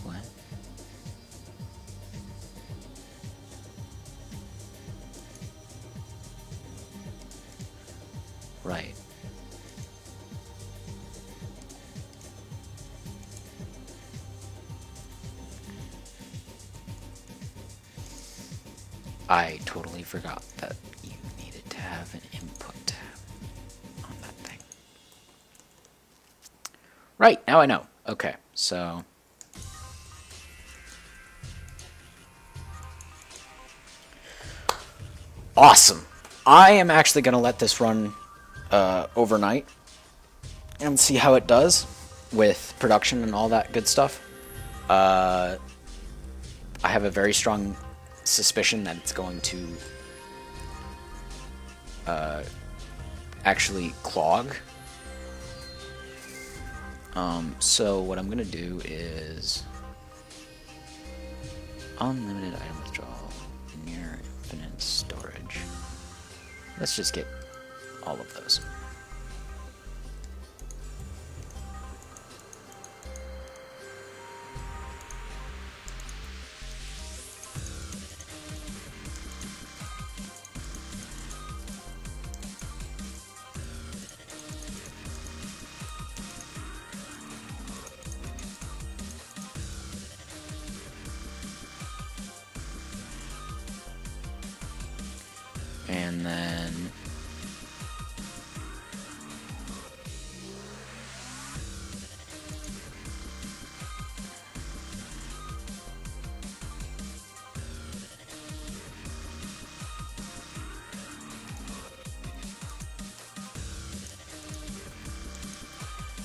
Speaker 1: What? Right. I totally forgot that you needed to have an input tab on that thing. Right, now I know. Okay, so... Awesome! I am actually going to let this run overnight and see how it does with production and all that good stuff. I have a very strong suspicion that it's going to actually clog. So what I'm gonna do is unlimited item withdrawal, near infinite storage. Let's just get all of those. And then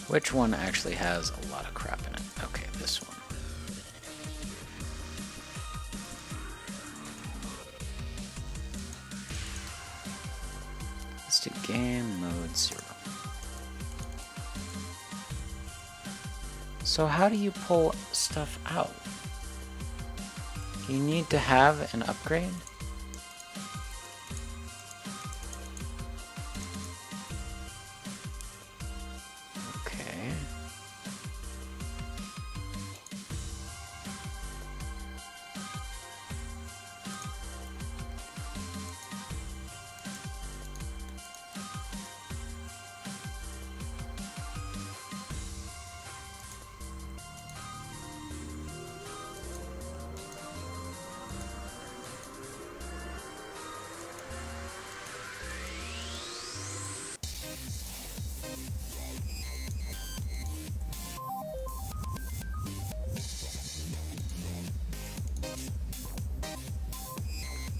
Speaker 1: which one actually has a lot of crap in it? Okay, this one. Let's do game mode 0. So how do you pull stuff out? You need to have an upgrade?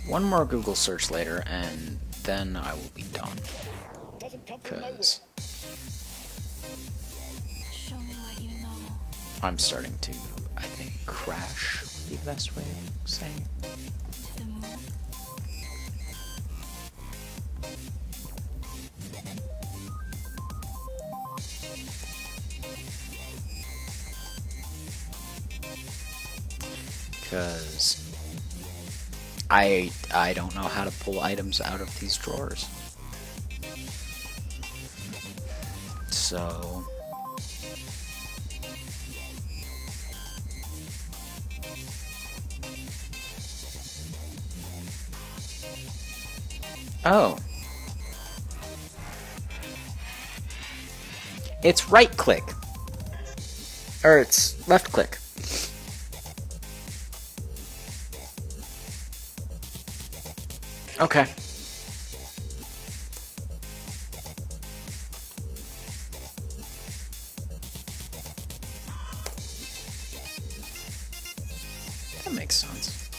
Speaker 1: one more Google search later, and then I will be done. Because
Speaker 2: Show me what you know.
Speaker 1: I'm starting to, I think, crash would be the best way of saying it.
Speaker 2: To the moon.
Speaker 1: Because I don't know how to pull items out of these drawers. So oh. It's right click. Or it's left click. Okay. That makes sense.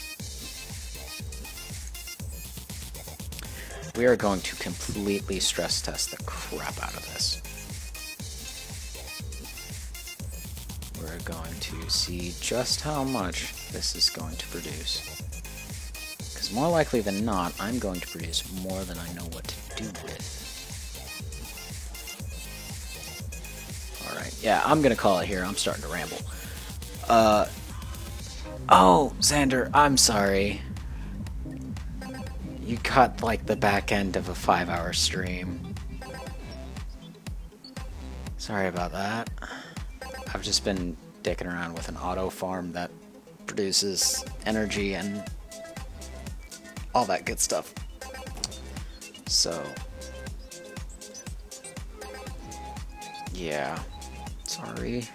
Speaker 1: We are going to completely stress test the crap out of this. We're going to see just how much this is going to produce. Because more likely than not, I'm going to produce more than I know what to do with. Alright, yeah, I'm gonna call it here. I'm starting to ramble. Oh, Xander, I'm sorry. You caught, like, the back end of a 5-hour stream. Sorry about that. I've just been dicking around with an auto farm that produces energy and all that good stuff. So, yeah, sorry.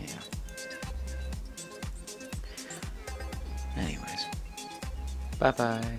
Speaker 1: Yeah. Anyways, bye-bye.